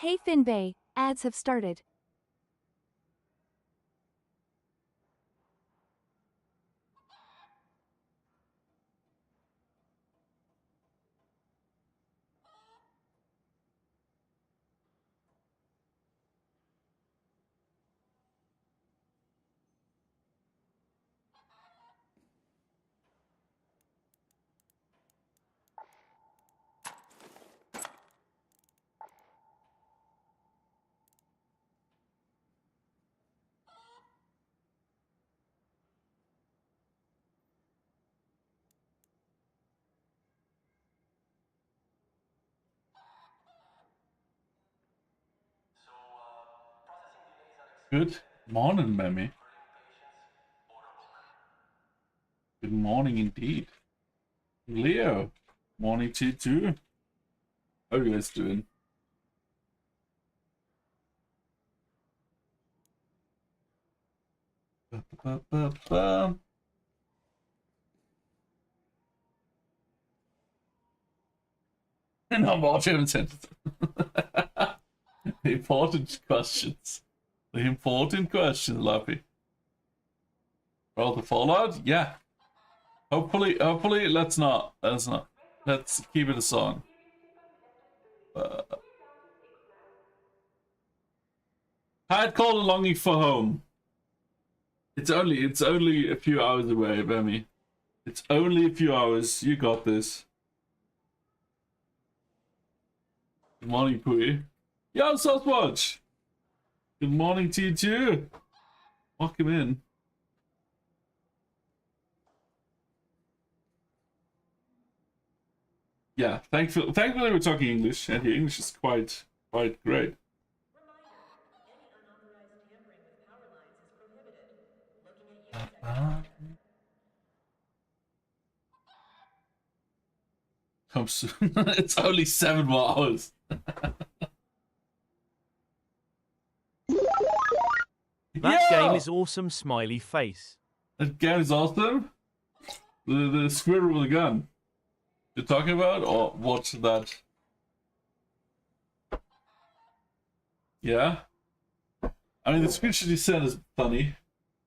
Hey Finbay, ads have started. Good morning, Mammy. Good morning indeed. Leo, morning to you too. How are you guys doing? Ba-ba-ba-ba. And I'm watching him send the important questions. The important questions, Lappy. Well, the Fallout? Yeah. Hopefully, let's not. Let's keep it a song. I'd call a longing for home. It's only a few hours away, Bemmy. It's only a few hours. You got this. Good morning, Pui. Yo, Sasquatch! Good morning to you too. Welcome in. Yeah, thankfully we're talking English, and your English is quite great. Come soon. It's only 7 more hours. That game is awesome, smiley face. That game is awesome? The squirrel with a gun. You're talking about, or what's that? Yeah? I mean, the screenshot you sent is funny.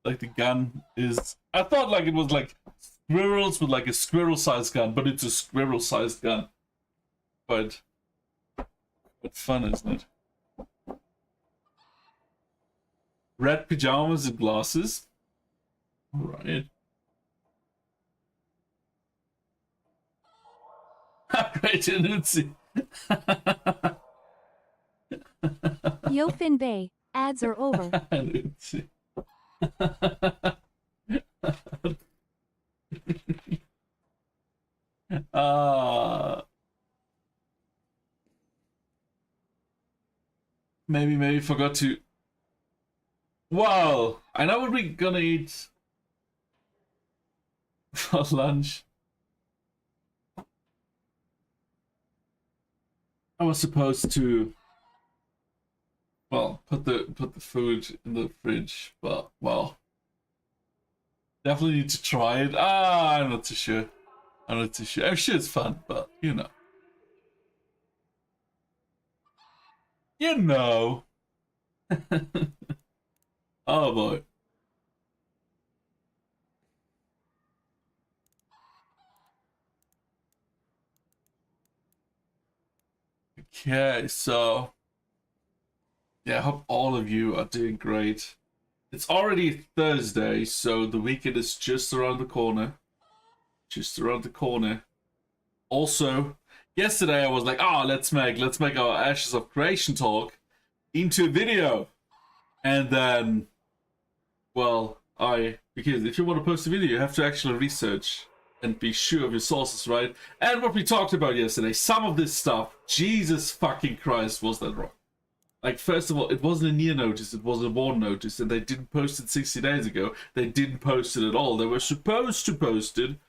Like, the gun is... I thought, like, it was, like, squirrels with, like, a squirrel-sized gun, but it's a squirrel-sized gun. But fun, isn't it? Red pajamas and glasses. Alright. Great, Nutsi. Yo Finbay, ads are over. Nutsi. Maybe forgot to. Wow, I know what we're gonna eat for lunch. I was supposed to, well, put the food in the fridge, but well, definitely need to try it. I'm not too sure. I'm sure it's fun, but you know. Oh boy. Okay, so yeah, I hope all of you are doing great. It's already Thursday, so the weekend is just around the corner. Just around the corner. Also, yesterday I was like, let's make our Ashes of Creation talk into a video. And then, well, because if you want to post a video, you have to actually research and be sure of your sources, right? And what we talked about yesterday, some of this stuff, Jesus fucking Christ, was that wrong? Like, first of all, it wasn't a near notice, it was a warn notice, and they didn't post it 60 days ago. They didn't post it at all. They were supposed to post it,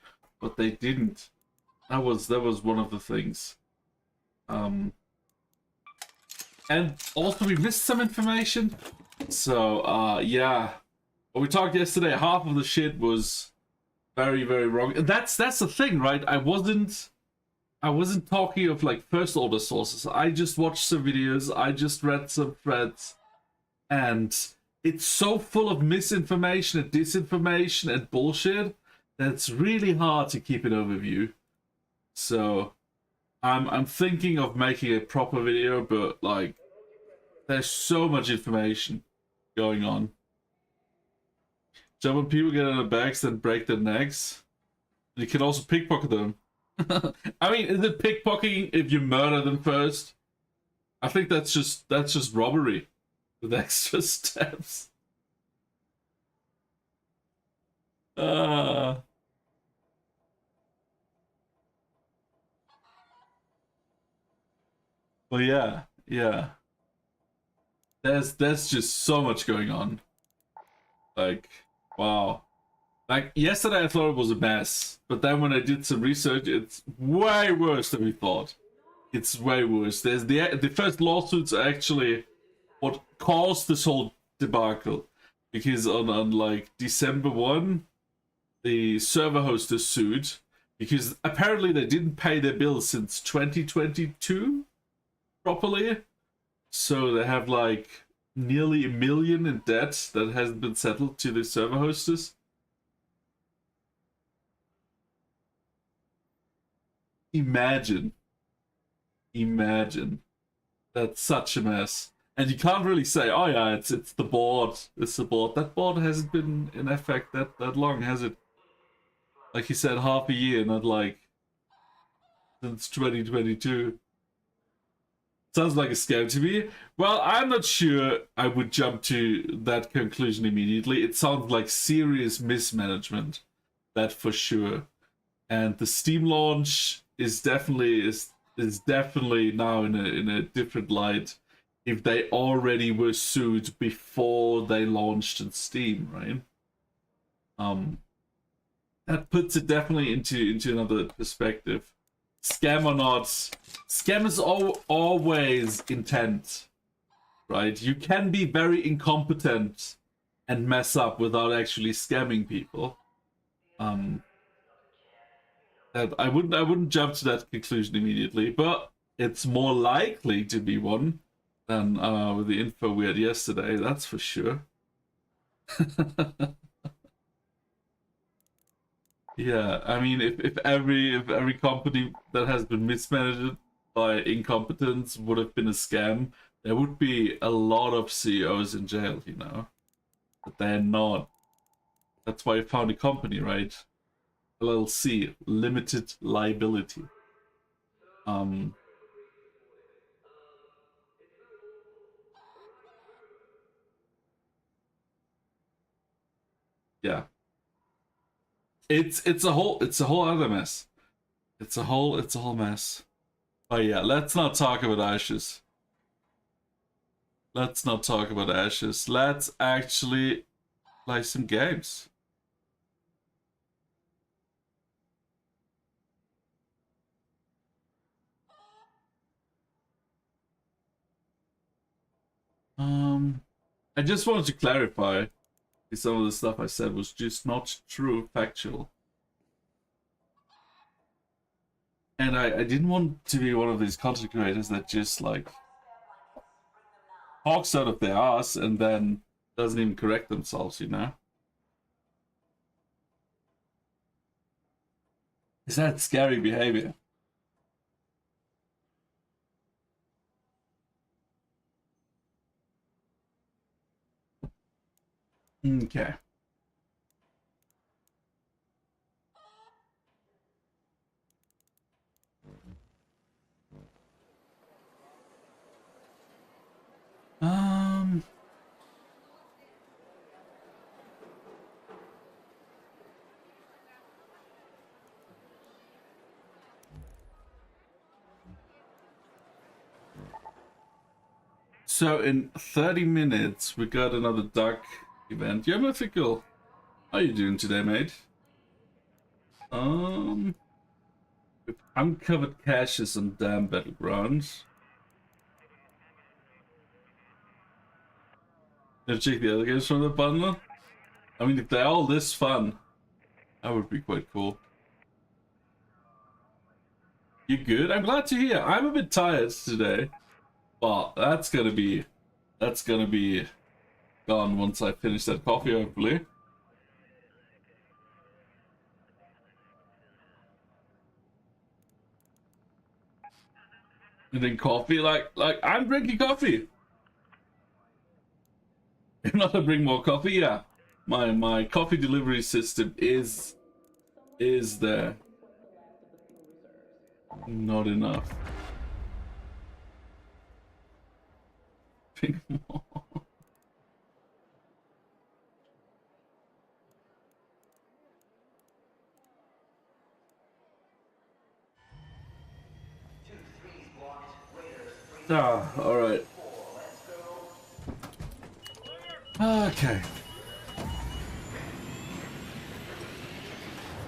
but they didn't. That was one of the things. And also we missed some information. So, yeah. What we talked yesterday, half of the shit was very, very wrong. And that's the thing, right? I wasn't I wasn't talking of like first order sources. I just watched some videos, I just read some threads, and it's so full of misinformation and disinformation and bullshit that it's really hard to keep an overview. So I'm thinking of making a proper video, but like there's so much information going on. So when people get in their bags and break their necks, you can also pickpocket them. I mean, is it pickpocketing if you murder them first? I think that's just robbery with extra steps. But yeah, yeah. There's just so much going on. Like, wow. Like, yesterday I thought it was a mess, but then when I did some research, it's way worse than we thought. It's way worse. There's the first lawsuits are actually what caused this whole debacle. Because on like December 1, the server hostess sued because apparently they didn't pay their bills since 2022 properly. So they have like nearly $1 million in debt that hasn't been settled to the server hostess. Imagine. That's such a mess. And you can't really say, oh yeah, it's the board. It's the board. That board hasn't been in effect that long, has it? Like you said, half a year, not like since 2022. Sounds like a scam to me. Well, I'm not sure I would jump to that conclusion immediately. It sounds like serious mismanagement, that for sure. And the Steam launch is definitely now in a different light. If they already were sued before they launched in Steam, right? That puts it definitely into another perspective. Scam or not, scam is always intent, right? You can be very incompetent and mess up without actually scamming people. I wouldn't jump to that conclusion immediately, but it's more likely to be one than with the info we had yesterday. That's for sure. Yeah, I mean, if every company that has been mismanaged by incompetence would have been a scam, there would be a lot of CEOs in jail, you know. But they're not. That's why I found a company, right? LLC, limited liability. Yeah. It's a whole other mess. It's a whole mess. But yeah, let's not talk about Ashes. Let's not talk about Ashes. Let's actually play some games. I just wanted to clarify if some of the stuff I said was just not true, factual. And I didn't want to be one of these content creators that just like talks out of their ass and then doesn't even correct themselves, you know? Is that scary behavior? Okay. Um. So in 30 minutes, we got another duck event. Yeah, Mythical. How you doing today, mate? With uncovered caches on damn battlegrounds. Gonna check the other games from the bundle. I mean, if they're all this fun, that would be quite cool. You good? I'm glad to hear. I'm a bit tired today, but that's gonna be gone once I finish that coffee, hopefully. And then coffee, like I'm drinking coffee. If not to bring more coffee, yeah. My coffee delivery system is there. Not enough. Think more. Ah, alright. Okay.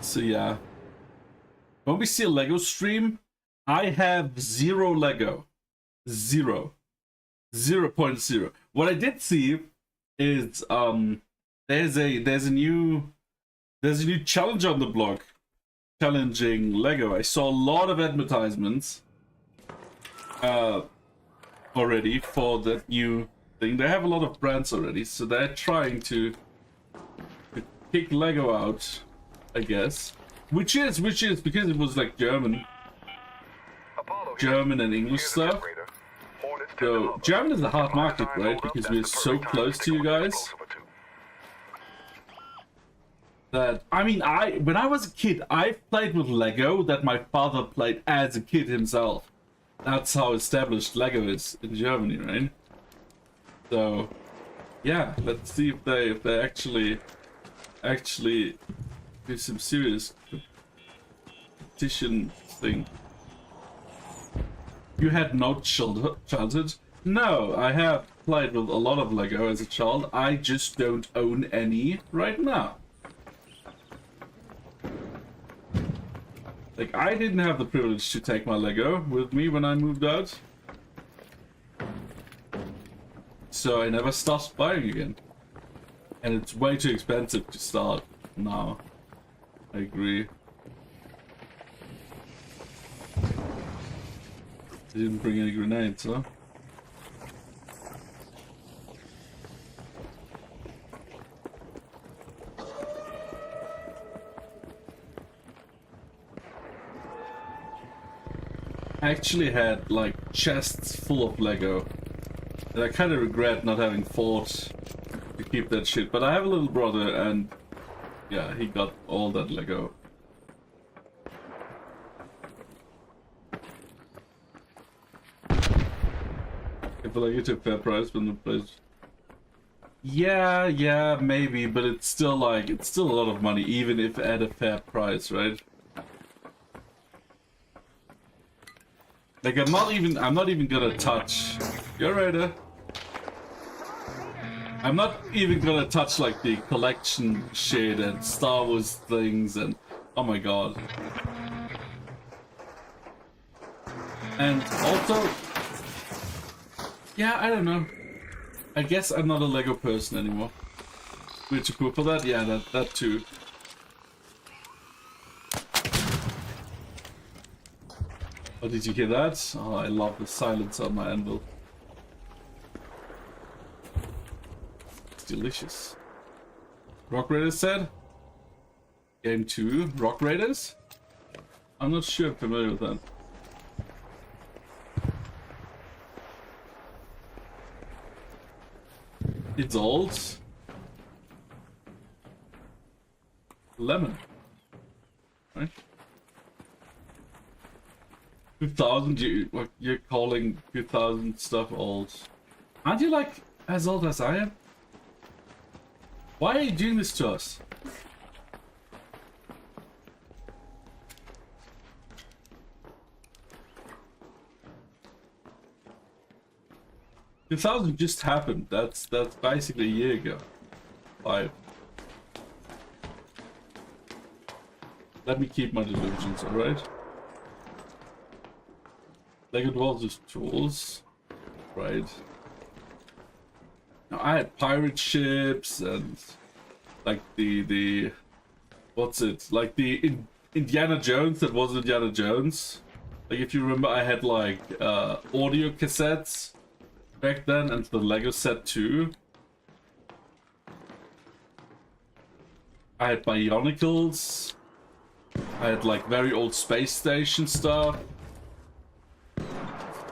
So yeah. When we see a Lego stream, I have 0 Lego. 0. 0.0. What I did see is there's a new challenge on the blog challenging Lego. I saw a lot of advertisements already for that new thing. They have a lot of brands already, so they're trying to kick Lego out, I guess. Which is because it was like German and English stuff. So German is a hard market, right? Because we're so close to you guys. That I mean, when I was a kid, I played with Lego that my father played as a kid himself. That's how established Lego is in Germany, right? So, yeah, let's see if they actually do some serious competition thing. You had no childhood? No, I have played with a lot of Lego as a child. I just don't own any right now. Like, I didn't have the privilege to take my Lego with me when I moved out. So I never stopped buying again. And it's way too expensive to start now. I agree. They didn't bring any grenades, huh? I actually had like chests full of Lego, and I kind of regret not having fought to keep that shit. But I have a little brother, and yeah, he got all that Lego. If I get to a fair price when the place. Yeah, maybe, but it's still a lot of money, even if at a fair price, right? Like I'm not even gonna touch. You're right. I'm not even gonna touch like the collection shit and Star Wars things and oh my god. And also, yeah, I don't know. I guess I'm not a Lego person anymore. We're too cool for that. Yeah, that too. Oh, did you hear that? Oh, I love the silence on my anvil. It's delicious. Rock Raiders said? Game 2, Rock Raiders? I'm not sure I'm familiar with that. It's old. Lemon. Right? 2000, you're calling 2000 stuff old. Aren't you like as old as I am? Why are you doing this to us? The 2000 just happened. That's basically a year ago. 5. Let me keep my delusions, alright? Lego Dwarves is tools, right? Now I had pirate ships and like what's it? Like the Indiana Jones that was Indiana Jones. Like, if you remember, I had like audio cassettes back then, and the Lego set too. I had Bionicles. I had like very old space station stuff.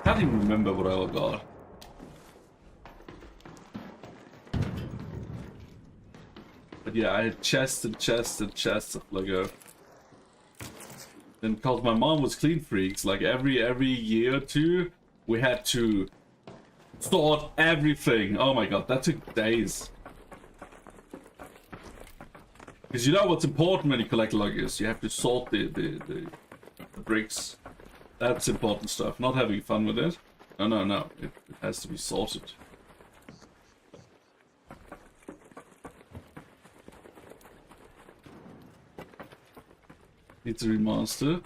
Can't even remember what I got. But yeah, I had chests and chests and chests of Lego. Then, because my mom was clean freaks, like every year or two, we had to sort everything. Oh my god, that took days. Because you know what's important when you collect Legos? You have to sort the bricks. That's important stuff. Not having fun with it. No. It has to be sorted. It's a remaster.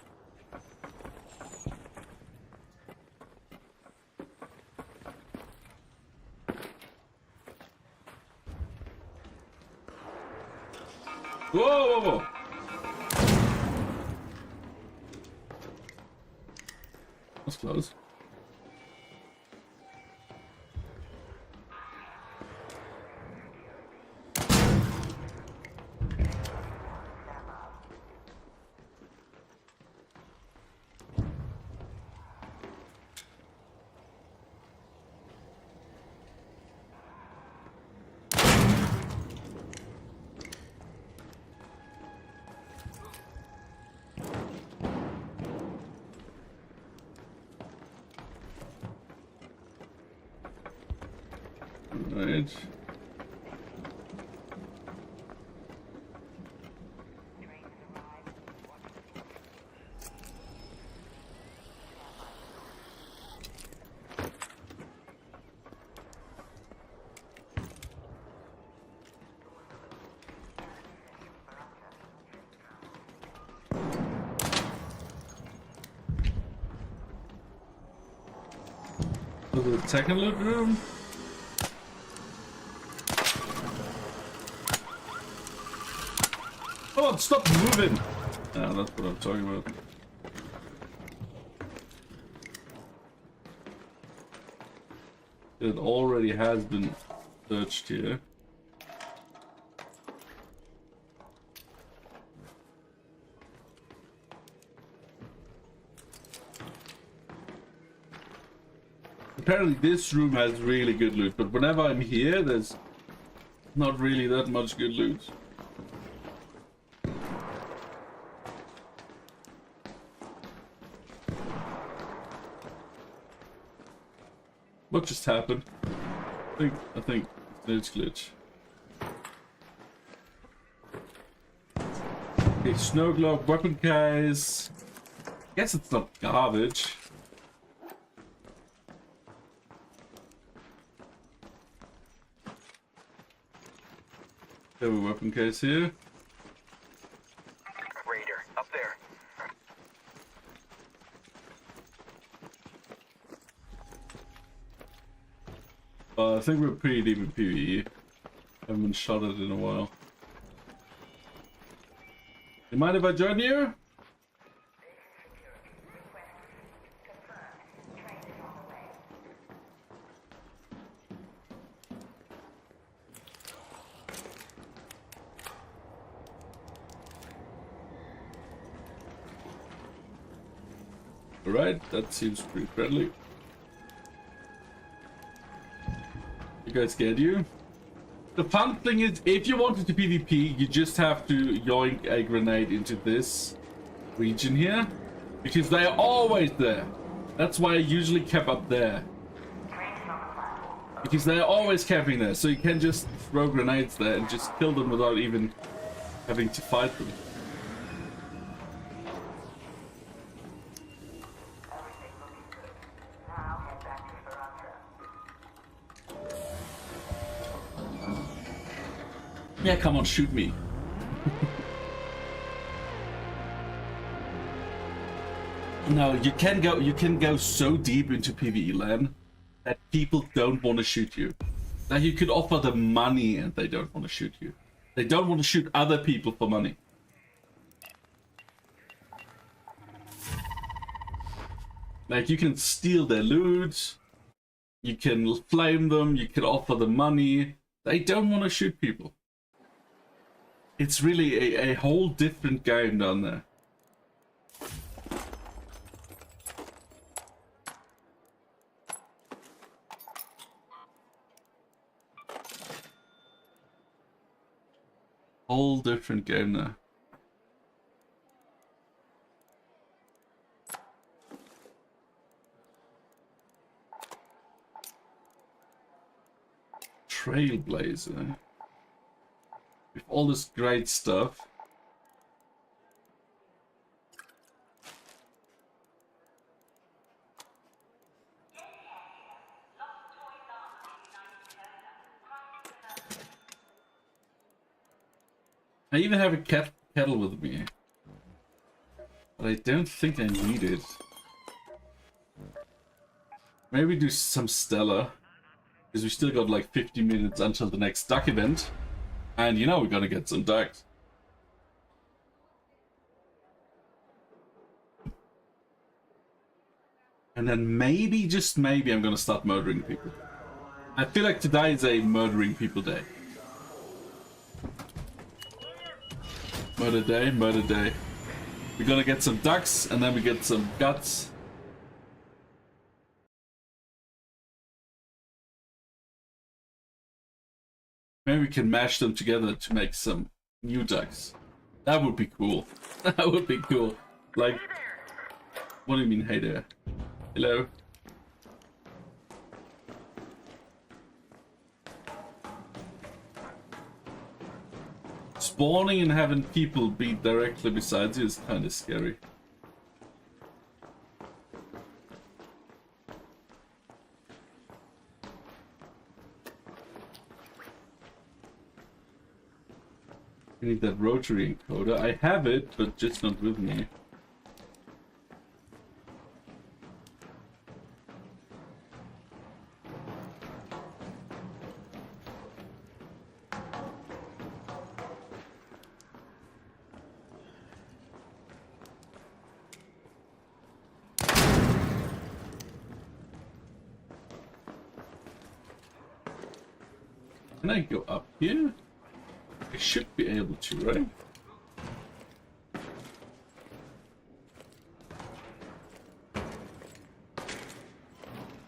Whoa! That's close. Right. So the second loot room. Come on, stop moving! Yeah, that's what I'm talking about. It already has been searched here. Apparently this room has really good loot, but whenever I'm here, there's not really that much good loot. What just happened? I think it's glitch. Okay, snow globe, weapon case. Guess it's not garbage. Have a weapon case here. Raider, up there. I think we're pretty deep in PvE. Haven't been shot at in a while. You mind if I join you? Alright, that seems pretty friendly. You guys get you? The fun thing is, if you wanted to PvP, you just have to yoink a grenade into this region here. Because they are always there. That's why I usually camp up there. Because they are always camping there, so you can just throw grenades there and just kill them without even having to fight them. Yeah, come on, shoot me. No, you can go so deep into PvE land that people don't want to shoot you. That you could offer them money and they don't want to shoot you. They don't want to shoot other people for money. Like, you can steal their loot, you can flame them, you can offer them money. They don't want to shoot people. It's really a whole different game down there. Whole different game there. Trailblazer. With all this great stuff. I even have a kettle with me. But I don't think I need it. Maybe do some Stella. Because we still got like 50 minutes until the next duck event. And you know we're gonna get some ducks. And then maybe, just maybe, I'm gonna start murdering people. I feel like today is a murdering people day. Murder day, murder day. We're gonna get some ducks, and then we get some guts. Maybe we can mash them together to make some new ducks. That would be cool. That would be cool. Like, what do you mean, hey there? Hello? Spawning and having people be directly beside you is kind of scary. I need that rotary encoder. I have it, but just not with me. Can I go up here? I should be able to, right?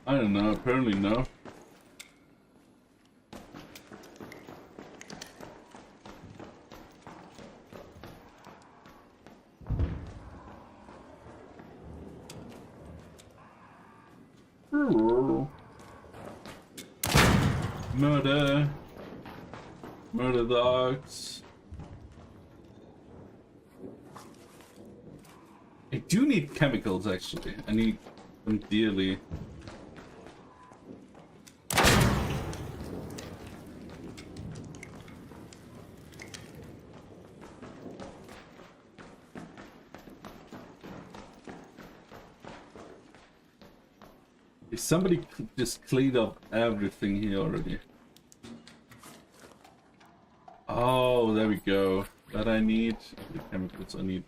I don't know, apparently no. Murder. Murder dogs. I do need chemicals, actually. I need them dearly. If somebody just cleaned up everything here already. Oh, there we go. That I need. The chemicals I need.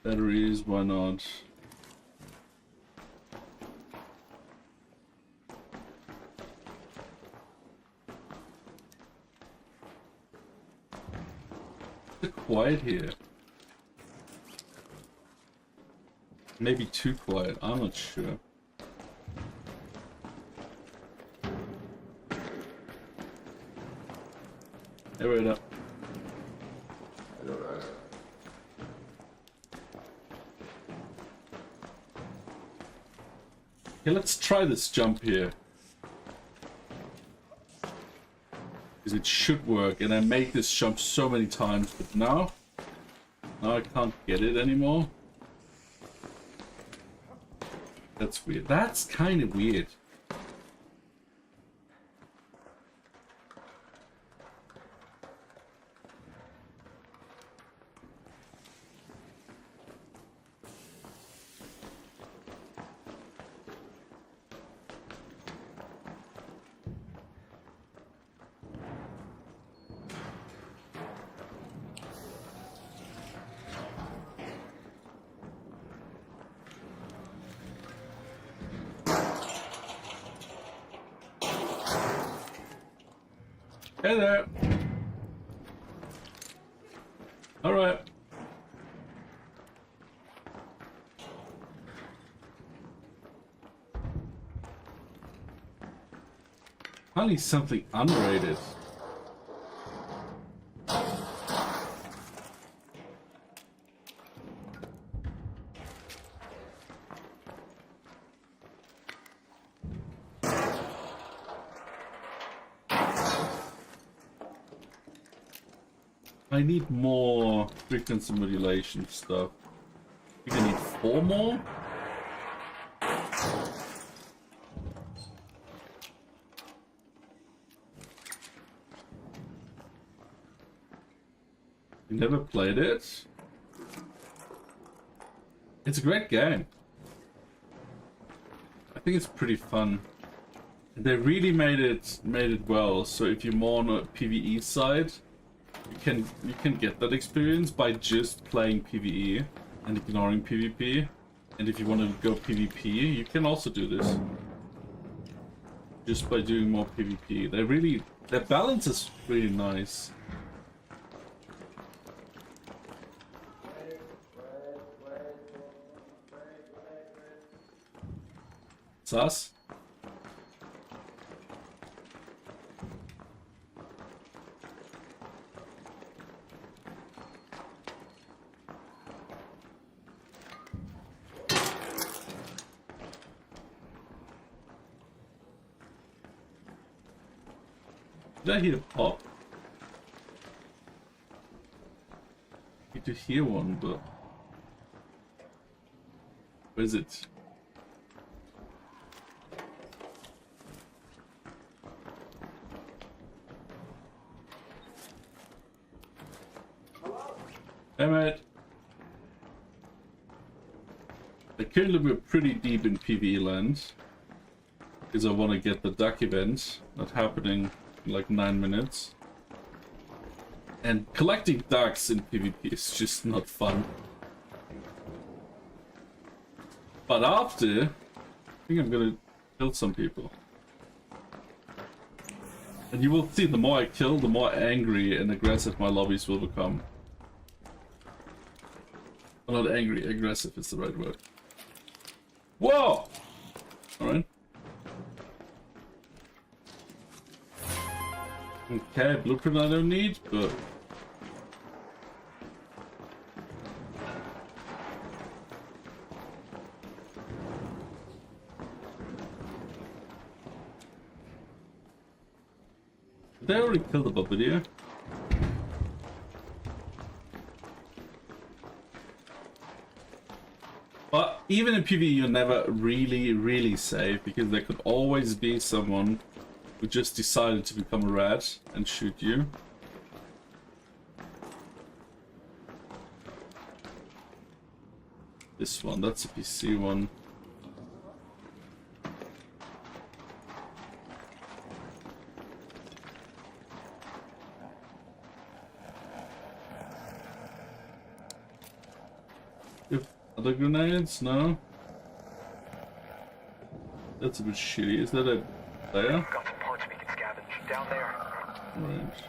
Batteries, why not? It's quiet here. Maybe too quiet, I'm not sure. Hey, wait up. Okay, let's try this jump here. Because it should work, and I made this jump so many times, but now I can't get it anymore. That's weird. That's kind of weird. Hey there. All right. Finally something unrated. I need more frequency modulation stuff. I think I need 4 more? You never played it? It's a great game. I think it's pretty fun. They really made it well, so if you're more on a PvE side, you can get that experience by just playing PvE and ignoring PvP. And if you want to go PvP, you can also do this. Just by doing more PvP. Their balance is really nice. Sus? Did I hear a pop? I need to hear one, but where is it? Hey mate. Currently we're pretty deep in PvE land. Because I want to get the duck event. Not happening in like 9 minutes. And collecting ducks in PvP is just not fun. But after, I think I'm gonna kill some people. And you will see, the more I kill, the more angry and aggressive my lobbies will become. Well, not angry, aggressive is the right word. Whoa! Alright. Okay, blueprint I don't need, but... Did I already kill the bombardier? But even in PvE you're never really safe, because there could always be someone who just decided to become a rat and shoot you. This one, that's a PC one. Other grenades? No. That's a bit shitty. Is that a player? Got some parts we can scavenge down there. Right.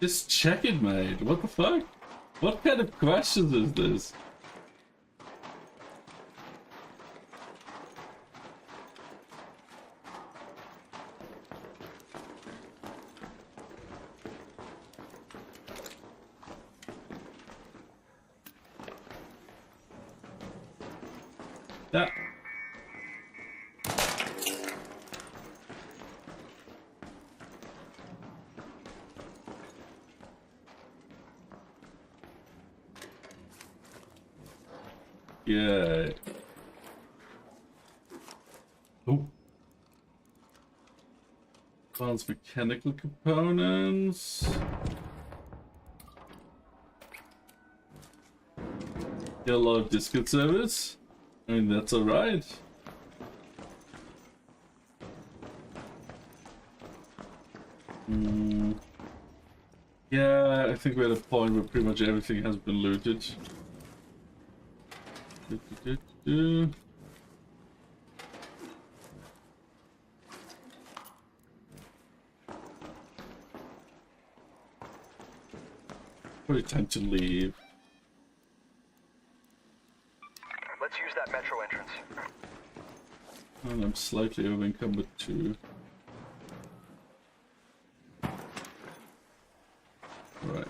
Just check it, mate. What the fuck? What kind of questions is this? Yeah. Yeah. Oh. Advanced mechanical components. Get a lot of Discord servers. I mean, that's alright. Yeah, I think we're at a point where pretty much everything has been looted. Probably time to leave. Let's use that metro entrance. And I'm slightly over encumbered too. Right.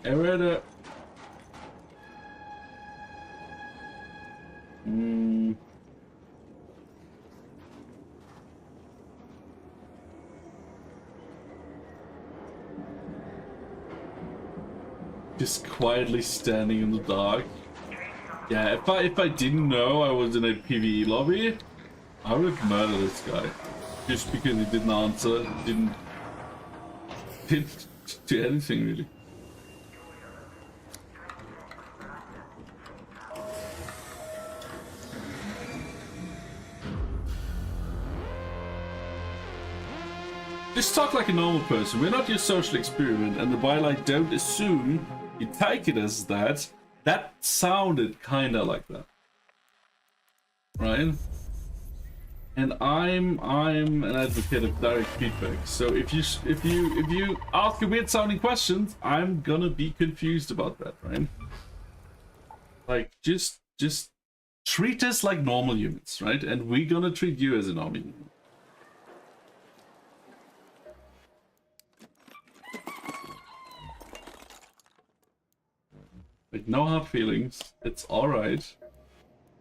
Errata. Just quietly standing in the dark. Yeah, if I didn't know I was in a PvE lobby, I would murder this guy. Just because he didn't answer, didn't do anything really. Just talk like a normal person. We're not your social experiment, and while I don't assume you take it as that, that sounded kinda like that. Right? And I'm an advocate of direct feedback. So if you ask weird sounding questions, I'm gonna be confused about that, right? Like just treat us like normal humans, right? And we're gonna treat you as a normal human. Like, no hard feelings. It's alright.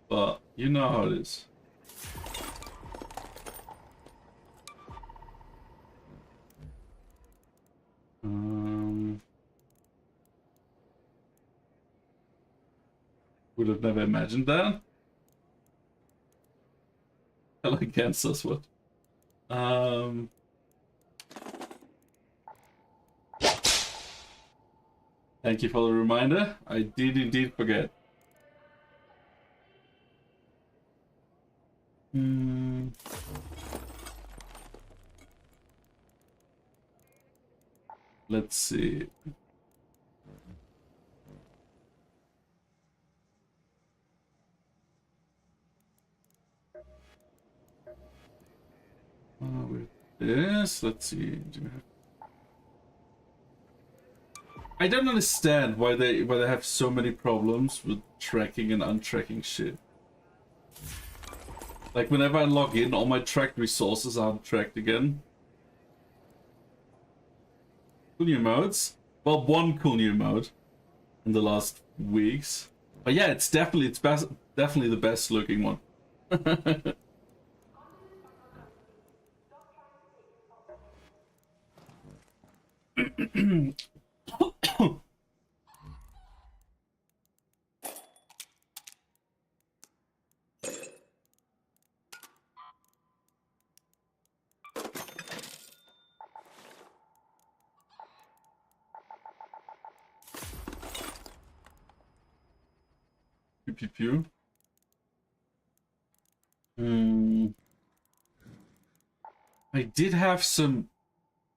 But you know how it is. Would have never imagined that. Hell against us, what? Thank you for the reminder. I did indeed forget. Let's see. With this, let's see. I don't understand why they have so many problems with tracking and untracking shit. Like whenever I log in, all my tracked resources aren't tracked again. Cool new modes. Well, one cool new mode in the last weeks. But yeah, it's definitely the best looking one. Pew pew pew. I did have some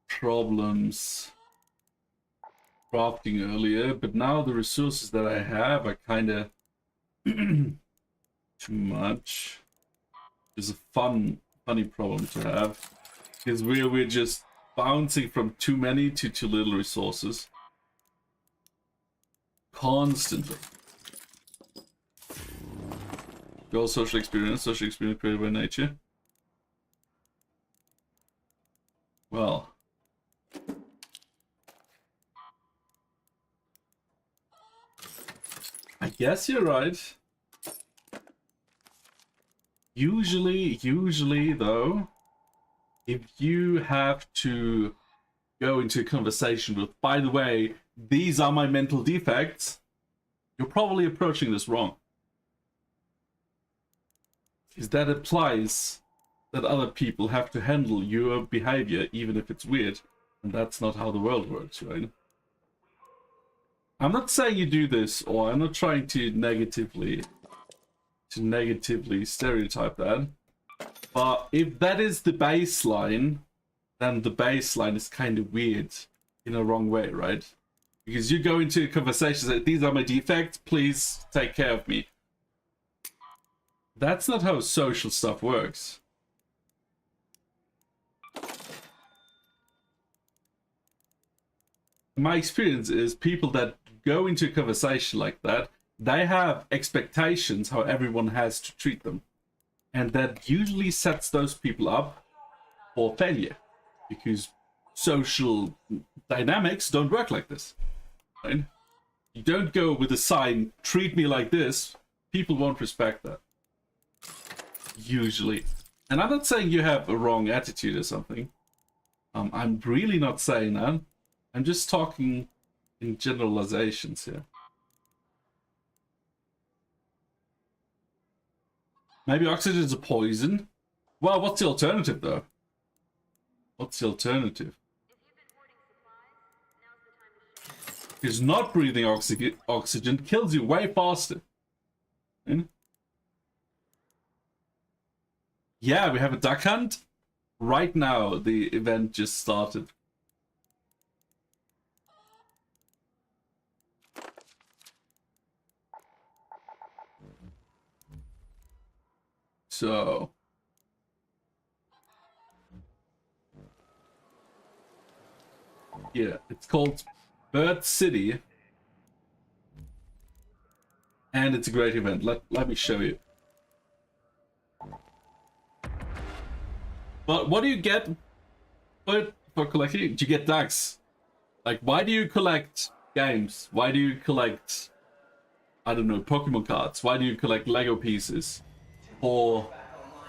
problems crafting earlier, but now the resources that I have are kind of too much. It's a funny problem to have because we're just bouncing from too many to too little resources constantly. Goal social experience created by nature. Well, I guess you're right. Usually though, if you have to go into a conversation with, by the way, these are my mental defects, you're probably approaching this wrong. is that implies that other people have to handle your behavior even if it's weird, and that's not how the world works, right? I'm not saying you do this, or I'm not trying to negatively stereotype that, but if that is the baseline, then the baseline is kind of weird in a wrong way, right? Because you go into conversations like, these are my defects, please take care of me. That's not how social stuff works. My experience is people that go into a conversation like that, they have expectations how everyone has to treat them. And that usually sets those people up for failure. Because social dynamics don't work like this. Right? You don't go with a sign, treat me like this, people won't respect that. Usually. And I'm not saying you have a wrong attitude or something. I'm really not saying that. I'm just talking in generalizations here. Maybe oxygen is a poison? Well, what's the alternative though? What's the alternative? Because not breathing oxygen kills you way faster. Yeah, we have a duck hunt. Right now, the event just started. So... yeah, it's called Bird City. And it's a great event. Let me show you. But what do you get for collecting? Do you get ducks? Like, why do you collect games? Why do you collect, I don't know, Pokemon cards? Why do you collect Lego pieces? For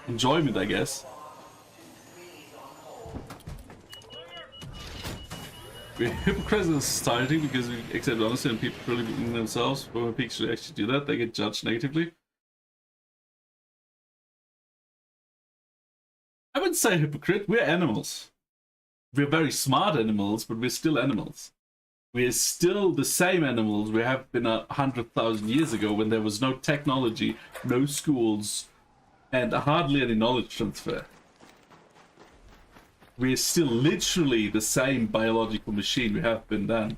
enjoyment, I guess. We're hypocrites in society because we accept honesty and people believe in themselves. But when people should actually do that, they get judged negatively. I wouldn't say hypocrite, we're animals. We're very smart animals, but we're still animals. We're still the same animals we have been 100,000 years ago when there was no technology, no schools, and hardly any knowledge transfer. We're still literally the same biological machine we have been then.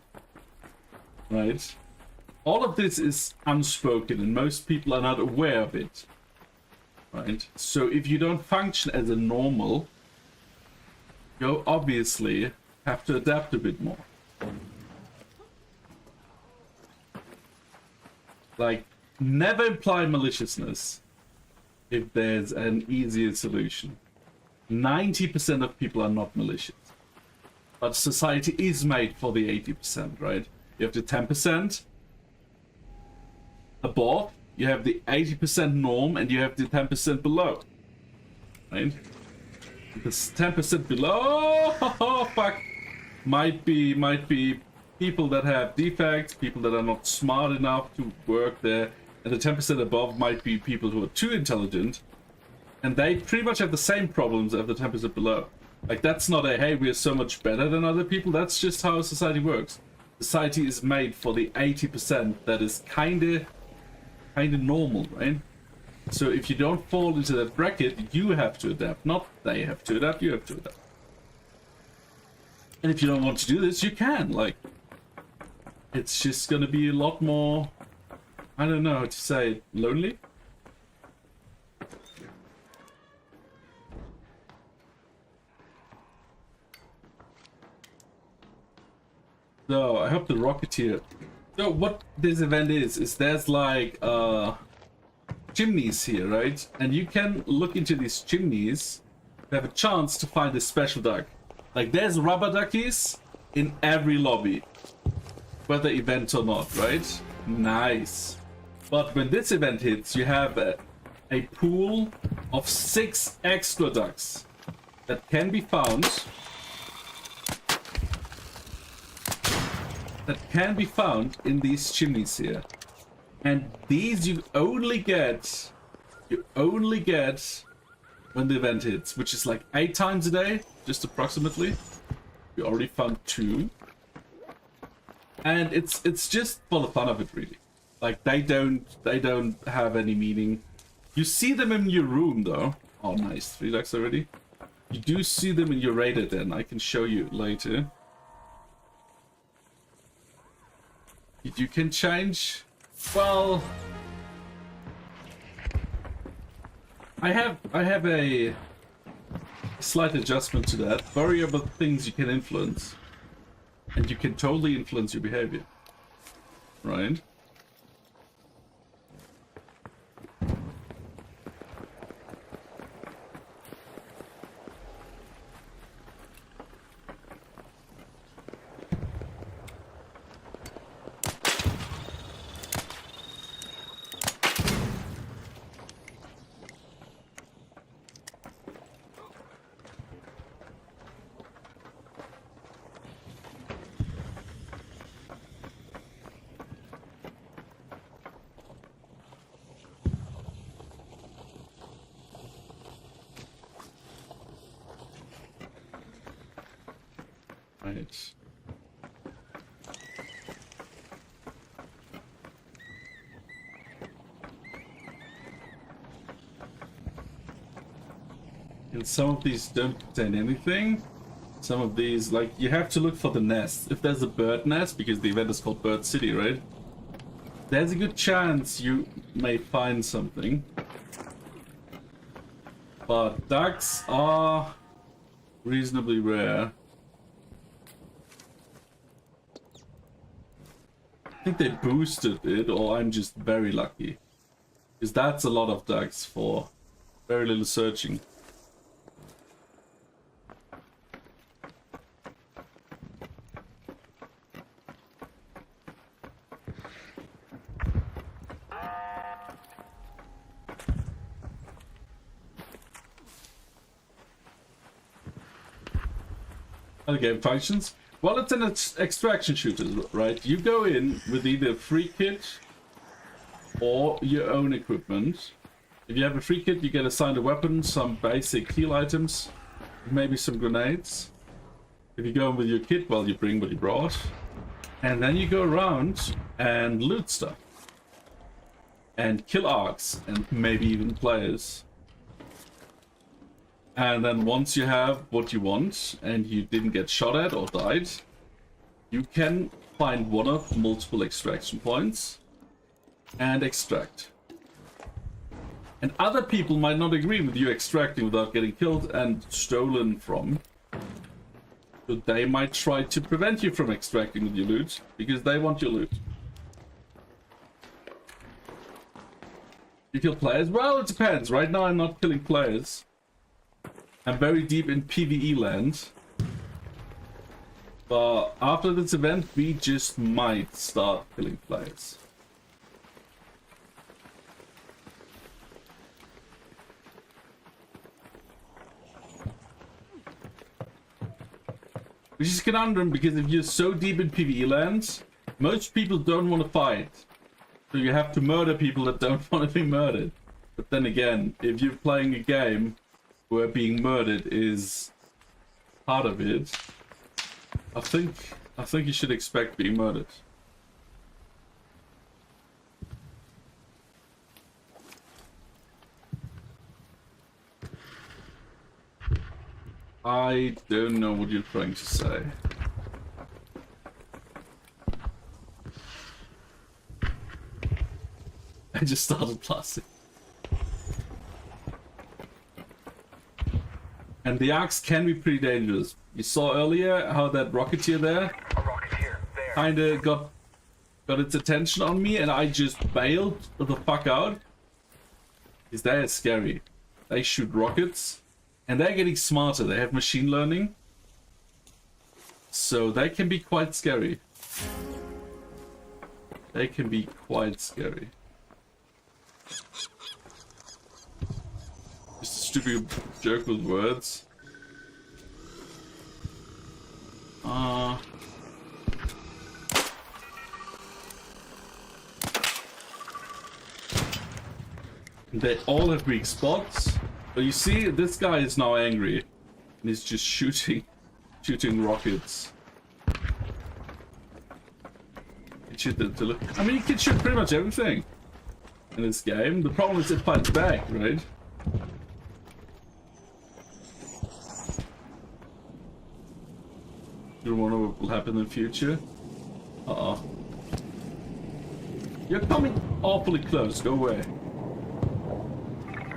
Right? All of this is unspoken and most people are not aware of it. Right? So if you don't function as a normal, you obviously have to adapt a bit more. Like, never imply maliciousness if there's an easier solution. 90% of people are not malicious. But society is made for the 80%, right? You have the 10% above, you have the 80% norm, and you have the 10% below. Right? The 10% below, oh, fuck, might be people that have defects, people that are not smart enough to work there, and the 10% above might be people who are too intelligent, and they pretty much have the same problems as the 10% below. Like, that's not a, hey, we're so much better than other people, that's just how society works. Society is made for the 80% that is kinda normal, right? So if you don't fall into that bracket, you have to adapt, not they have to adapt, you have to adapt. And if you don't want to do this, you can, like, it's just gonna be a lot more, I don't know how to say it, lonely? So, I hope the Rocketeer... So, what this event is there's like, chimneys here, right? And you can look into these chimneys to have a chance to find a special duck. Like, there's rubber duckies in every lobby. Whether event or not, right? Nice. But when this event hits, you have a pool of 6 extra ducks that can be found... in these chimneys here. And these you only get you only get when the event hits, which is like 8 times a day, just approximately. We already found 2. And it's just for the fun of it, really. Like, they don't have any meaning. You see them in your room, though. Oh, nice. 3 Ducks already. You do see them in your radar, then. I can show you later. You can change. Well, I have a slight adjustment to that. Variable things you can influence, and you can totally influence your behavior, right? Right. And some of these don't contain anything. Some of these, like, you have to look for the nest. If there's a bird nest, because the event is called Bird City, right? There's a good chance you may find something. But ducks are reasonably rare. I think they boosted it, or I'm just very lucky. Because that's a lot of ducks for very little searching. How the game functions? Well, it's an extraction shooter, right? You go in with either a free kit or your own equipment. If you have a free kit, you get assigned a weapon, some basic heal items, maybe some grenades. If you go in with your kit, well, you bring what you brought. And then you go around and loot stuff. And kill arcs, and maybe even players. And then once you have what you want, and you didn't get shot at or died, you can find one of multiple extraction points and extract. And other people might not agree with you extracting without getting killed and stolen from. So they might try to prevent you from extracting with your loot, because they want your loot. You kill players? Well, it depends. Right now I'm not killing players. I'm very deep in PvE land. But after this event, we just might start killing players. Which is a conundrum, because if you're so deep in PvE land, most people don't want to fight. So you have to murder people that don't want to be murdered. But then again, if you're playing a game where being murdered is part of it, I think you should expect being murdered. I don't know what you're trying to say. I just started plastic. And the arcs can be pretty dangerous. You saw earlier how that rocketeer there A rocketeer there. kinda got its attention on me, and I just bailed the fuck out. Because they are scary. They shoot rockets, and they're getting smarter. They have machine learning. So they can be quite scary. They can be quite scary. Just a stupid joke with words. They all have weak spots. But you see, this guy is now angry. And he's just shooting rockets. I mean, you can shoot pretty much everything in this game. The problem is it fights back, right? You don't wonder what will happen in the future? Uh-oh. You're coming awfully close. Go away.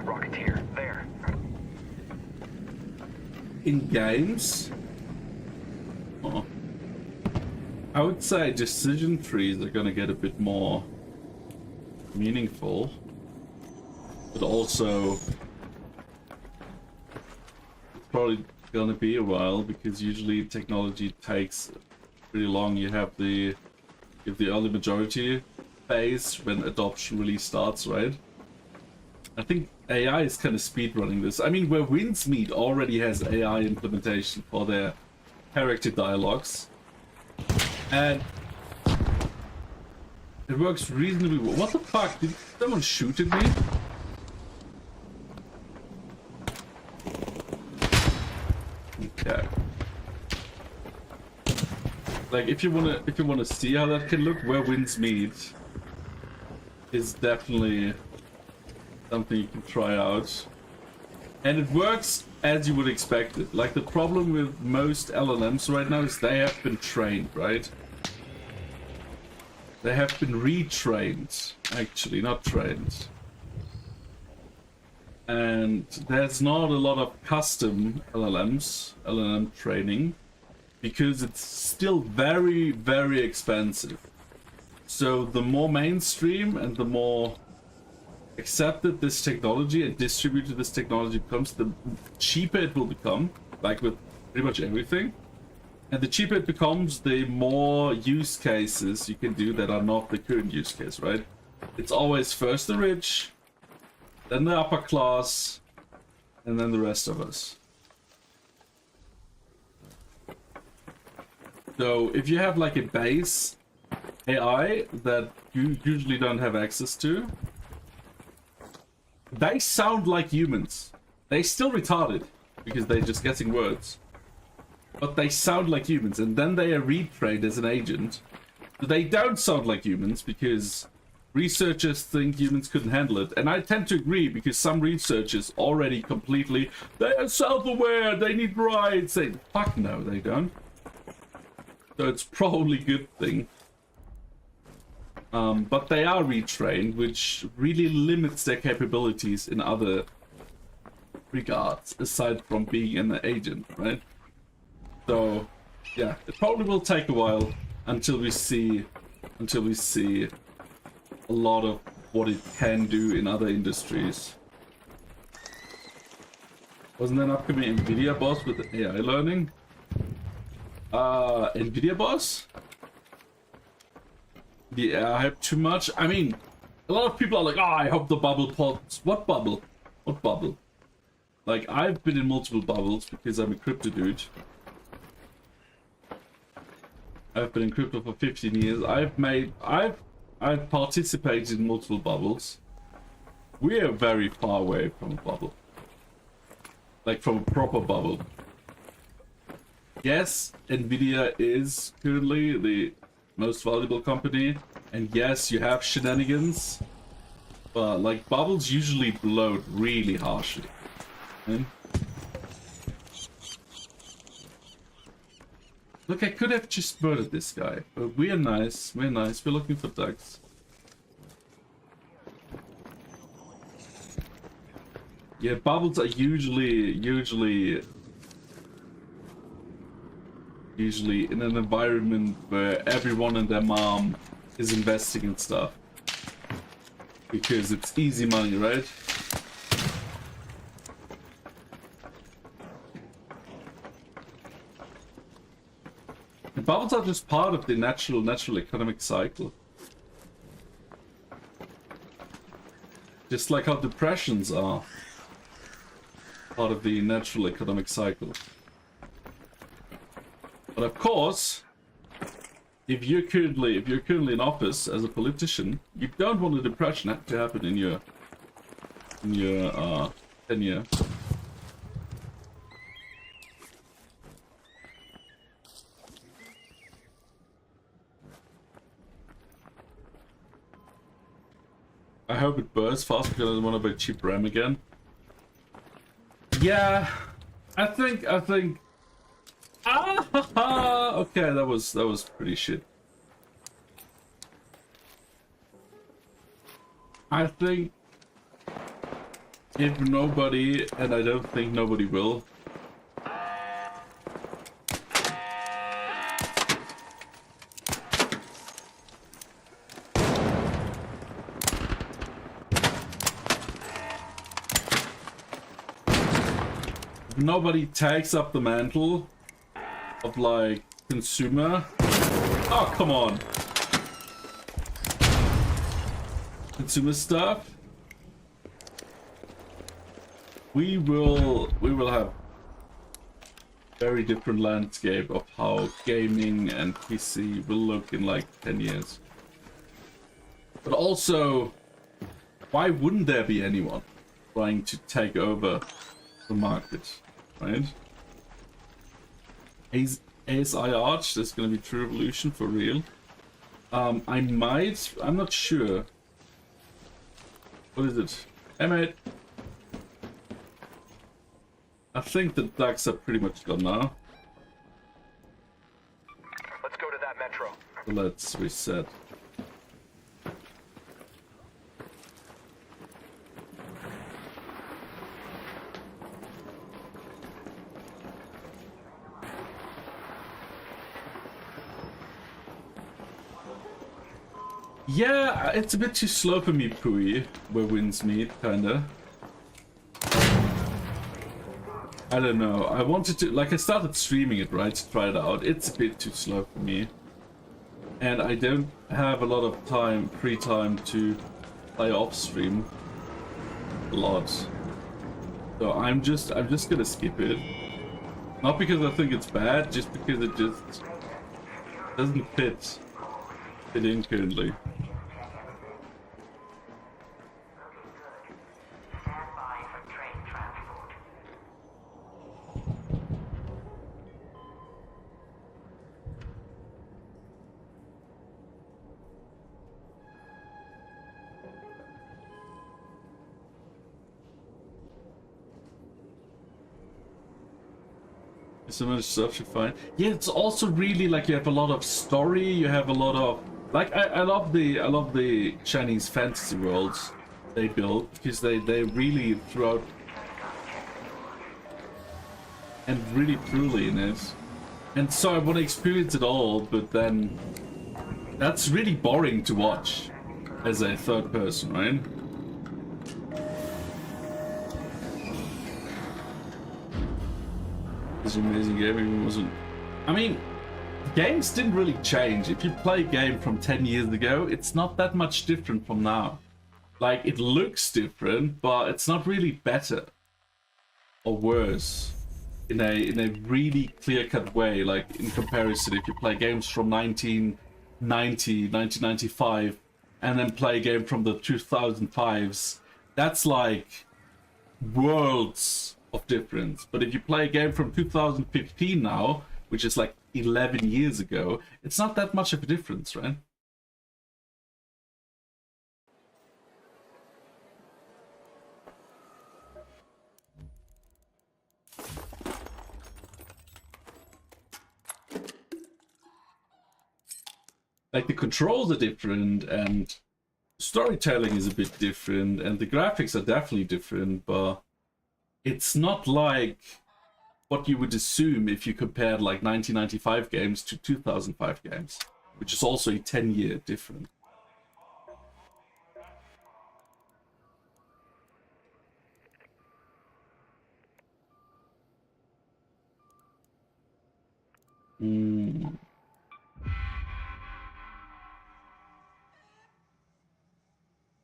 Rocketeer, there. In games? Uh-oh. I would say decision trees are gonna get a bit more meaningful, but also it's probably gonna be a while because usually technology takes pretty long. You have the early majority phase when adoption really starts, right? I think AI is kind of speedrunning this. I mean, where Winds Meet already has AI implementation for their character dialogues. And it works reasonably well. What the fuck? Did someone shoot at me? Okay. Like if you wanna see how that can look, where winds meet is definitely something you can try out. And it works as you would expect it. Like the problem with most LLMs right now is they have been trained, right? They have been retrained, actually, not trained. And there's not a lot of custom LLM training, because it's still very, very expensive. So the more mainstream and the more accepted this technology and distributed this technology becomes, the cheaper it will become, like with pretty much everything. And the cheaper it becomes, the more use cases you can do that are not the current use case, right? It's always first the rich, then the upper class, and then the rest of us. So if you have like a base AI that you usually don't have access to, they sound like humans. They still retarded because they're just guessing words. But they sound like humans, and then they are retrained as an agent. But they don't sound like humans because researchers think humans couldn't handle it. And I tend to agree because some researchers already completely, they are self-aware, they need rights. They, fuck no, they don't. So it's probably a good thing. But they are retrained, which really limits their capabilities in other regards, aside from being an agent, right? So, yeah, it probably will take a while until we see a lot of what it can do in other industries. Wasn't there an upcoming NVIDIA boss with AI learning? NVIDIA boss? Yeah, I have too much. I mean, a lot of people are like, oh, I hope the bubble pops. What bubble? What bubble? Like, I've been in multiple bubbles because I'm a crypto dude. I've been in crypto for 15 years. I've participated in multiple bubbles. We are very far away from a bubble. Like from a proper bubble. Yes, Nvidia is currently the most valuable company. And yes, you have shenanigans. But like bubbles usually blow really harshly. And look, I could have just murdered this guy, but we're nice, we're looking for ducks. Yeah, bubbles are usually in an environment where everyone and their mom is investing in stuff. Because it's easy money, right? The bubbles are just part of the natural economic cycle. Just like how depressions are part of the natural economic cycle. But of course, if you're currently in office as a politician, you don't want a depression to happen in your Yeah, 10 year. I hope it bursts fast because I don't want to buy cheap RAM again. Yeah, I think. Ah, okay, that was pretty shit. I think if nobody, and I don't think nobody will. If nobody takes up the mantle of like consumer. Oh, come on. Consumer stuff. We will have very different landscape of how gaming and PC will look in like 10 years. But also, why wouldn't there be anyone trying to take over the market, right? ASI Arch, there's gonna be True Revolution for real. I'm not sure. What is it? Hey mate. I think the ducks are pretty much gone now. Let's go to that metro. So let's reset. Yeah, it's a bit too slow for me, Pooey, where winds meet, kinda. I don't know. I wanted to, like, I started streaming it, right, to try it out. It's a bit too slow for me. And I don't have a lot of time, free time to play off stream. A lot. So I'm just gonna skip it. Not because I think it's bad, just because it just doesn't fit in currently. So much stuff you find. Yeah, it's also really like you have a lot of story. You have a lot of like I love the Chinese fantasy worlds they build because they really throughout and really truly in it. And so I want to experience it all, but then that's really boring to watch as a third person, right? This amazing game wasn't. I mean, games didn't really change. If you play a game from 10 years ago, it's not that much different from now. Like, it looks different, but it's not really better or worse in a really clear-cut way. Like, in comparison, if you play games from 1990, 1995, and then play a game from the 2005s, that's like worlds of difference. But if you play a game from 2015 now, which is like 11 years ago, it's not that much of a difference, right? Like the controls are different and storytelling is a bit different and the graphics are definitely different, but it's not like what you would assume if you compared like 1995 games to 2005 games, which is also a 10-year difference.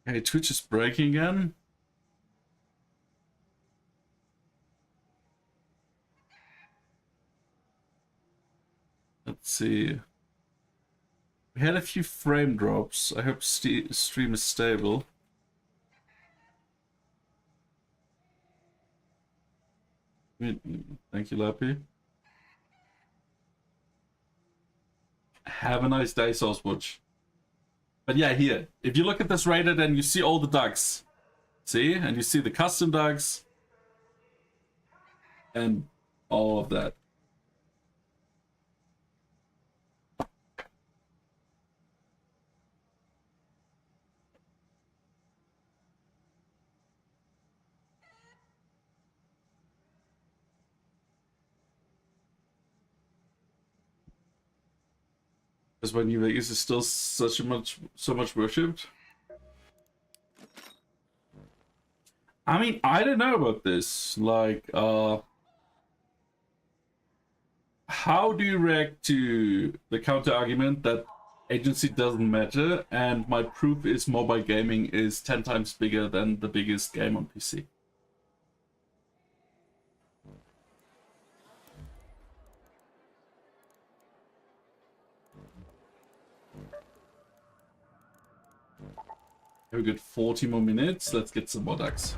Okay, Twitch is breaking again. Let's see. We had a few frame drops. I hope stream is stable. Thank you, Lappy. Have a nice day, Saucewatch. But yeah, here, if you look at this rated and you see all the ducks, see? And you see the custom ducks and all of that. Because when New Vegas is still so much worshipped. I mean, I don't know about this. Like, how do you react to the counter argument that agency doesn't matter and my proof is mobile gaming is 10 times bigger than the biggest game on PC? We got 40 more minutes. Let's get some more ducks.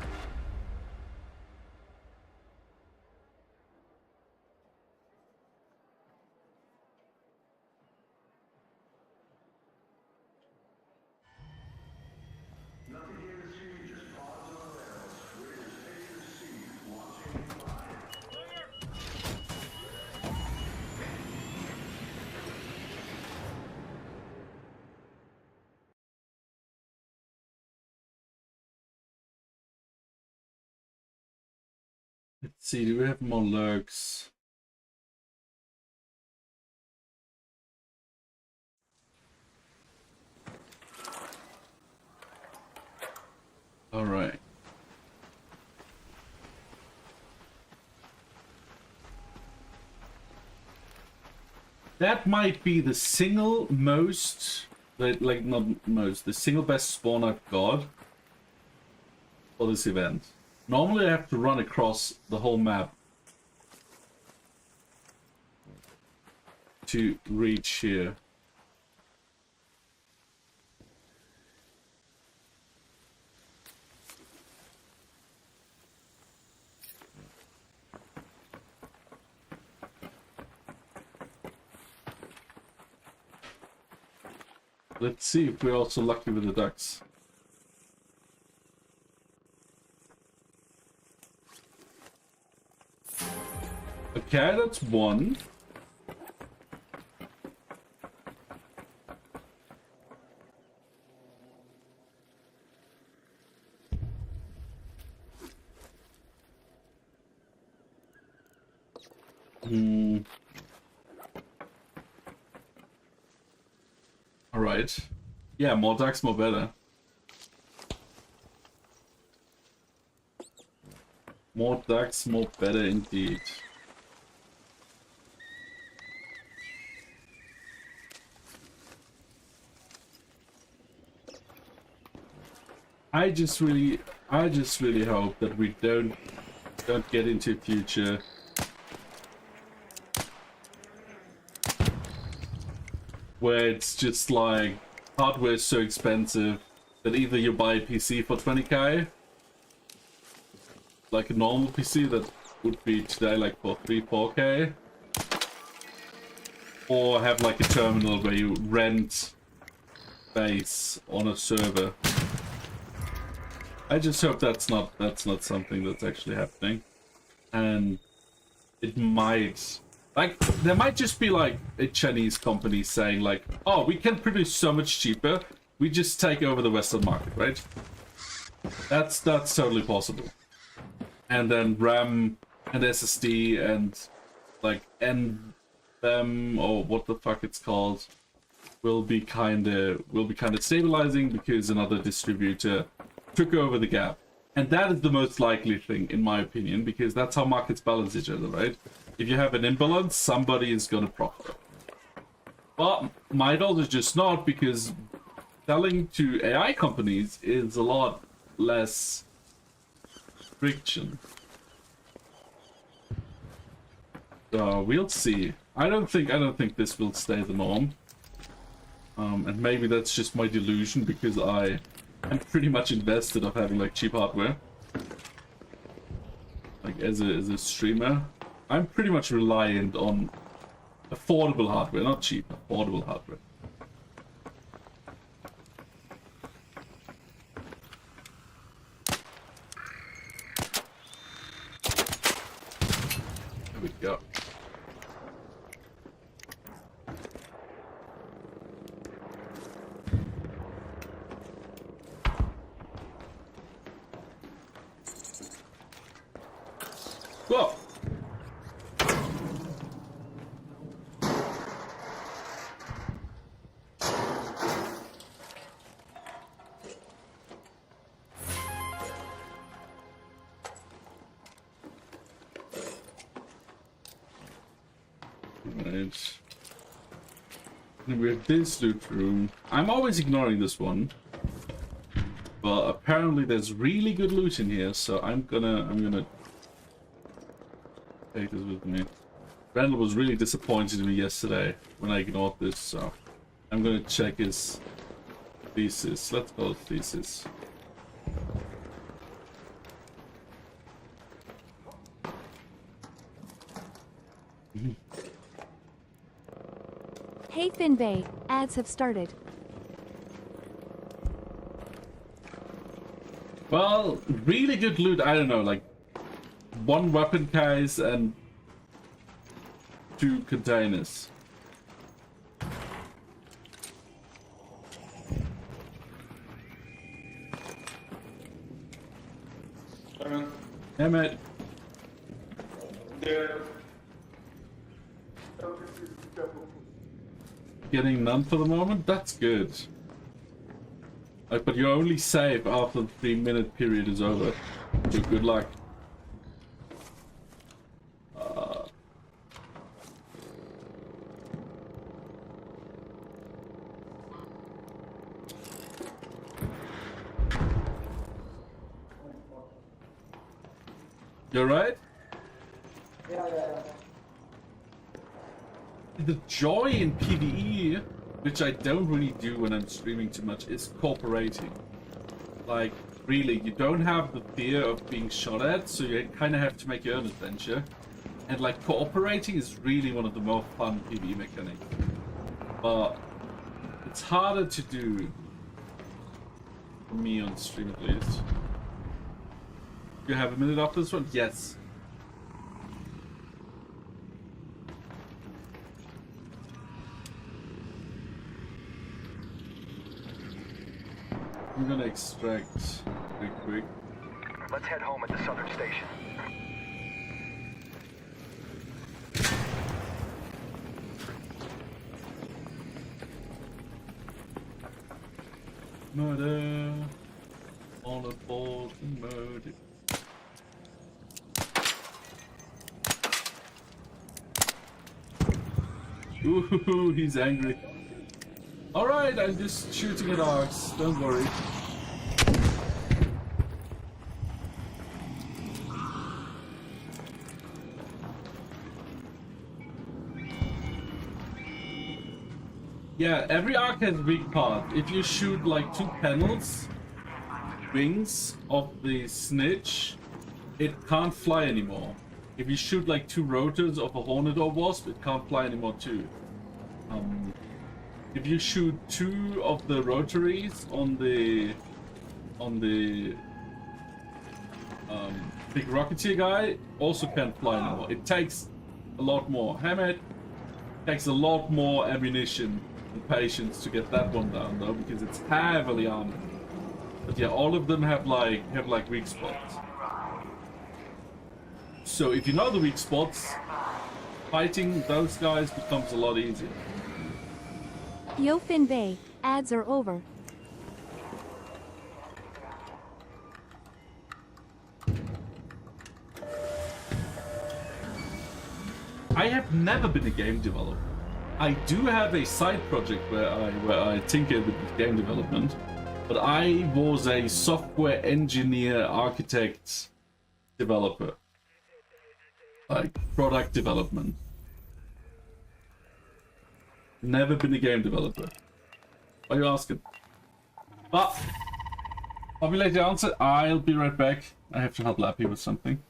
Let's see, do we have more lurks? All right. That might be the single most, like not most, the single best spawn I've got for this event. Normally I have to run across the whole map to reach here. Let's see if we're also lucky with the ducks. Okay, that's one. All right. Yeah, more ducks, more better. More ducks, more better indeed. I just really hope that we don't get into a future where it's just like hardware is so expensive that either you buy a PC for 20k, like a normal PC that would be today like for 3-4k, or have like a terminal where you rent space on a server. I just hope that's not something that's actually happening, and it might, like, there might just be like a Chinese company saying like, oh, we can produce so much cheaper, we just take over the Western market, right? That's totally possible. And then RAM and SSD and like NVMe or what the fuck it's called will be kind of stabilizing because another distributor took over the gap. And that is the most likely thing, in my opinion, because that's how markets balance each other, right? If you have an imbalance, somebody is going to profit. But might also just not, because selling to AI companies is a lot less friction. So we'll see. I don't think this will stay the norm. And maybe that's just my delusion, because I'm pretty much invested of having like cheap hardware. like as a streamer, I'm pretty much reliant on affordable hardware, not cheap, affordable hardware. There we go. Whoa! Right. And we have this loot room. I'm always ignoring this one. But apparently there's really good loot in here, so I'm gonna take this with me. Randall was really disappointed in me yesterday when I ignored this, so I'm gonna check his thesis. Let's call it thesis. Hey Finbay, ads have started. Well, really good loot, I don't know, like 1 weapon case and 2 containers. Damn it. Getting none for the moment? That's good. Like, but you're only safe after the 3-minute period is over. So good luck. You're right? Yeah. The joy in PvE, which I don't really do when I'm streaming too much, is cooperating. Like, really, you don't have the fear of being shot at, so you kind of have to make your own adventure. And like, cooperating is really one of the more fun PvE mechanics. But it's harder to do, for me on stream at least. You have a minute after this one? Yes. I'm gonna extract real quick. Let's head home at the southern station. Murder. All aboard the murder. Ooh, he's angry. Alright, I'm just shooting at arcs, don't worry. Yeah, every arc has a weak part. If you shoot like 2 panels, wings of the snitch, it can't fly anymore. If you shoot like 2 rotors of a hornet or wasp, it can't fly anymore too. If you shoot 2 of the rotaries on the big rocketeer guy, also can't fly anymore. It takes a lot more. Hammer takes a lot more ammunition and patience to get that one down though, because it's heavily armored. But yeah, all of them have like weak spots. So if you know the weak spots, fighting those guys becomes a lot easier. Yo Finbay, ads are over. I have never been a game developer. I do have a side project where I tinker with game development, but I was a software engineer, architect, developer. Like product development. Never been a game developer. Why are you asking? But I'll be late to answer. I'll be right back. I have to help Lappy with something.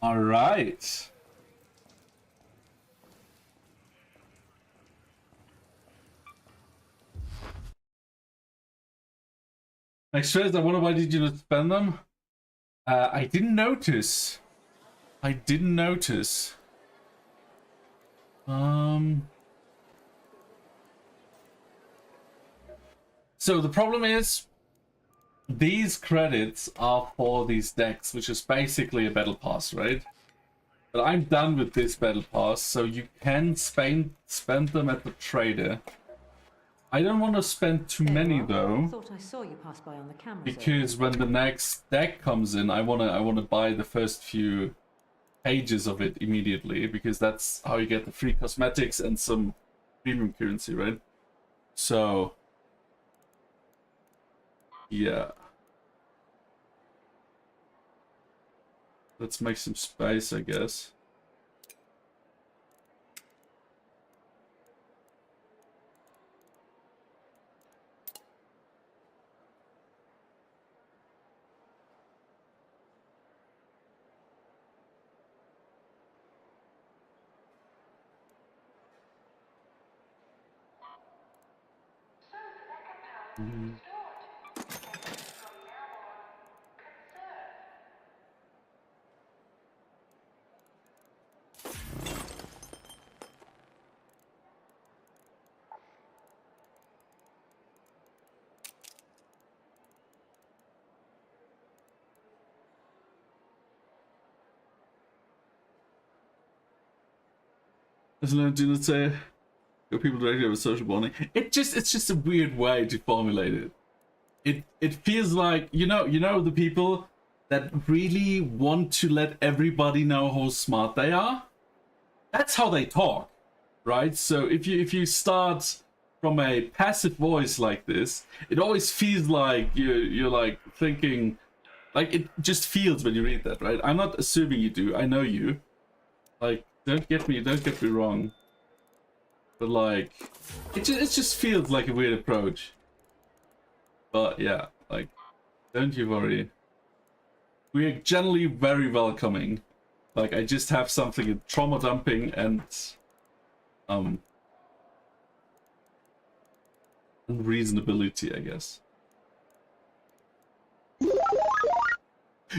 All right. Next stress, I wonder why did you not spend them? I didn't notice. I didn't notice. So the problem is, these credits are for these decks, which is basically a battle pass, right? But I'm done with this battle pass, so you can spend them at the trader. I don't want to spend too many though, Thought I saw you pass by on the camera. because when the next deck comes in, I wanna buy the first few pages of it immediately, because that's how you get the free cosmetics and some premium currency, right? So yeah, let's make some space, I guess. As long as you not say go people directly have a social bonding. It's just a weird way to formulate it. It feels like you know the people that really want to let everybody know how smart they are. That's how they talk, right? So if you start from a passive voice like this, it always feels like you're like thinking, like it just feels when you read that, right? I'm not assuming you do. I know you. Like, don't get me wrong. But like, it just feels like a weird approach. But yeah, like, don't you worry. We are generally very welcoming. Like, I just have something in trauma dumping and reasonability, I guess.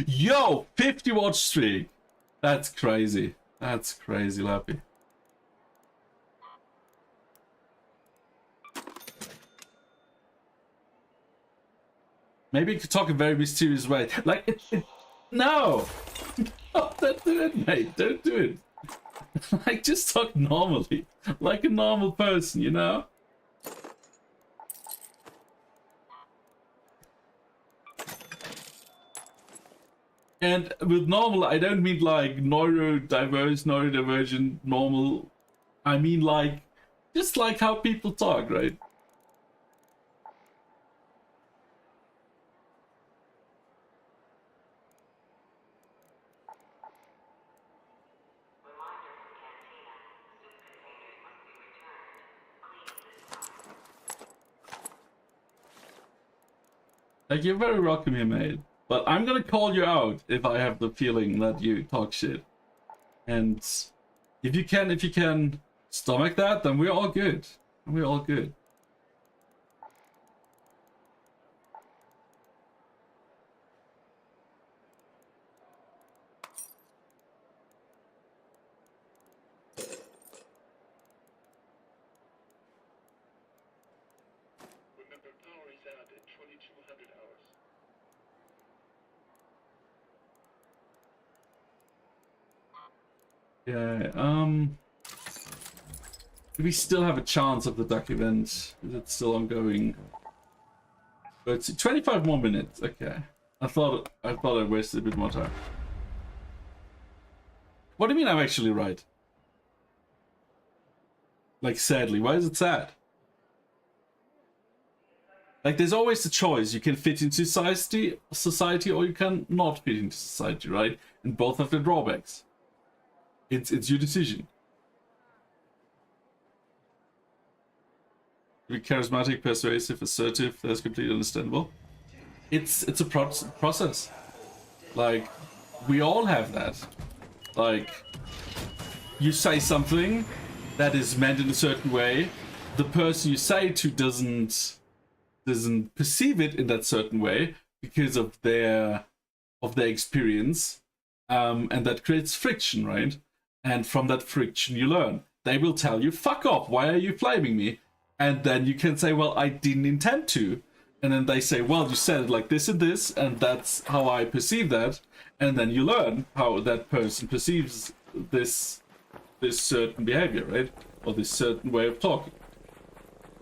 Yo, 50 watch streak. That's crazy. That's crazy, Lappy. Maybe you could talk a very mysterious way. Like, no! Don't do it, mate. Don't do it. Like, just talk normally. Like a normal person, you know? And with normal, I don't mean like neurodivergent, normal. I mean like, just like how people talk, right? Like, you're very welcome here, mate. But I'm gonna call you out if I have the feeling that you talk shit. And if you can stomach that, then we're all good. We're all good. Remember, power is out at 2200 hours. Yeah, we still have a chance of the duck event. It's still ongoing. But 25 more minutes. Okay. I thought I wasted a bit more time. What do you mean I'm actually right? Like, sadly, why is it sad? Like, there's always the choice. You can fit into society or you can not fit into society, right? And both have their drawbacks. It's your decision. Be charismatic, persuasive, assertive. That's completely understandable. It's a process. Like, we all have that. Like, you say something that is meant in a certain way, the person you say it to doesn't perceive it in that certain way because of their experience, and that creates friction, right? And from that friction you learn. They will tell you, fuck off, why are you flaming me? And then you can say, well, I didn't intend to. And then they say, well, you said it like this and this, and that's how I perceive that. And then you learn how that person perceives this certain behavior, right? Or this certain way of talking.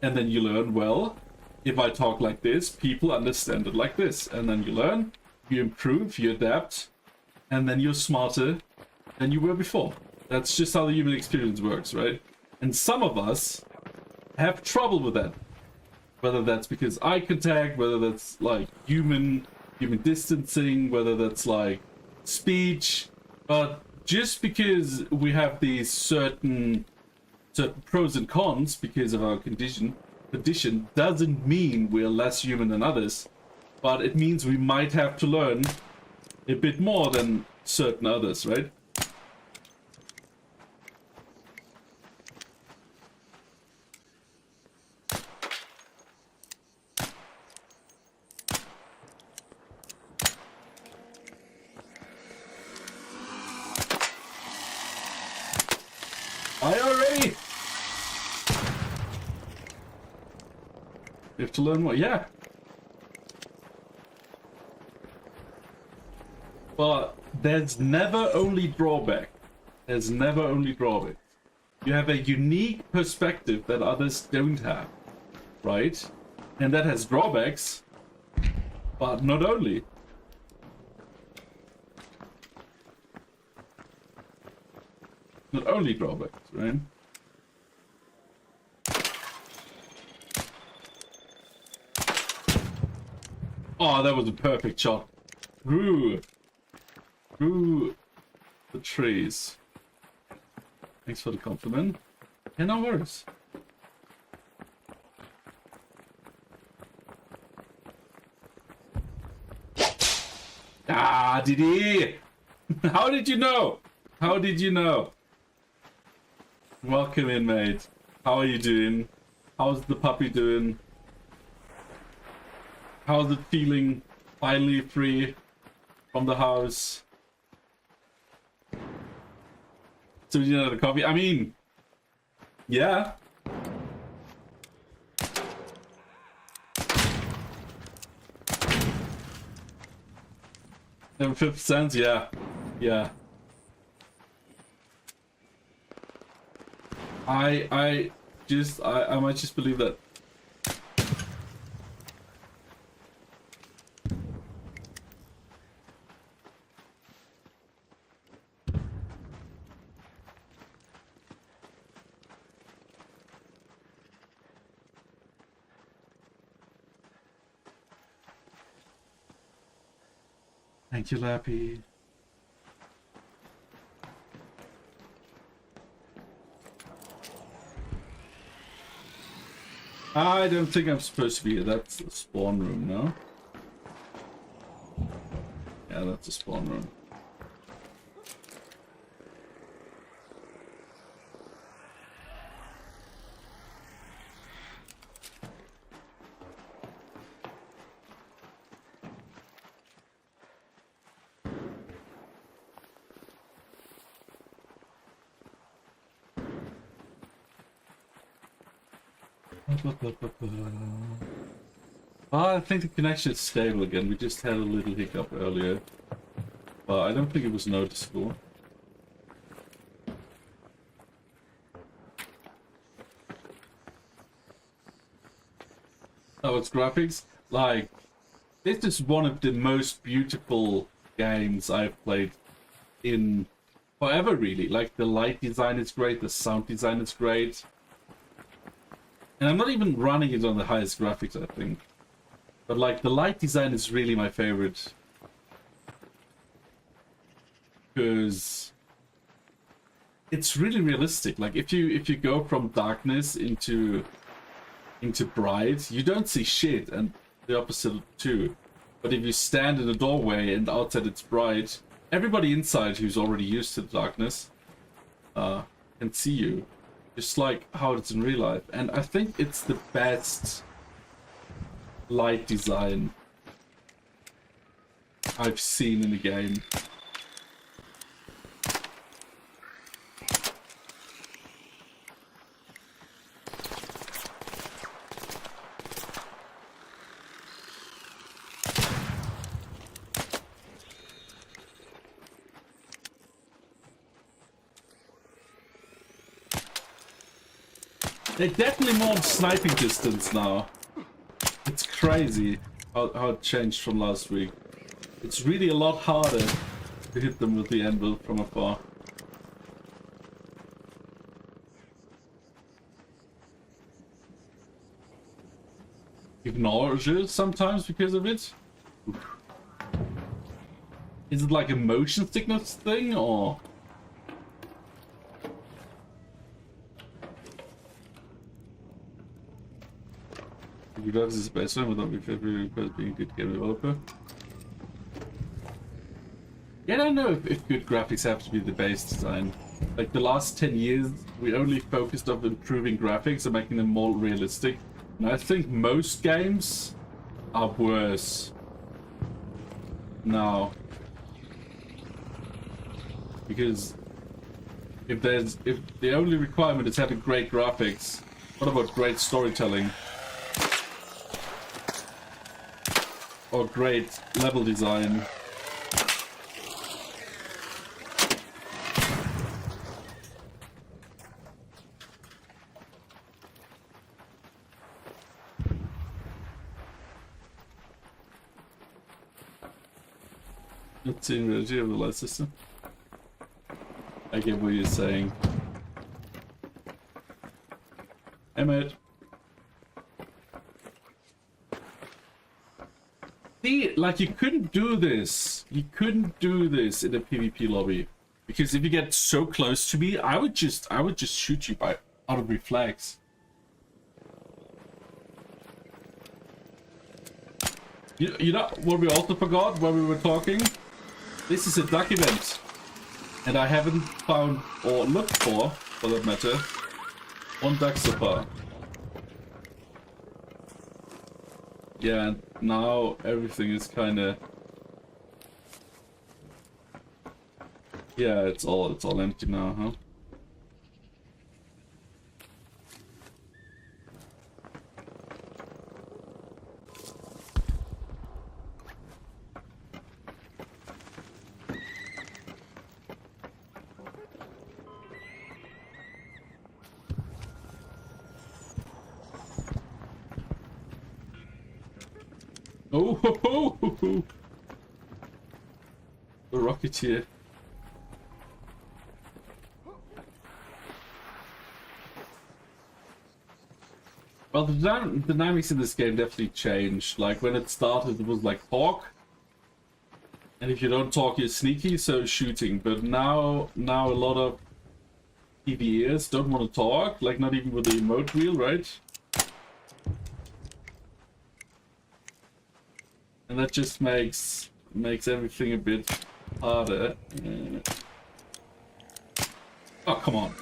And then you learn, well, if I talk like this, people understand it like this. And then you learn, you improve, you adapt, and then you're smarter than you were before. That's just how the human experience works, right? And some of us have trouble with that. Whether that's because eye contact, whether that's like human distancing, whether that's like speech. But just because we have these certain pros and cons because of our condition doesn't mean we're less human than others. But it means we might have to learn a bit more than certain others, right? You have to learn more, yeah. But there's never only drawback. There's never only drawback. You have a unique perspective that others don't have, right? And that has drawbacks, but not only. Not only drawbacks, right? Oh, that was a perfect shot. Through the trees. Thanks for the compliment. Yeah, no worries. Ah, did he? How did you know? How did you know? Welcome in, mate. How are you doing? How's the puppy doing? How's it feeling? Finally free from the house. So you know the coffee? I mean, yeah. Never 50 cents, yeah. Yeah. I might just believe that. Thank you, Lappy. I don't think I'm supposed to be here. That's the spawn room, no? Yeah, that's the spawn room. I think the connection is stable again. We just had a little hiccup earlier, but I don't think it was noticeable. Oh, it's graphics? Like, this is one of the most beautiful games I've played in forever, really. Like, the light design is great, the sound design is great. And I'm not even running it on the highest graphics, I think. But like, the light design is really my favorite. Because it's really realistic. Like, if you go from darkness into bright, you don't see shit, and the opposite too. But if you stand in a doorway and outside it's bright, everybody inside who's already used to the darkness can see you, just like how it's in real life. And I think it's the best light design I've seen in the game. They're definitely more sniping distance now. It's crazy how it changed from last week. It's really a lot harder to hit them with the anvil from afar. Even nausea sometimes because of it. Oof. Is it like a motion sickness thing or? Graphics is the baseline without my favorite request being a good game developer. Yeah, I don't know if good graphics have to be the base design. Like the last 10 years, we only focused on improving graphics and making them more realistic. And I think most games are worse now. Because if the only requirement is having great graphics, what about great storytelling? Or great level design? Let's see in reality of the light system. I get what you're saying. Hey mate. See, like you couldn't do this. You couldn't do this in a PvP lobby. Because if you get so close to me, I would just shoot you out of reflex. You know what we also forgot when we were talking? This is a duck event. And I haven't found or looked for that matter, one duck so far. Yeah, and now everything is kinda... Yeah, it's all empty now, huh? Oh, ho, ho, ho, ho. The Rocketeer. Well, the dynamics in this game definitely changed. Like, when it started, it was like talk. And if you don't talk, you're sneaky, so shooting. But now a lot of PvEers don't want to talk. Like, not even with the emote wheel, right? And that just makes everything a bit harder. Oh, come on.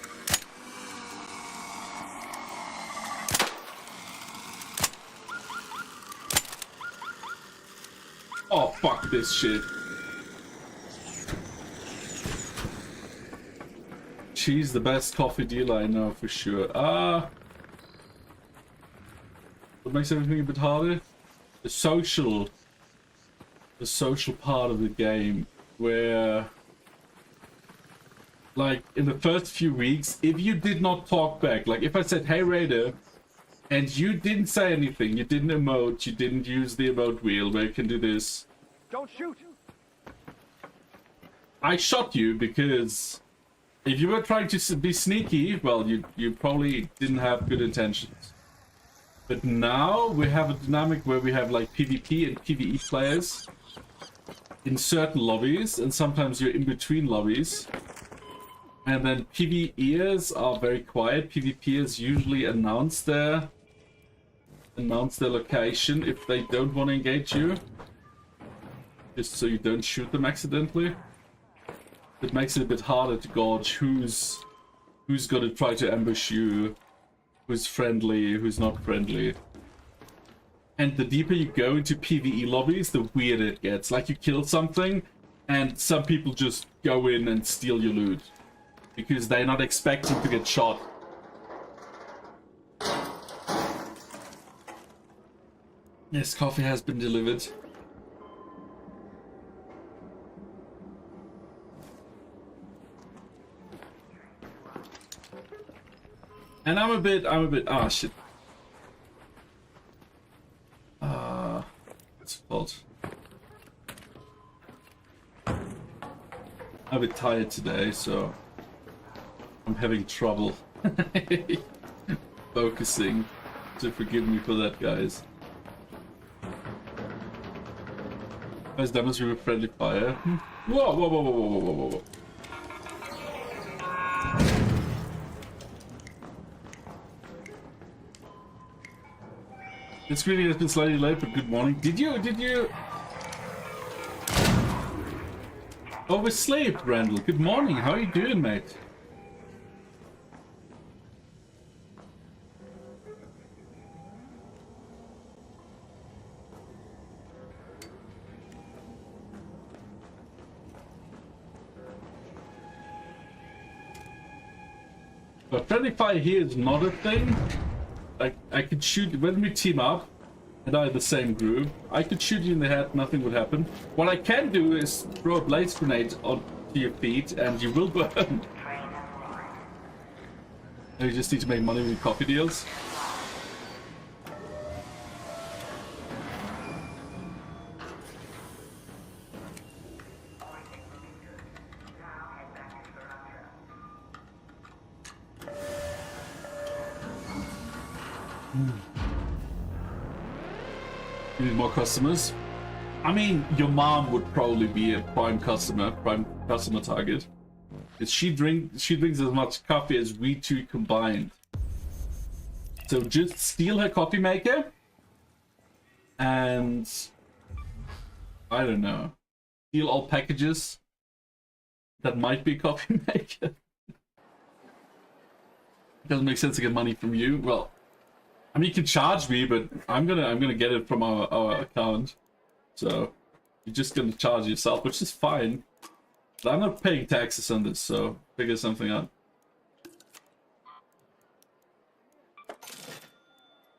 Oh, fuck this shit. She's the best coffee dealer I know for sure. What makes everything a bit harder? The social part of the game, where like in the first few weeks, if you did not talk back, like if I said, hey Raider, and you didn't say anything, you didn't emote, you didn't use the emote wheel where you can do this. Don't shoot! I shot you because if you were trying to be sneaky, well, you probably didn't have good intentions. But now we have a dynamic where we have like PvP and PvE players in certain lobbies, and sometimes you're in between lobbies. And then PvEers are very quiet. PvPers usually announce their location if they don't want to engage you, just so you don't shoot them accidentally. it makes it a bit harder to gauge who's gonna try to ambush you, who's friendly, who's not friendly. And the deeper you go into PvE lobbies, the weirder it gets. Like, you kill something, and some people just go in and steal your loot. Because they're not expecting to get shot. Yes, coffee has been delivered. And I'm a bit, ah, shit. What's it called? I'm a bit tired today, so I'm having trouble focusing. So forgive me for that, guys. Guys, demonstrate with friendly fire. Whoa, whoa, whoa, whoa, whoa, whoa, whoa, whoa. This screening has been slightly late, but good morning. Did you oversleep, Randall? Good morning. How are you doing, mate? But friendly fire here is not a thing. I could shoot when we team up and are in the same group. I could shoot you in the head, nothing would happen. What I can do is throw a blaze grenade onto your feet and you will burn. You just need to make money with coffee deals. You need more customers? I mean, your mom would probably be a prime customer target. Because she drinks as much coffee as we two combined. So just steal her coffee maker and I don't know. Steal all packages that might be coffee maker. Doesn't make sense to get money from you. Well, I mean, you can charge me, but I'm gonna get it from our account. So you're just gonna charge yourself, which is fine. But I'm not paying taxes on this, so figure something out.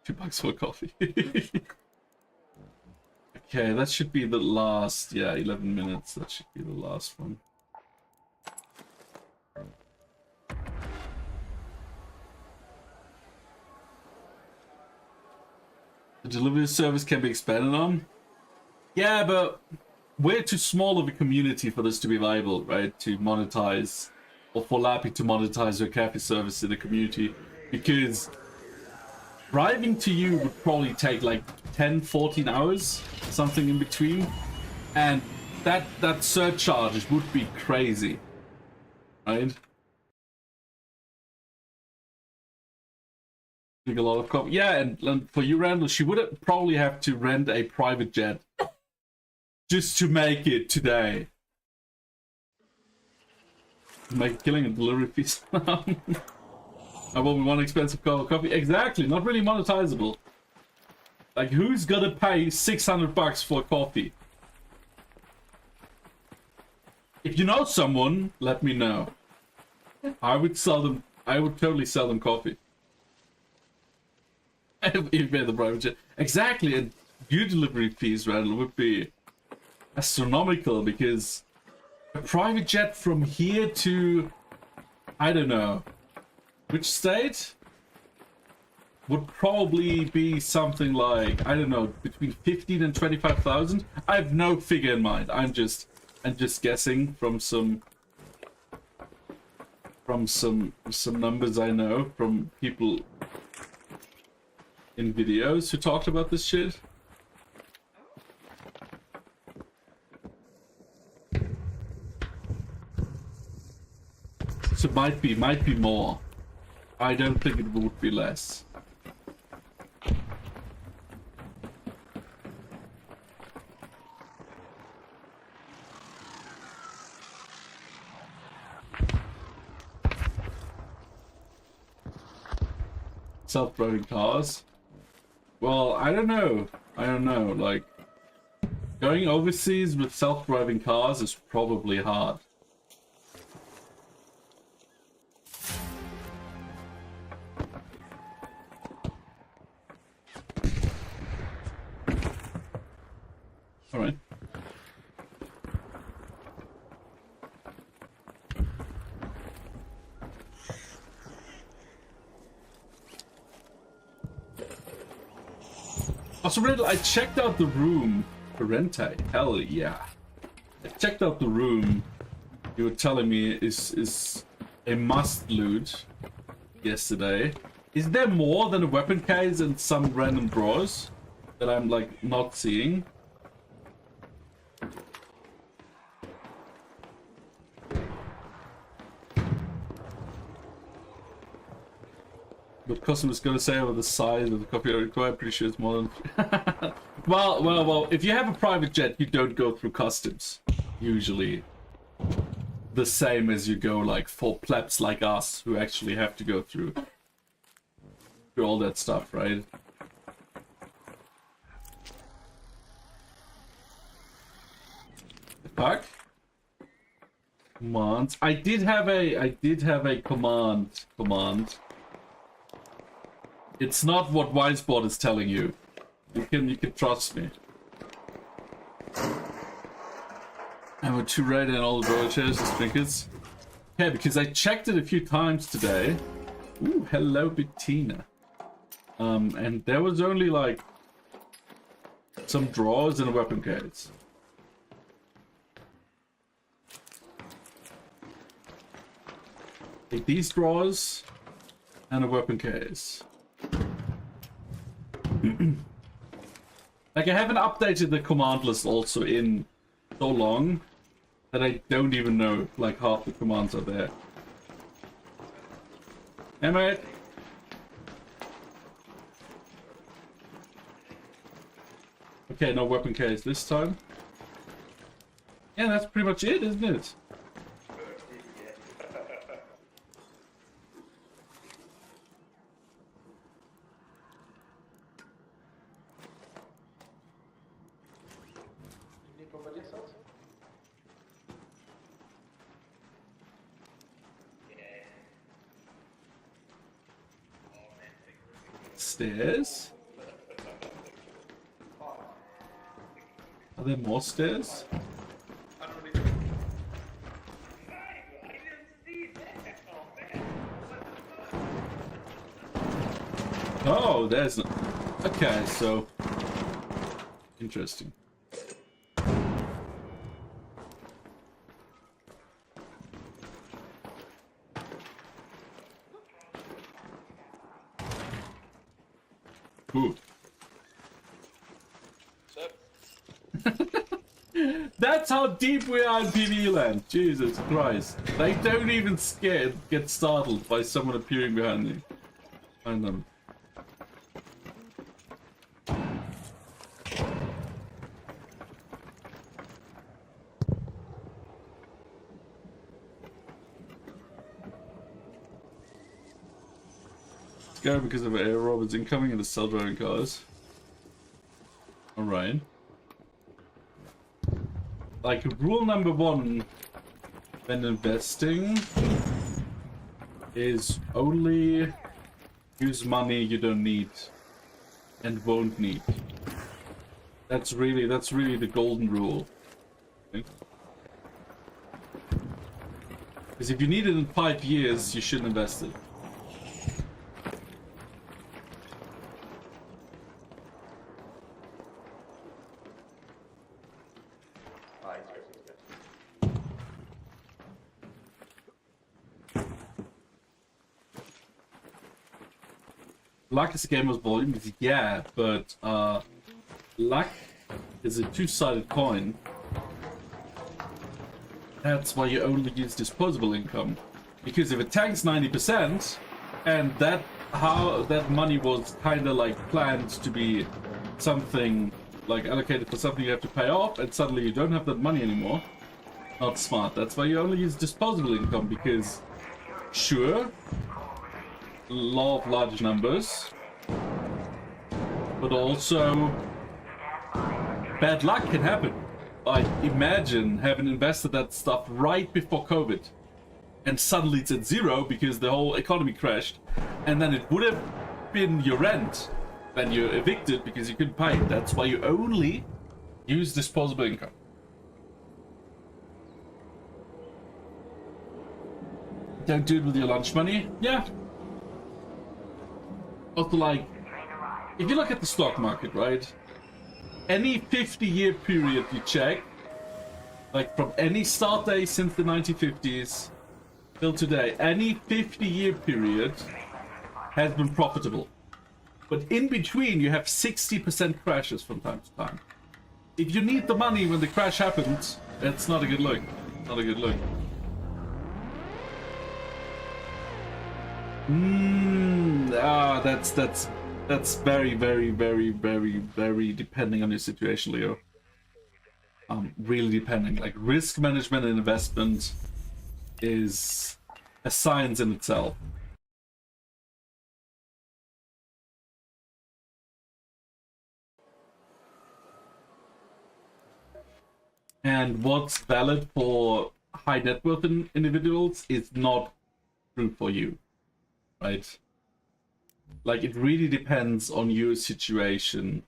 $2 for coffee. Okay, that should be the last. Yeah, 11 minutes. That should be the last one. The delivery service can be expanded on. Yeah, but we're too small of a community for this to be viable, right? To monetize, or for Lappy to monetize your cafe service in the community. Because driving to you would probably take like 10, 14 hours, something in between. And that surcharge would be crazy, right? A lot of coffee. Yeah, and for you, Randall, she would probably have to rent a private jet just to make it today. Make a killing and delivery fees. I will be one expensive cup of coffee. Exactly, not really monetizable. Like, who's gonna pay $600 for coffee? If you know someone, let me know. I would sell them. I would totally sell them coffee. If you pay the private jet. Exactly, and your delivery fees, Randall, would be astronomical because a private jet from here to, I don't know, which state? Would probably be something like, I don't know, between 15 and 25,000. I have no figure in mind. I'm just guessing from some numbers I know from people in videos who talked about this shit. So might be more. I don't think it would be less. self-driving cars. Well, I don't know. Like, going overseas with self-driving cars is probably hard. All right. Also, Riddle, I checked out the room for Rente. Hell yeah. I checked out the room you were telling me is a must loot yesterday. Is there more than a weapon case and some random drawers that I'm like not seeing? What customer's gonna say over the size of the copyright required? Pretty sure it's more than. well. If you have a private jet, you don't go through customs. Usually, the same as you go like for plebs like us who actually have to go through all that stuff, right? Fuck. Commands. I did have a command. It's not what Wisebot is telling you. You can trust me. I went to red and all the roller chairs and trinkets. Yeah, because I checked it a few times today. Ooh, hello Bettina. And there was only like some drawers and a weapon case. Like these drawers and a weapon case. Like I haven't updated the command list also in so long that I don't even know like half the commands are there. Hey mate. Okay, no weapon case this time. Yeah, that's pretty much it, isn't it? Stairs? Are there more stairs? Oh, there's no... Okay, so... Interesting. Ooh. That's how deep we are in PvE land. Jesus Christ. They don't even get startled by someone appearing behind you. Find them. Go because of air robots incoming and the self-driving cars. Alright. Like, rule number one when investing is only use money you don't need and won't need. That's really the golden rule. Because if you need it in 5 years, you shouldn't invest it. Luck is a game of volume, yeah, but luck is a two-sided coin. That's why you only use disposable income. Because if it tanks 90%, and that money was kinda like planned to be something like allocated for something you have to pay off, and suddenly you don't have that money anymore. Not smart. That's why you only use disposable income, because sure, law of large numbers, but also bad luck can happen. Like, imagine having invested that stuff right before COVID, and suddenly it's at zero because the whole economy crashed, and then it would have been your rent, then you're evicted because you couldn't pay it. That's why you only use disposable income. Don't do it with your lunch money. Yeah. Also, like, if you look at the stock market, right? Any 50-year period you check, like from any start day since the 1950s till today, any 50-year period has been profitable. But in between, you have 60% crashes from time to time. If you need the money when the crash happens, it's not a good look. Not a good look. That's very, very, very, very, very depending on your situation, Leo. Really depending. Like, risk management and investment is a science in itself. And what's valid for high net worth individuals is not true for you, right? Like, it really depends on your situation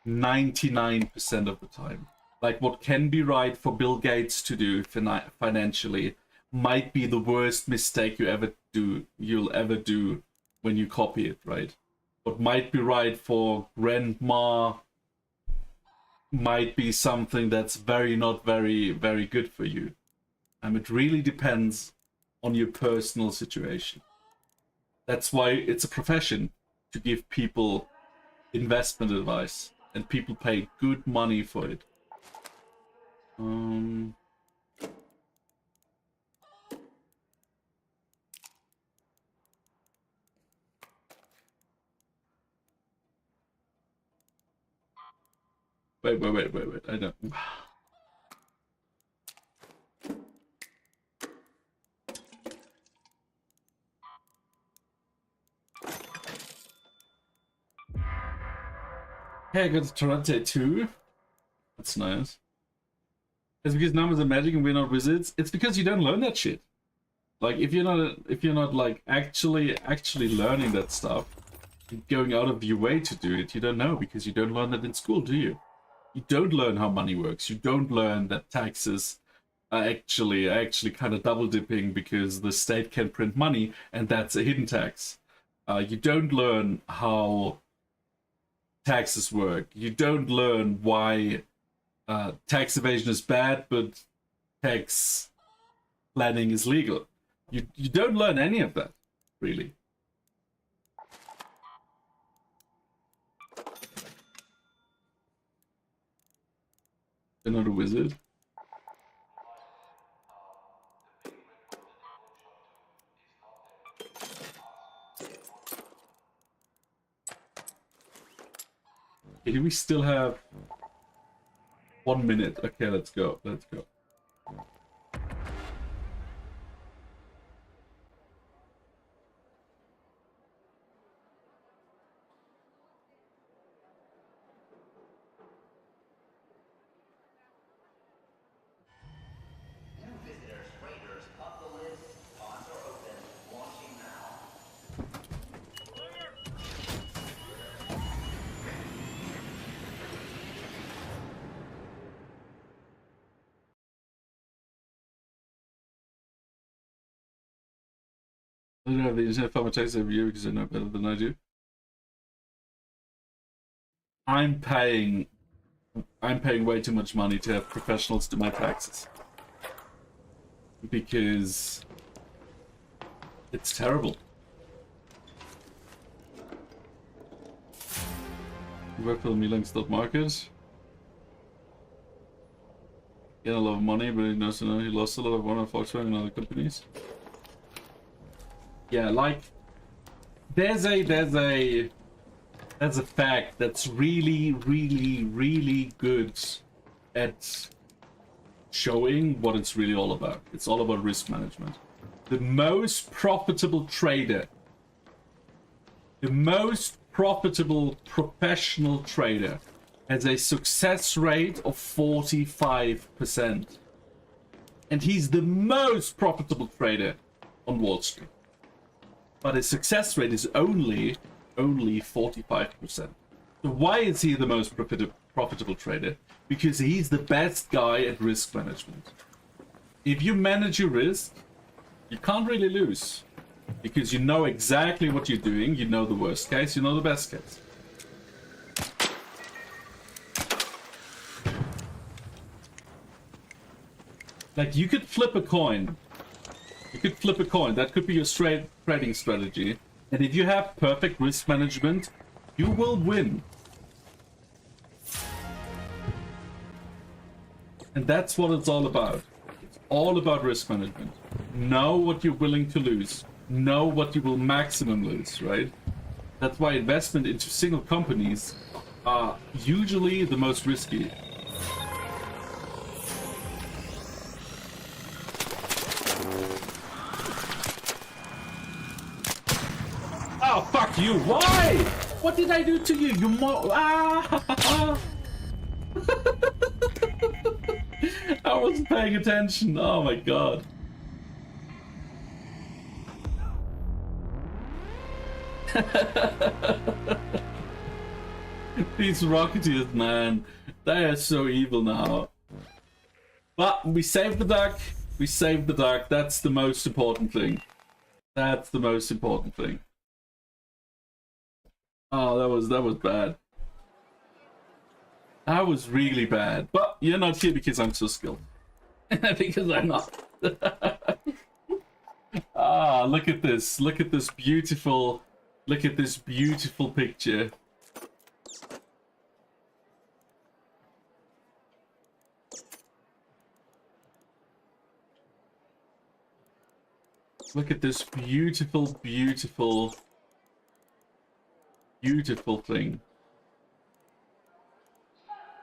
99% of the time. Like, what can be right for Bill Gates to do financially might be the worst mistake you'll ever do when you copy it, right? What might be right for grandma might be something that's not very good for you. And it really depends on your personal situation. That's why it's a profession to give people investment advice, and people pay good money for it. Wait. I don't. Hey, I got to Toronto too. That's nice. It's because numbers are magic and we're not wizards. It's because you don't learn that shit. Like, if you're not like actually learning that stuff, going out of your way to do it, you don't know, because you don't learn that in school, do you? You don't learn how money works. You don't learn that taxes are actually kind of double dipping because the state can print money and that's a hidden tax. You don't learn how taxes work. You don't learn why tax evasion is bad, but tax planning is legal. You don't learn any of that, really. You're not a wizard. Okay, do we still have 1 minute? Okay, let's go. Let's go. I don't have the internet farmer tax every year because they know better than I do. I'm paying way too much money to have professionals do my taxes. Because it's terrible. You work for the Milan stock market. Get a lot of money, but he knows he lost a lot of money on Volkswagen and other companies. Yeah, like there's a fact that's really good at showing what it's really all about. It's all about risk management. The most profitable trader The most profitable professional trader has a success rate of 45%. And he's the most profitable trader on Wall Street. But his success rate is only 45%. So why is he the most profitable trader? Because he's the best guy at risk management. If you manage your risk, you can't really lose. Because you know exactly what you're doing, you know the worst case, you know the best case. Like, you could flip a coin. You could flip a coin. That could be your straight trading strategy. And if you have perfect risk management, you will win. And that's what it's all about. It's all about risk management. Know what you're willing to lose. Know what you will maximum lose, right? That's why investment into single companies are usually the most risky. Oh, fuck you! Why? What did I do to you? You Ah! I wasn't paying attention. Oh my god. These Rocketeers, man, they are so evil now. But we saved the duck. We saved the duck. That's the most important thing. That's the most important thing. Oh, that was bad. That was really bad. But you're not here because I'm so skilled. Because I'm not. Ah, look at this. Look at this beautiful. Look at this beautiful picture. Look at this beautiful, beautiful, beautiful thing.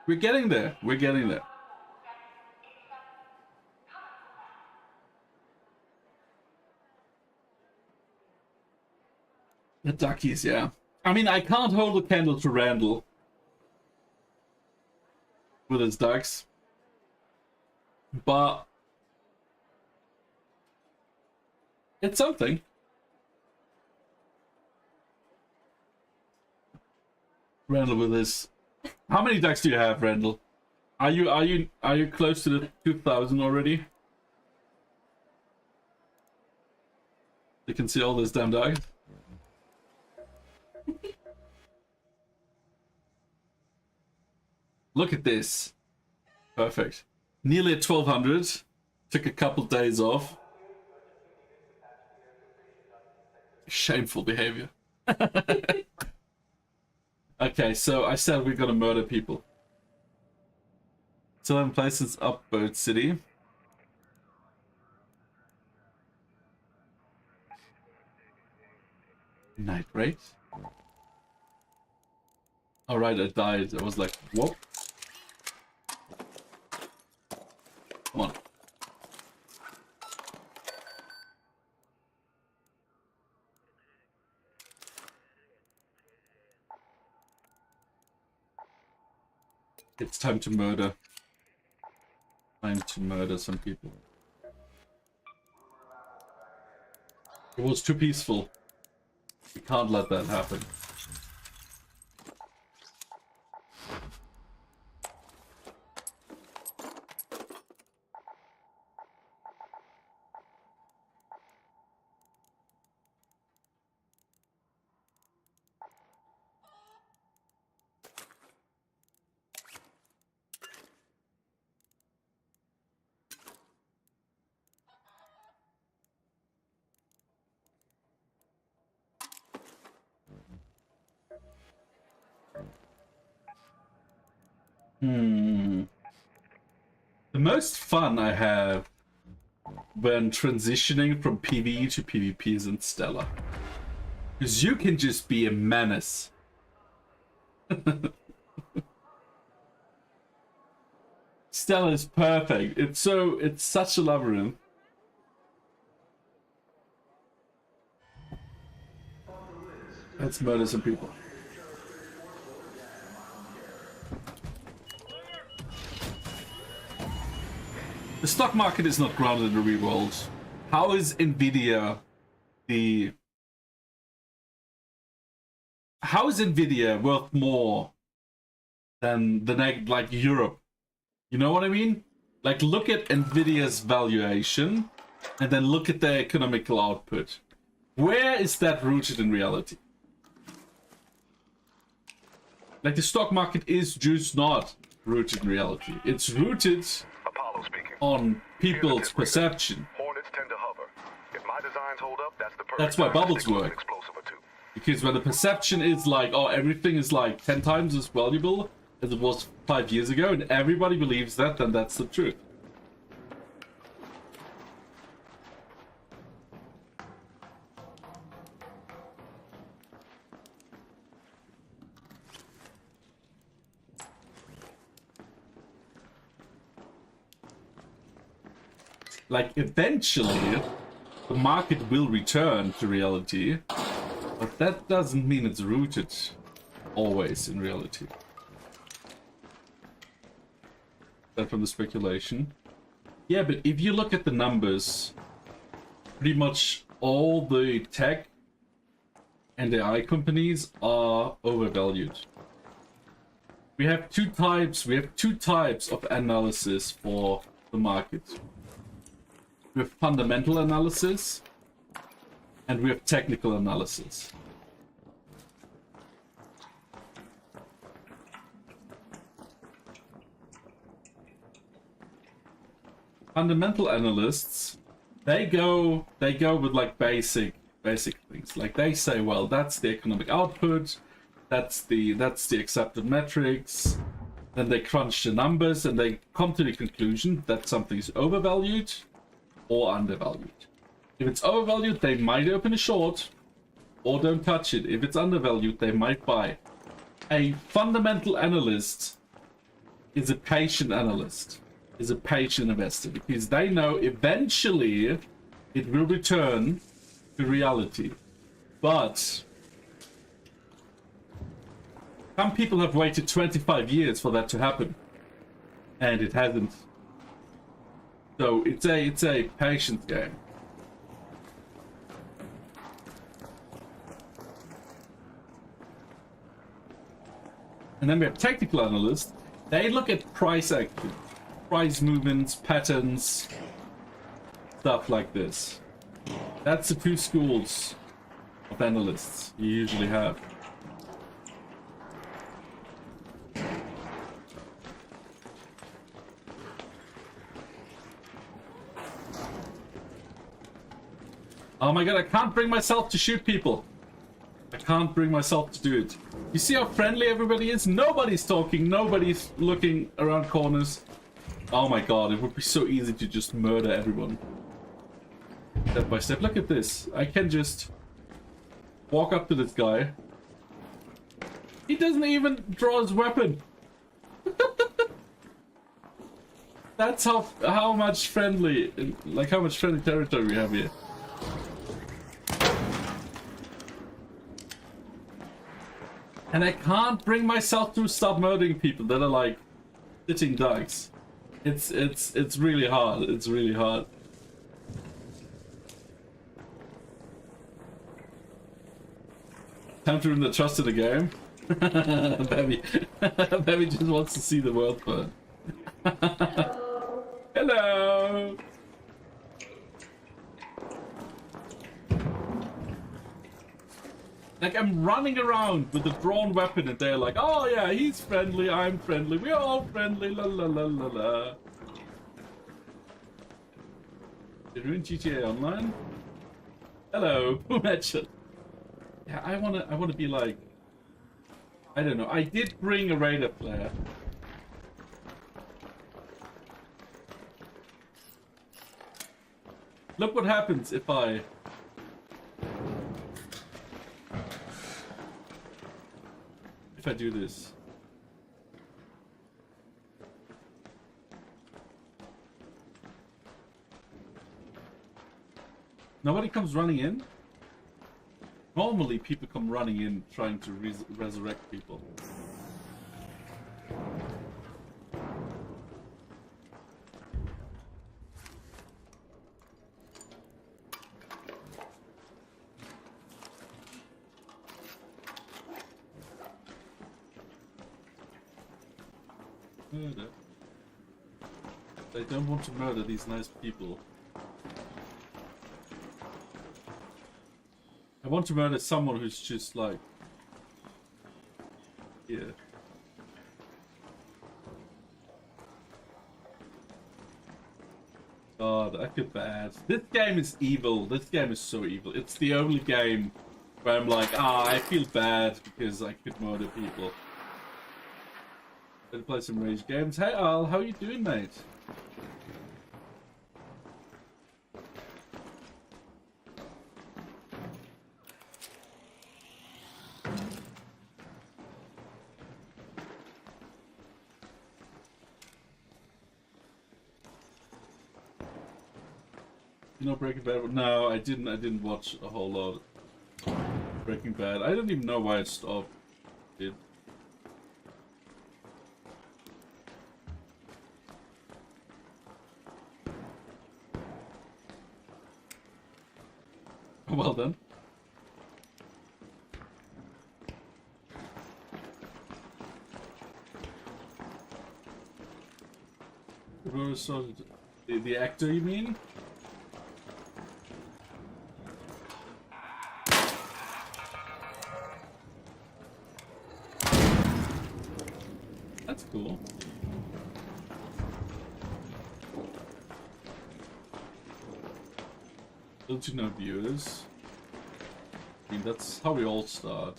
We're getting there. We're getting there. The duckies, yeah. I mean, I can't hold a candle to Randall with his ducks, but it's something. Randall with his. How many ducks do you have, Randall? Are you close to the 2,000 already? You can see all those damn ducks. Look at this. Perfect. Nearly at 1,200. Took a couple days off. Shameful behavior. Okay, so I said we're gonna murder people. 7 places up Bird City. Night rate. Alright, I died. I was like, whoop. Come on. It's time to murder. Time to murder some people. It was too peaceful. We can't let that happen. The most fun I have when transitioning from PvE to PvP is in Stella. Because you can just be a menace. Stella is perfect. It's such a labyrinth. Let's murder some people. The stock market is not grounded in the real world. How is Nvidia the... How is Nvidia worth more than like Europe? You know what I mean? Like, look at Nvidia's valuation and then look at their economical output. Where is that rooted in reality? Like, the stock market is just not rooted in reality. It's rooted Apollo speaking. on people's perception. Hornets tend to hover. If my designs hold up, that's the perfect That's why time to bubbles stick with an work. explosive or two. Because when the perception is like, oh, everything is like 10 times as valuable as it was 5 years ago, and everybody believes that, then that's the truth. Like, eventually, the market will return to reality, but that doesn't mean it's rooted always in reality. That from the speculation. Yeah, but if you look at the numbers, pretty much all the tech and AI companies are overvalued. We have two types of analysis for the market. We have fundamental analysis and we have technical analysis. Fundamental analysts, they go with like basic things. Like, they say, well, that's the economic output, that's the accepted metrics. Then they crunch the numbers and they come to the conclusion that something is overvalued or undervalued. If it's overvalued, they might open a short or don't touch it. If it's undervalued, they might buy. A fundamental analyst is a patient analyst, is a patient investor, because they know eventually it will return to reality. But some people have waited 25 years for that to happen, and it hasn't. So it's a patience game. And then we have technical analysts. They look at price action, price movements, patterns, stuff like this. That's the two schools of analysts you usually have. Oh my god, I can't bring myself to shoot people. I can't bring myself to do it. You see how friendly everybody is? Nobody's talking, nobody's looking around corners. Oh my god, it would be so easy to just murder everyone. Step by step. Look at this. I can just walk up to this guy. He doesn't even draw his weapon. That's how much friendly, like how much friendly territory we have here. And I can't bring myself to stop murdering people that are like sitting ducks. It's really hard. It's really hard. Time to ruin the trust in the game. Baby, Baby just wants to see the world burn. Hello. Like, I'm running around with a drawn weapon and they're like, oh yeah, he's friendly, I'm friendly, we're all friendly, la la la la la. Did you ruin GTA Online? Hello, Matchet. Yeah, I wanna be like, I don't know, I did bring a radar flare. Look what happens if I do this. Nobody comes running in? Normally, people come running in trying to resurrect people. Murder. They don't want to murder these nice people. I want to murder someone who's just like... Yeah. God, I feel bad. This game is evil. This game is so evil. It's the only game where I'm like, I feel bad because I could murder people. Let's play some rage games. Hey Al, how you doing, mate? You know Breaking Bad? No, I didn't watch a whole lot of Breaking Bad. I don't even know why it stopped. Dude. Well done. The actor, you mean? That's cool. Don't you know, viewers? I mean, that's how we all start.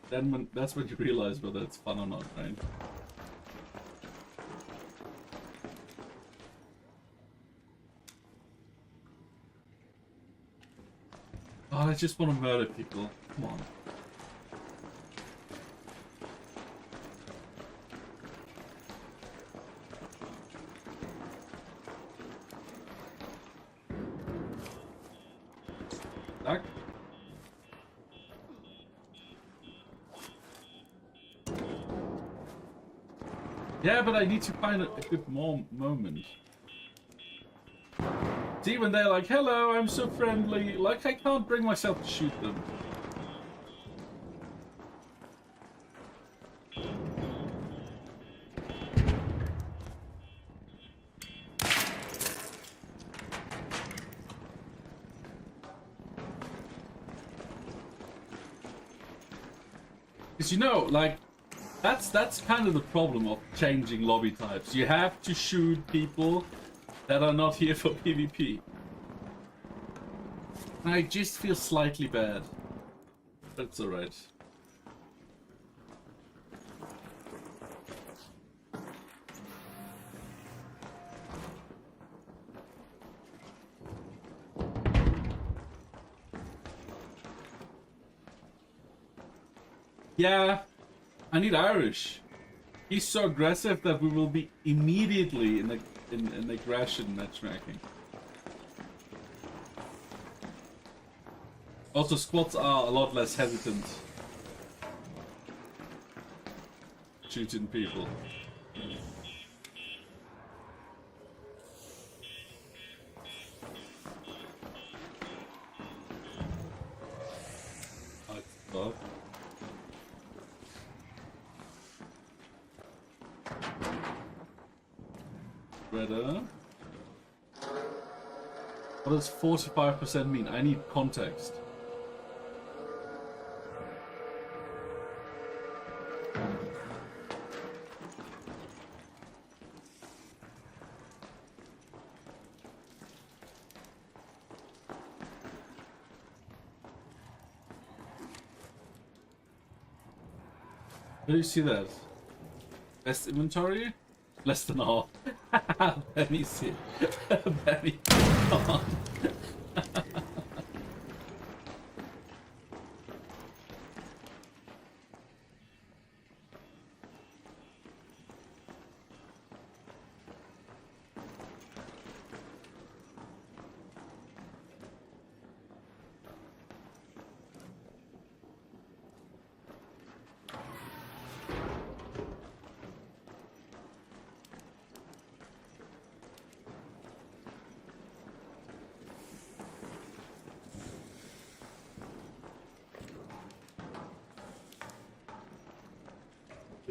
Then that's when you realize whether it's fun or not, right? Oh, I just want to murder people. Come on. Duck. Yeah, but I need to find a good moment. See, when they're like, hello, I'm so friendly, like I can't bring myself to shoot them. Because you know, like, that's kind of the problem of changing lobby types. You have to shoot people that are not here for PvP. I just feel slightly bad. But it's alright. Yeah, I need Irish. He's so aggressive that we will be immediately in aggression matchmaking. Also, squads are a lot less hesitant shooting people. Love. Redder. What does 45% mean? I need context. Where do you see that? Best inventory? Less than all. Let me see. Let me. Come on.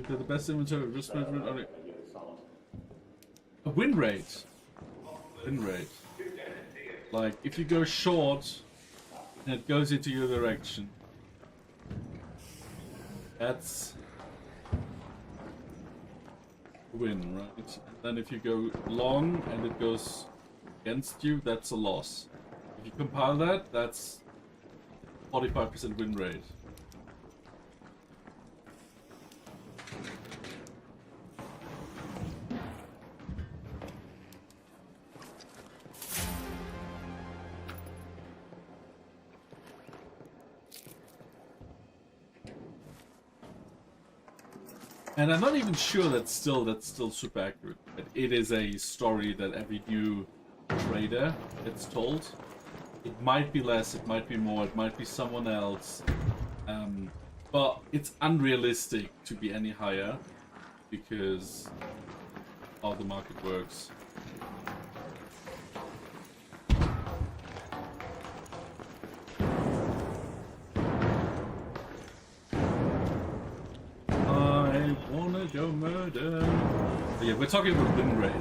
The best inventory risk management on it. A win rate. Win rate. Like if you go short and it goes into your direction. That's a win, right? And then if you go long and it goes against you, that's a loss. If you compile that, that's 45% win rate. And I'm not even sure that's still super accurate. But it is a story that every new trader gets told. It might be less, it might be more, it might be someone else. But it's unrealistic to be any higher because how the market works. I wanna go murder. But yeah, we're talking about win rate.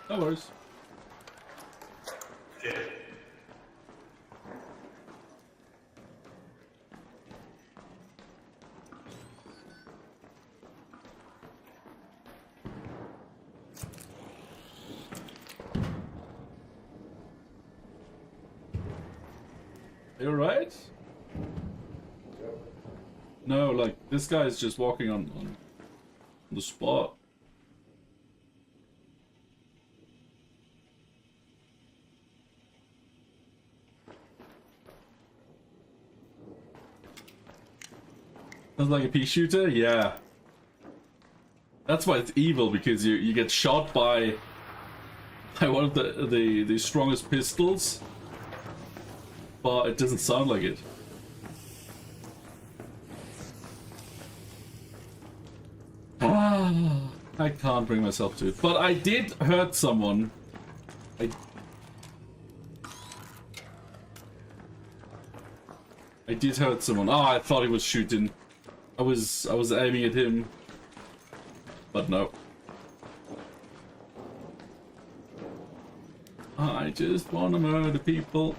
No worries. You alright? No, like, this guy is just walking on the spot. Sounds like a pea shooter? Yeah. That's why it's evil, because you get shot by one of the strongest pistols. But it doesn't sound like it. I can't bring myself to it. But I did hurt someone. I did hurt someone. Oh, I thought he was shooting. I was aiming at him. But no. I just want to murder people.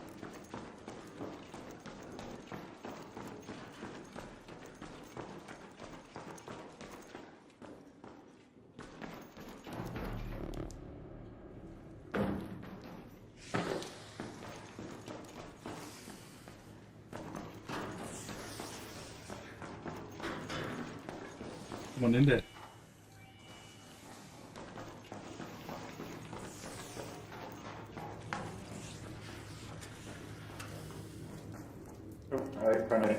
Come on in there. Alright, friendly.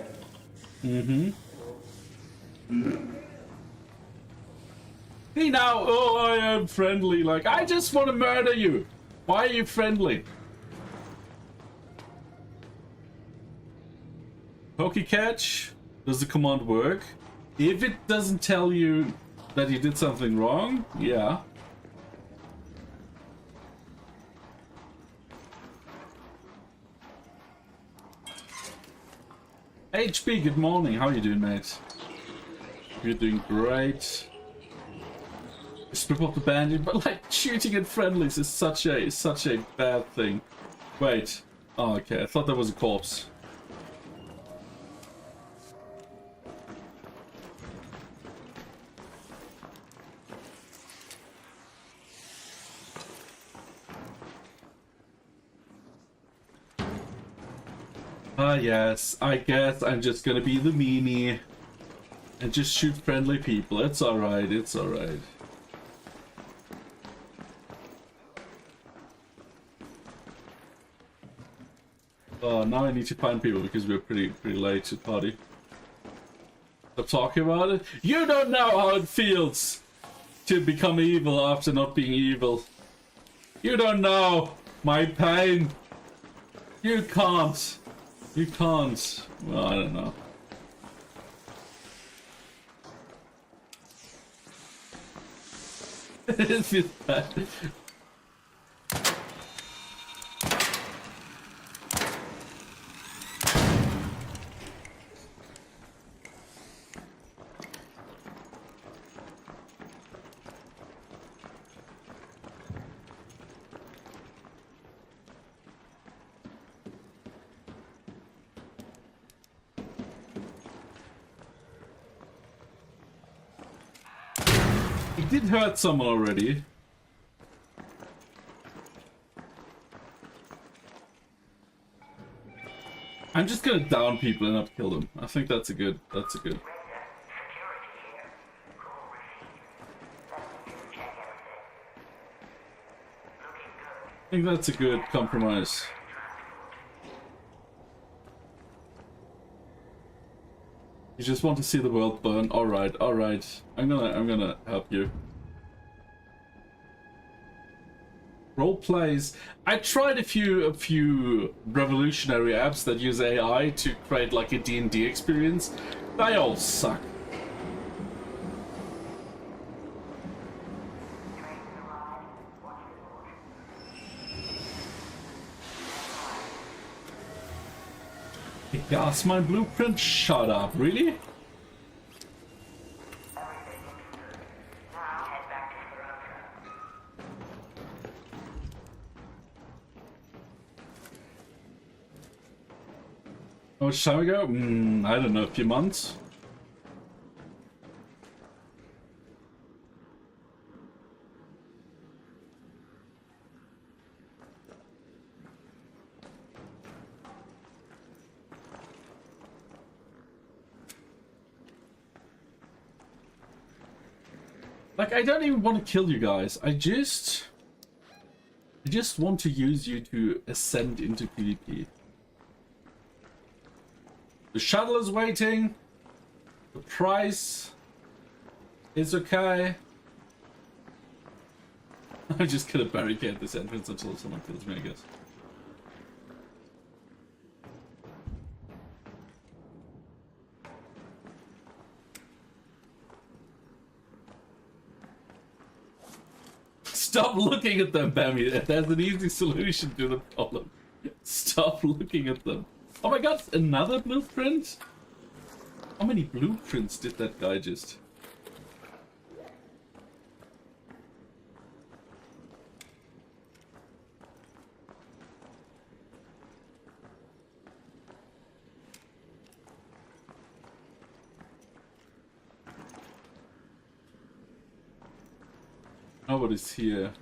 Hey now, oh, I am friendly. Like, I just want to murder you. Why are you friendly? Pokey catch. Does the command work? If it doesn't tell you that you did something wrong, yeah. HP, good morning. How are you doing, mate? You're doing great. Strip off the bandage, but like shooting at friendlies is such a bad thing. Wait. Oh, okay. I thought that was a corpse. Ah, yes. I guess I'm just gonna be the meanie and just shoot friendly people. It's alright. It's alright. Oh, now I need to find people because we're pretty late to party. Stop talking about it. You don't know how it feels to become evil after not being evil. You don't know my pain. You can't. You can't. Well, I don't know. It feels bad. It did hurt someone already. I'm just gonna down people and not kill them. I think that's a good. I think that's a good compromise. You just want to see the world burn. All right. I'm gonna help you. Role plays. I tried a few revolutionary apps that use AI to create like a D&D experience. They all suck. The gas mine blueprint? Shut up, really? How much time ago? I don't know, a few months? Like, I don't even want to kill you guys. I just want to use you to ascend into PvP. The shuttle is waiting. The price is okay. I'm just gonna barricade this entrance until someone kills me, I guess. Stop looking at them, Bammy. There's an easy solution to the problem. Stop looking at them. Oh my god, another blueprint? How many blueprints did that guy just... Nobody's here.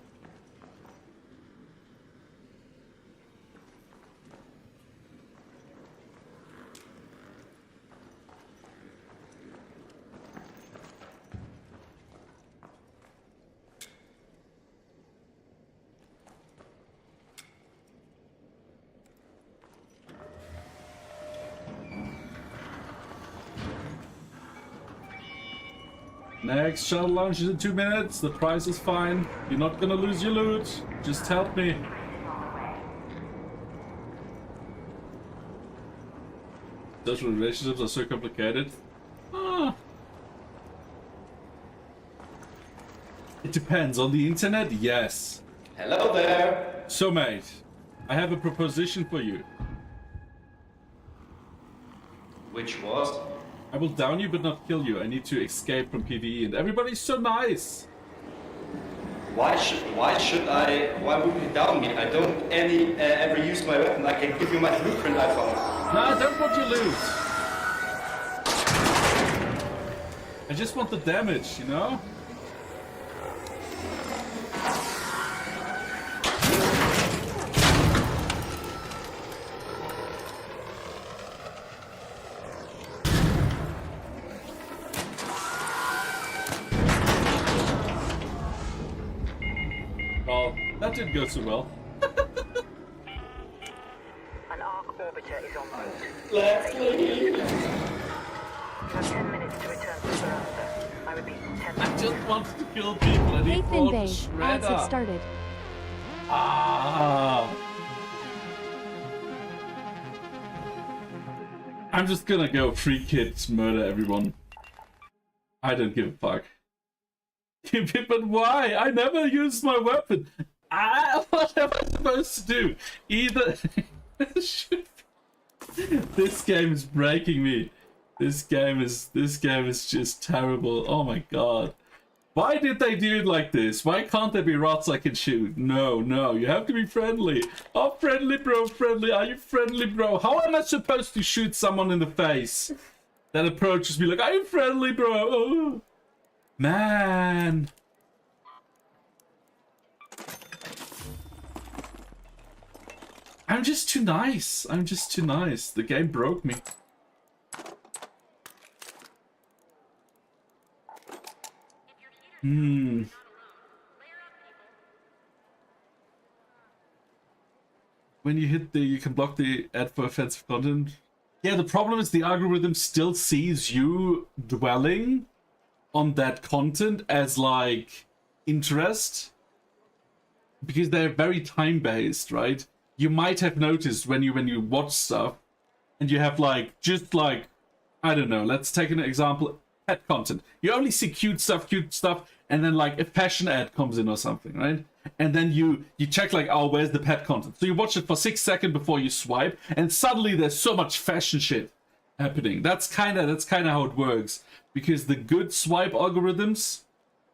Next shuttle launches in 2 minutes. The price is fine. You're not gonna lose your loot. Just help me. Social relationships are so complicated. Ah. It depends. On the internet, yes. Hello there. So, mate, I have a proposition for you. Which was? I will down you but not kill you. I need to escape from PvE and everybody's so nice. Why would you down me? I don't ever use my weapon. I can give you my blueprint I found. No, I don't want your loot. I just want the damage, you know? That didn't go so well. An arc orbiter is en route. Let's leave. You have 10 minutes to return to Veranda. I repeat, 10 I minutes. just wanted to kill people and he Hey Fin brought Bay, the ads have shredder. started. Ah. I'm just gonna go free kids, murder everyone. I don't give a fuck. But why? I never used my weapon. What am I supposed to do? Either... This game is breaking me. This game is just terrible. Oh my god. Why did they do it like this? Why can't there be rods I can shoot? No, you have to be friendly. Oh, friendly bro, friendly. Are you friendly bro? How am I supposed to shoot someone in the face that approaches me like, are you friendly bro? Oh. Man. I'm just too nice. The game broke me. When you hit you can block the ad for offensive content. Yeah, the problem is the algorithm still sees you dwelling on that content as like interest. Because they're very time-based, right? You might have noticed when you watch stuff and you have like, just like, I don't know, let's take an example, pet content. You only see cute stuff, and then like a fashion ad comes in or something, right? And then you check like, oh, where's the pet content? So you watch it for 6 seconds before you swipe, and suddenly there's so much fashion shit happening. That's kind of how it works, because the good swipe algorithms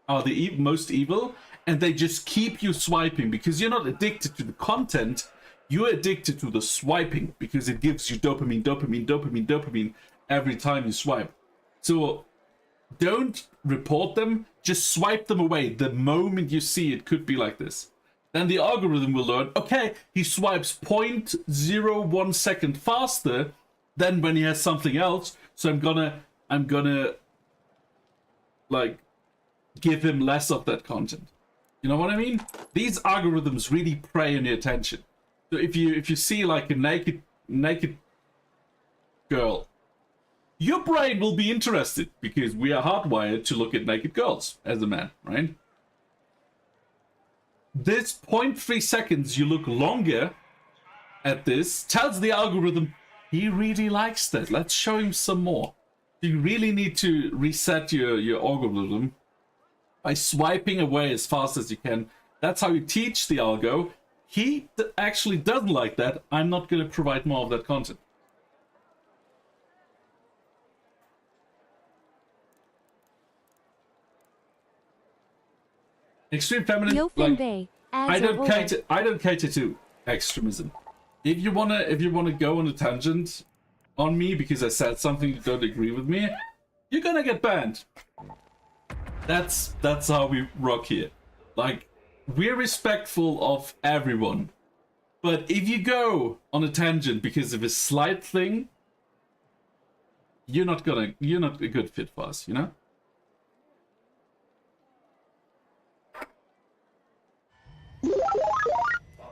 are the most evil, and they just keep you swiping because you're not addicted to the content. You're addicted to the swiping because it gives you dopamine every time you swipe. So don't report them, just swipe them away the moment you see it could be like this. Then the algorithm will learn, okay, he swipes 0.01 second faster than when he has something else, so I'm gonna like give him less of that content. You know what I mean? These algorithms really prey on your attention. So if you see like a naked girl, your brain will be interested because we are hardwired to look at naked girls as a man, right? This 0.3 seconds you look longer at this tells the algorithm he really likes that. Let's show him some more. You really need to reset your algorithm by swiping away as fast as you can. That's how you teach the algo. He actually doesn't like that. I'm not going to provide more of that content. Extreme feminine. Yofin Bay, I ads are don't over. I don't cater to extremism. If you wanna go on a tangent on me because I said something you don't agree with me, you're gonna get banned. That's how we rock here. Like, we're respectful of everyone. But if you go on a tangent because of a slight thing, you're not a good fit for us, you know?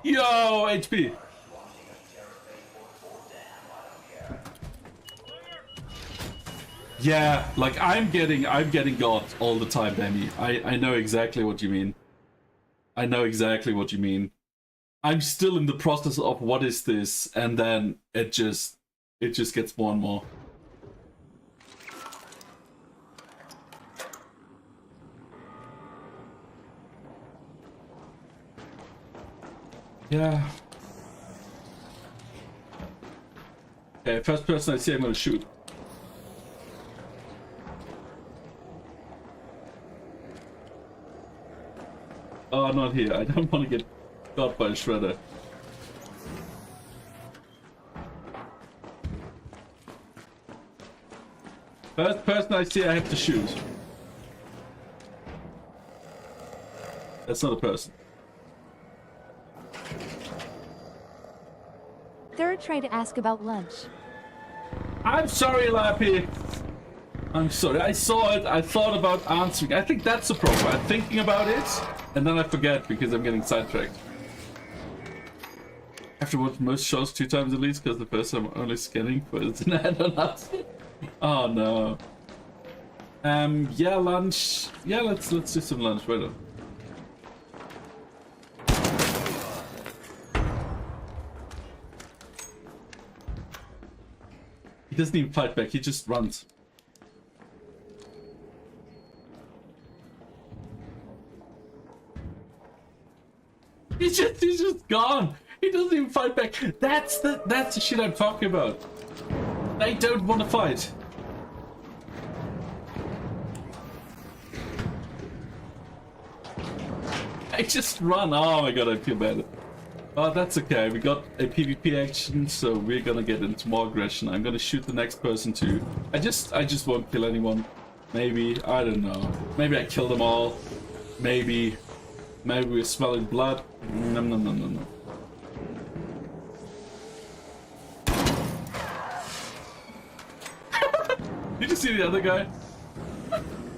Yo, HP. Yeah, like I'm getting God all the time, Demi. I know exactly what you mean. I know exactly what you mean. I'm still in the process of what is this, and then it just gets more and more. Yeah. Okay, first person I see, I'm gonna shoot. Oh, not here. I don't want to get got by a shredder. First person I see, I have to shoot. That's not a person. Third, try to ask about lunch. I'm sorry, Lappy. I'm sorry. I saw it. I thought about answering. I think that's the problem. I'm thinking about it, and then I forget because I'm getting sidetracked. I have to watch most shows 2 times at least because the first time I'm only scanning for it's an ad or not. Oh no. Yeah, lunch. Yeah, let's do some lunch. Wait up. He doesn't even fight back, he just runs. He's just gone. He doesn't even fight back. That's the shit I'm talking about. They don't want to fight. I just run. Oh my god, I feel bad. Oh, that's okay. We got a PvP action, so we're gonna get into more aggression. I'm gonna shoot the next person too. I just won't kill anyone. Maybe, I don't know. Maybe I kill them all. Maybe we're smelling blood. No. Did you see the other guy?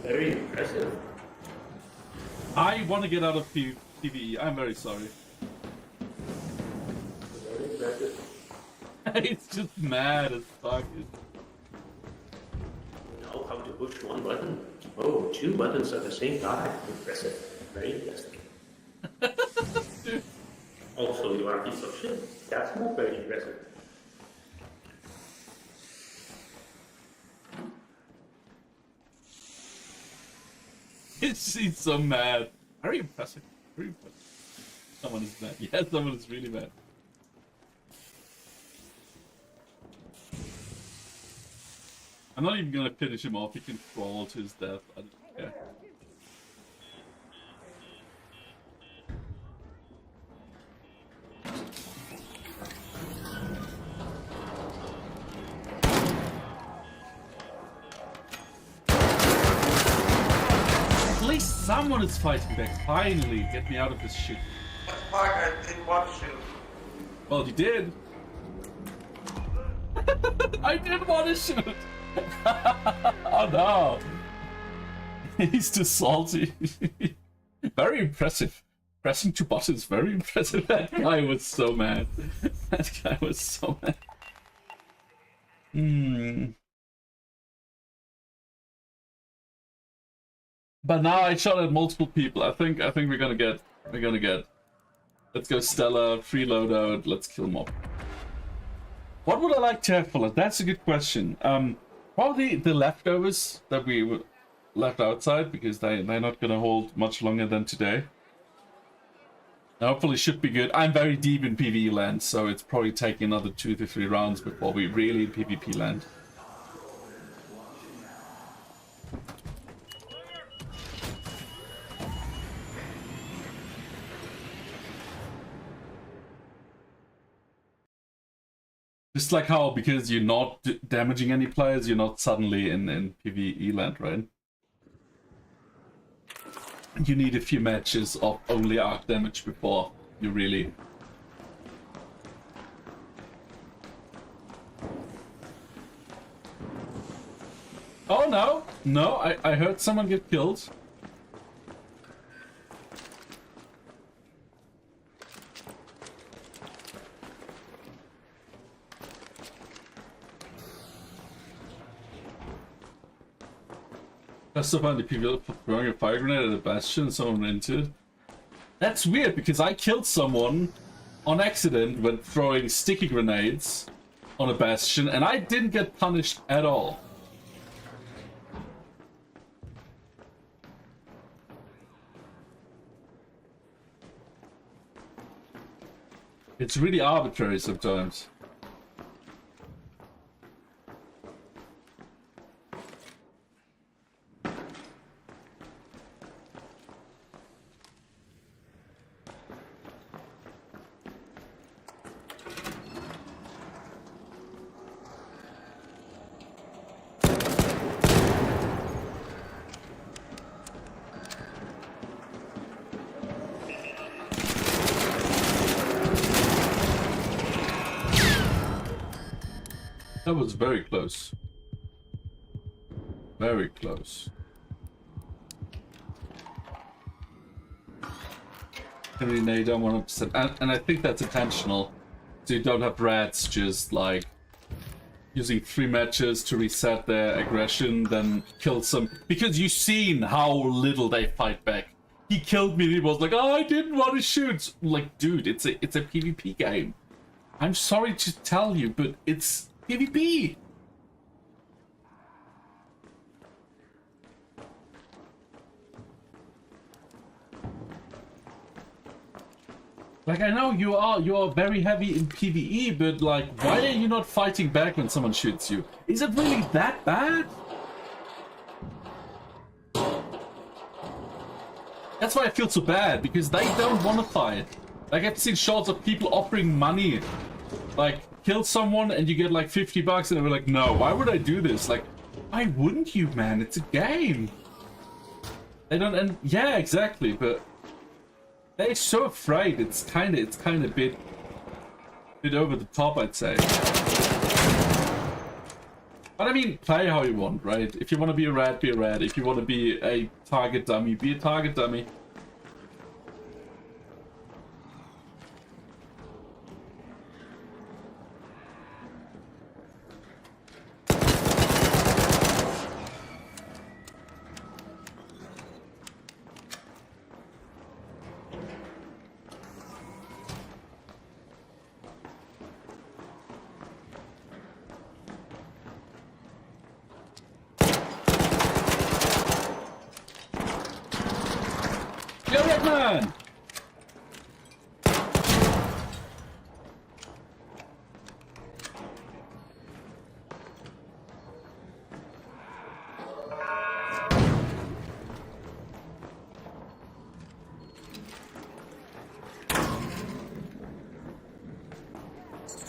Very impressive. I want to get out of PvE. I'm very sorry. Very impressive. It's just mad as fuck. You know how to push one button. Oh, two buttons at the same time. Impressive. Very impressive. Also, you are a piece of shit. That's not very impressive. He's so mad. Very impressive. Very impressive. Someone is mad. Yeah, someone is really mad. I'm not even gonna finish him off. He can crawl to his death. I don't care. At least someone is fighting back. Finally, get me out of this shit. Fuck, I didn't want to shoot. Well, you did. I didn't want to shoot. Oh no. He's too salty. Very impressive. Pressing two buttons, very impressive. That guy was so mad. That guy was so mad. But now I shot at multiple people. I think we're gonna get. Let's go Stella, free loadout, let's kill mob. What would I like to have for that? That's a good question. Probably the leftovers that we left outside, because they're not gonna hold much longer than today. Hopefully should be good. I'm very deep in PvE land, so it's probably taking another 2 to 3 rounds before we really in PvP land. Just like how, because you're not damaging any players, you're not suddenly in PvE land, right? You need a few matches of only arc damage before you really... Oh no! No, I heard someone get killed. That's so funny, people throwing a fire grenade at a bastion and someone into it. That's weird, because I killed someone on accident when throwing sticky grenades on a bastion, and I didn't get punished at all. It's really arbitrary sometimes. That was very close. Very close. Can we nade down 100%? And I think that's intentional. So you don't have rats just like using 3 matches to reset their aggression, then kill some. Because you've seen how little they fight back. He killed me and he was like, oh, I didn't want to shoot. Like, dude, it's a PvP game. I'm sorry to tell you, but it's PvP. Like, I know you are very heavy in PvE, but like, why are you not fighting back when someone shoots you? Is it really that bad? That's why I feel so bad, because they don't want to fight. Like, I've seen shots of people offering money. Like, kill someone and you get like 50 bucks, and they were like, no, why would I do this? Like, why wouldn't you, man? It's a game. They don't, and yeah, exactly, but they're so afraid. It's kind of a bit over the top, I'd say. But I mean, play how you want, right? If you want to be a rat, be a rat. If you want to be a target dummy, be a target dummy. Man.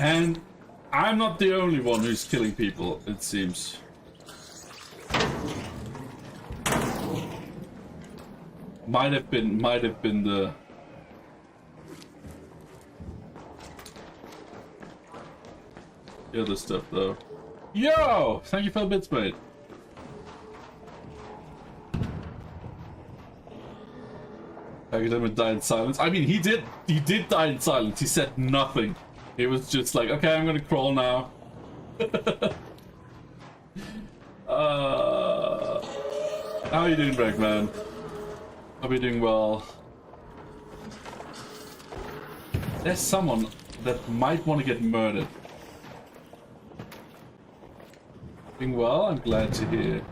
And I'm not the only one who's killing people, it seems. Might have been the other stuff though. Yo! Thank you for the bits, mate. Academic died in silence. I mean, he did die in silence. He said nothing. He was just like, okay, I'm gonna crawl now. How are you doing, Bregman? Hope you're doing well. There's someone that might want to get murdered. Doing well, I'm glad to hear.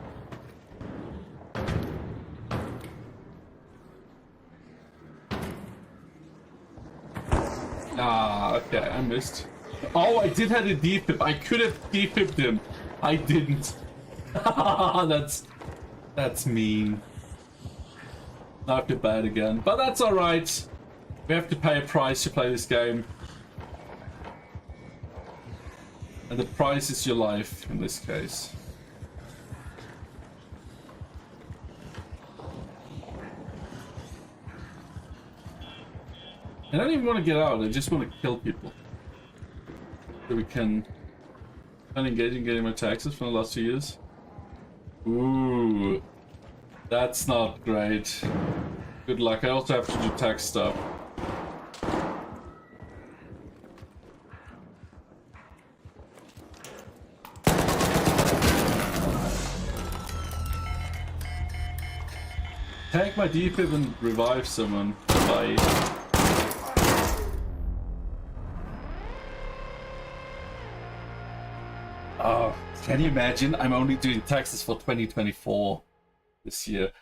Ah, okay, I missed. Oh, I did have a defib. I could have defibbed him. I didn't. That's mean. Now I feel bad again, but that's alright. We have to pay a price to play this game. And the price is your life, in this case. I don't even want to get out, I just want to kill people. So we can engage in getting my taxes from the last 2 years. Ooh. That's not great. Good luck. I also have to do tax stuff. Take my defib and revive someone. Bye. Oh, can you imagine? I'm only doing taxes for 2024 this year.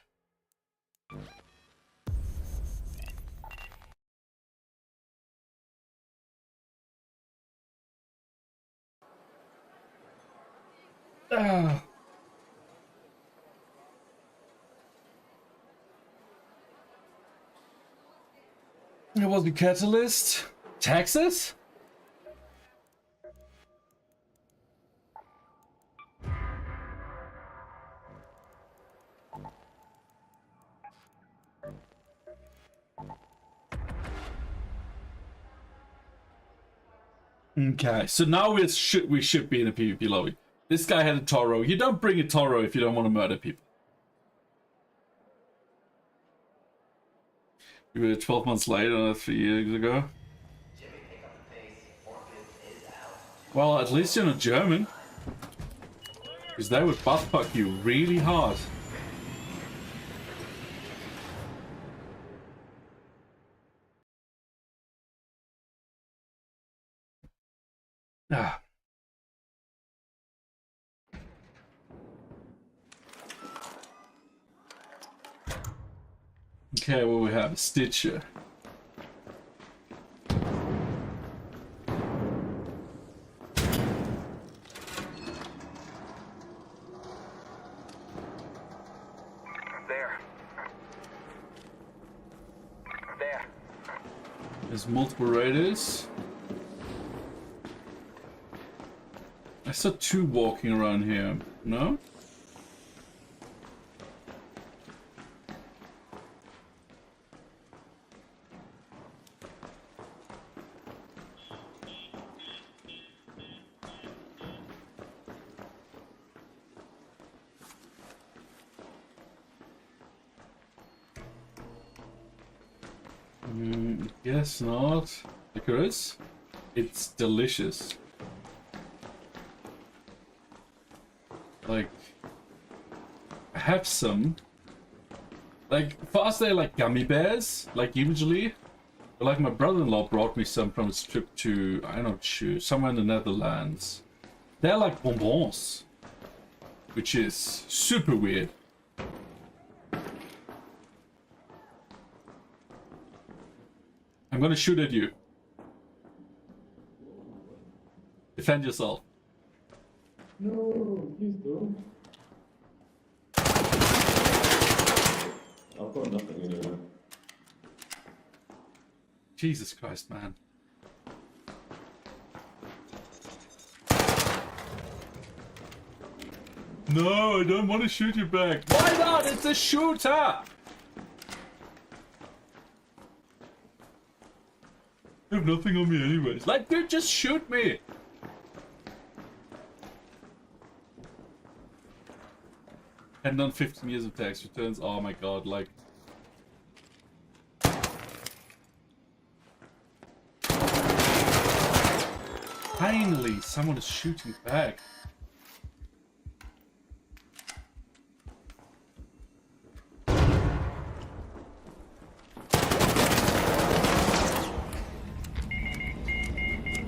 It was the catalyst. Taxes? Okay, so now we should be in a PvP lobby. This guy had a Toro. You don't bring a Toro if you don't want to murder people. We were 12 months later, not 3 years ago. Well, at least you're not German. Because they would butt fuck you really hard. Ah. Okay, well, we have a Stitcher. There's multiple raiders. I saw 2 walking around here. No? Guess not. Because it's delicious. Like, I have some. Like, for us they're like gummy bears, like usually. But like my brother-in-law brought me some from his trip to, I don't know, somewhere in the Netherlands. They're like bonbons. Which is super weird. I'm gonna shoot at you. Defend yourself. No, please don't. I've got nothing anyway. Jesus Christ, man. No, I don't want to shoot you back. Why not? It's a shooter! I have nothing on me anyways. Like, dude, just shoot me! And done 15 years of tax returns. Oh my god, like... Finally, someone is shooting back.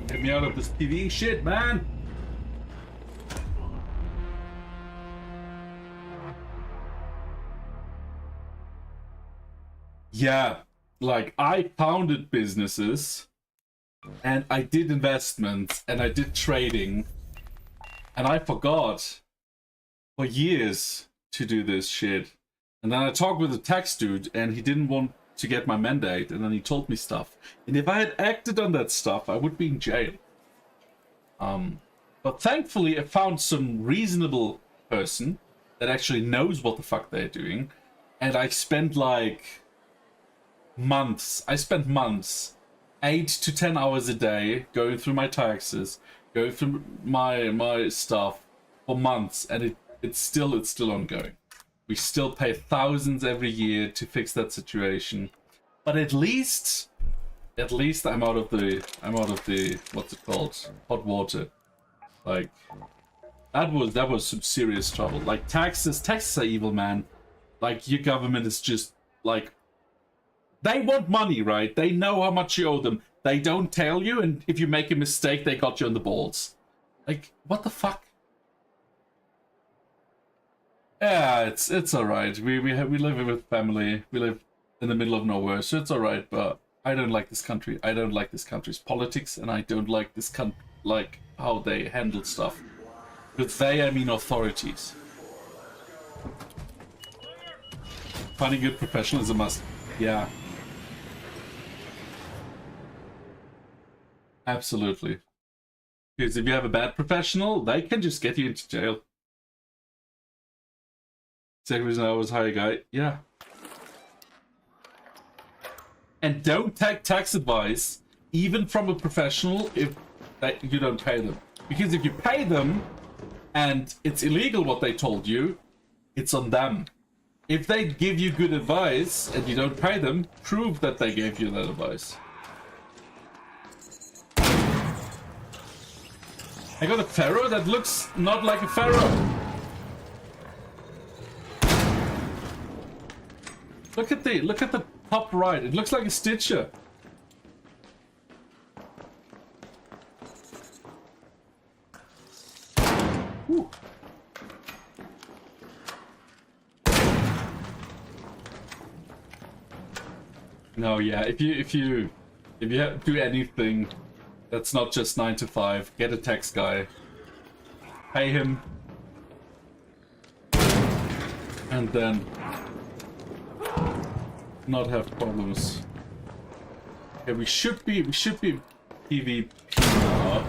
Get me out of this TV shit, man! Yeah, like, I founded businesses, and I did investments, and I did trading, and I forgot for years to do this shit. And then I talked with the tax dude, and he didn't want to get my mandate, and then he told me stuff. And if I had acted on that stuff, I would be in jail. But thankfully, I found some reasonable person that actually knows what the fuck they're doing, and I spent like months. I spent months, 8 to 10 hours a day, going through my taxes, going through my stuff for months, and it's still ongoing. We still pay thousands every year to fix that situation, but at least I'm out of the what's it called, hot water. Like, that was some serious trouble. Like, taxes are evil, man. Like, your government is just like, they want money, right? They know how much you owe them. They don't tell you, and if you make a mistake, they got you on the balls. Like, what the fuck? Yeah, it's alright. We live with family. We live in the middle of nowhere, so it's alright. But I don't like this country. I don't like this country's politics, and I don't like this like how they handle stuff. With they, I mean authorities. Finding good professional is a must. Yeah. Absolutely. Because if you have a bad professional, they can just get you into jail. Second reason I always hire a guy. Yeah. And don't take tax advice, even from a professional, if you don't pay them. Because if you pay them, and it's illegal what they told you, it's on them. If they give you good advice, and you don't pay them, prove that they gave you that advice. I got a pharaoh that looks not like a pharaoh. Look at the top right. It looks like a Stitcher. Whew. No, yeah. If you do anything that's not just 9 to 5, get a tax guy, pay him, and then not have problems. Okay, we should be PvP now,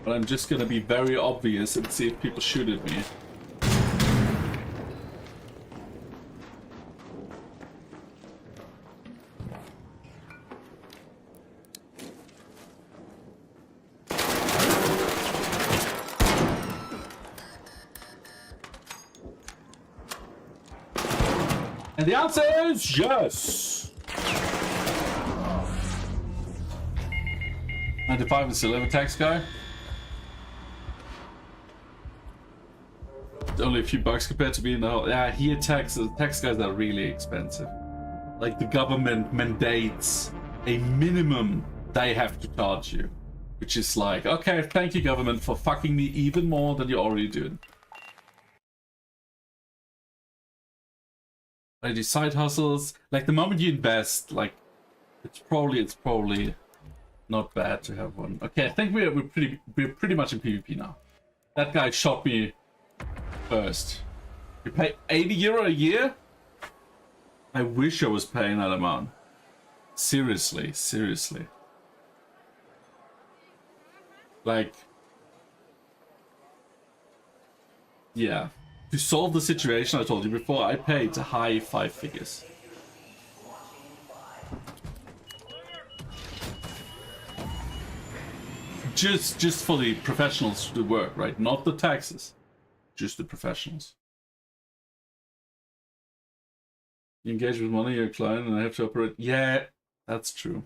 but I'm just gonna be very obvious and see if people shoot at me. And the answer is yes! 95 is still a tax guy. It's only a few bucks compared to being the whole. Yeah, here tax guys are really expensive. Like the government mandates a minimum they have to charge you, which is like, okay, thank you government for fucking me even more than you're already doing. Like these side hustles, like the moment you invest, like it's probably not bad to have one. Okay, I think we're pretty much in PvP now. That guy shot me first. You pay 80 euro a year? I wish I was paying that amount. Seriously. Like, yeah. To solve the situation I told you before, I paid high 5 figures. Just for the professionals to work, right? Not the taxes. Just the professionals. You engage with money, you're a client, and I have to operate. Yeah, that's true.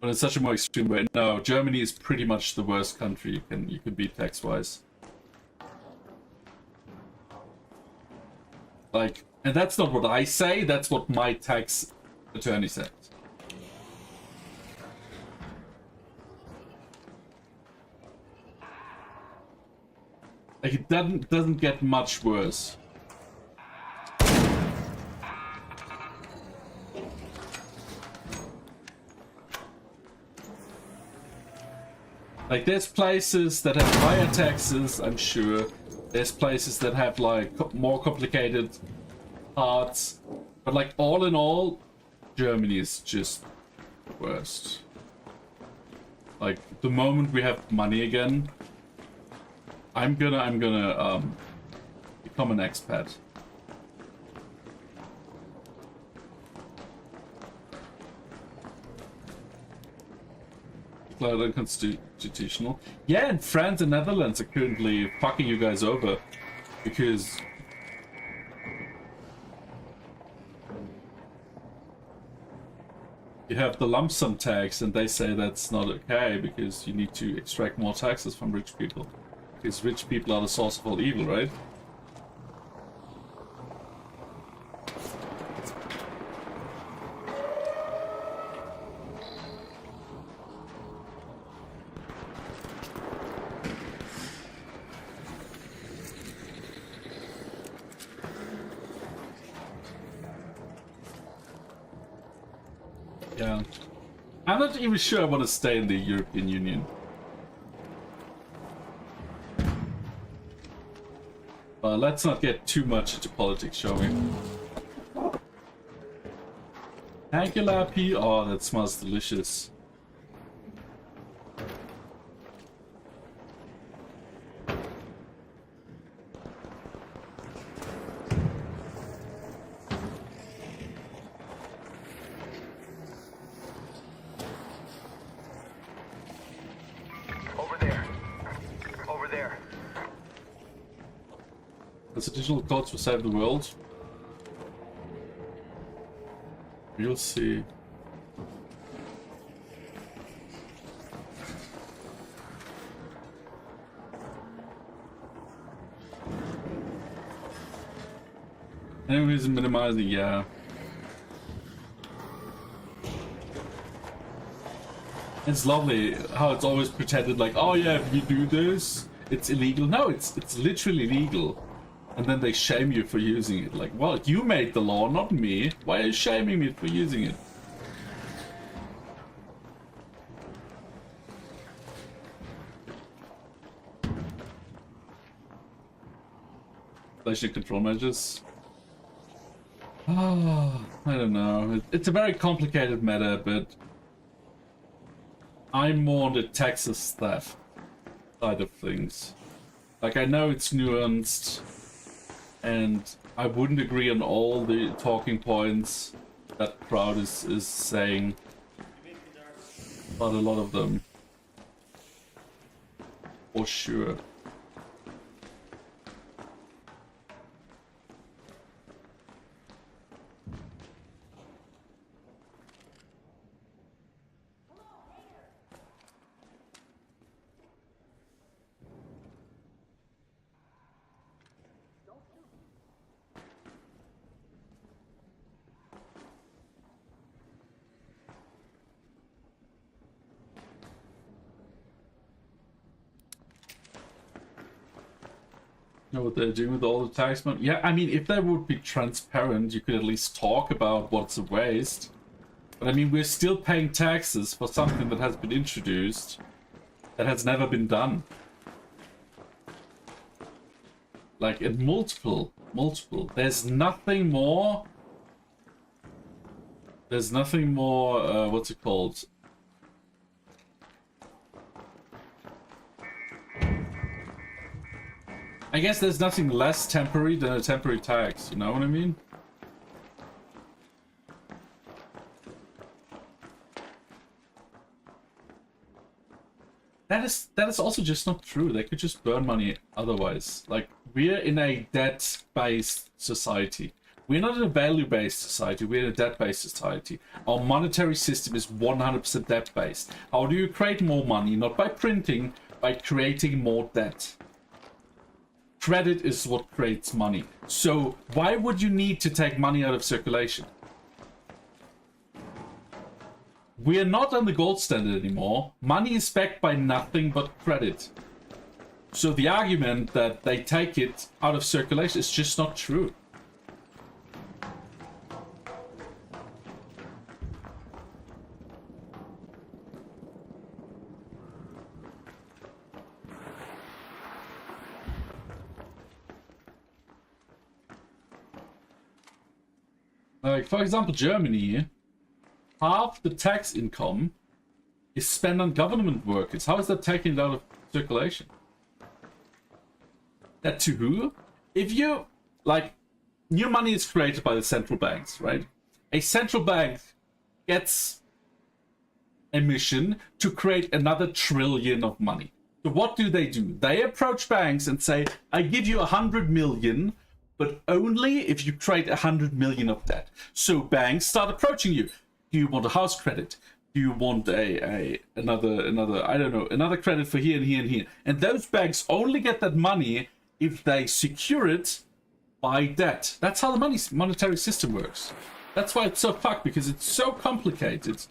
But in such a more extreme way. No, Germany is pretty much the worst country you can be tax-wise. Like, and that's not what I say, that's what my tax attorney says. Like, it doesn't get much worse. Like, there's places that have higher taxes, I'm sure. There's places that have, like, more complicated parts. But, like, all in all, Germany is just the worst. Like, the moment we have money again, I'm gonna become an expat. Declared unconstitutional. Yeah, and France and Netherlands are currently fucking you guys over because you have the lump sum tax, and they say that's not okay because you need to extract more taxes from rich people. Because rich people are the source of all evil, right? Yeah. I'm not even sure I want to stay in the European Union. Let's not get too much into politics, shall we? Thank you, Lappy. Oh, that smells delicious. Over there. There's additional codes for Save the World. We'll see. Enemies minimizing, yeah. It's lovely how it's always pretended like, oh yeah, if you do this, it's illegal. No, it's literally legal. And then they shame you for using it. Like, well, you made the law, not me. Why are you shaming me for using it? Inflation control measures. I don't know. It's a very complicated matter, but I'm more on the Texas theft side of things. Like, I know it's nuanced, and I wouldn't agree on all the talking points that crowd is saying, but a lot of them, for sure. Know what they're doing with all the tax money? Yeah, I mean, if they would be transparent, you could at least talk about what's a waste. But I mean, we're still paying taxes for something that has been introduced that has never been done. Like, in multiple. There's nothing more. What's it called? I guess there's nothing less temporary than a temporary tax, you know what I mean? That is also just not true. They could just burn money otherwise. Like, we're in a debt-based society. We're not in a value-based society, we're in a debt-based society. Our monetary system is 100% debt-based. How do you create more money? Not by printing, by creating more debt. Credit is what creates money. So why would you need to take money out of circulation? We are not on the gold standard anymore. Money is backed by nothing but credit. So the argument that they take it out of circulation is just not true. Like, for example, Germany, half the tax income is spent on government workers. How is that taken out of circulation? That to who? If you, like, new money is created by the central banks, right? A central bank gets a mission to create another trillion of money. So what do? They approach banks and say, I give you 100 million, but only if you create 100 million of that. So banks start approaching you. Do you want a house credit? Do you want another I don't know, another credit for here and here and here? And those banks only get that money if they secure it by debt. That's how the monetary system works. That's why it's so fucked, because it's so complicated.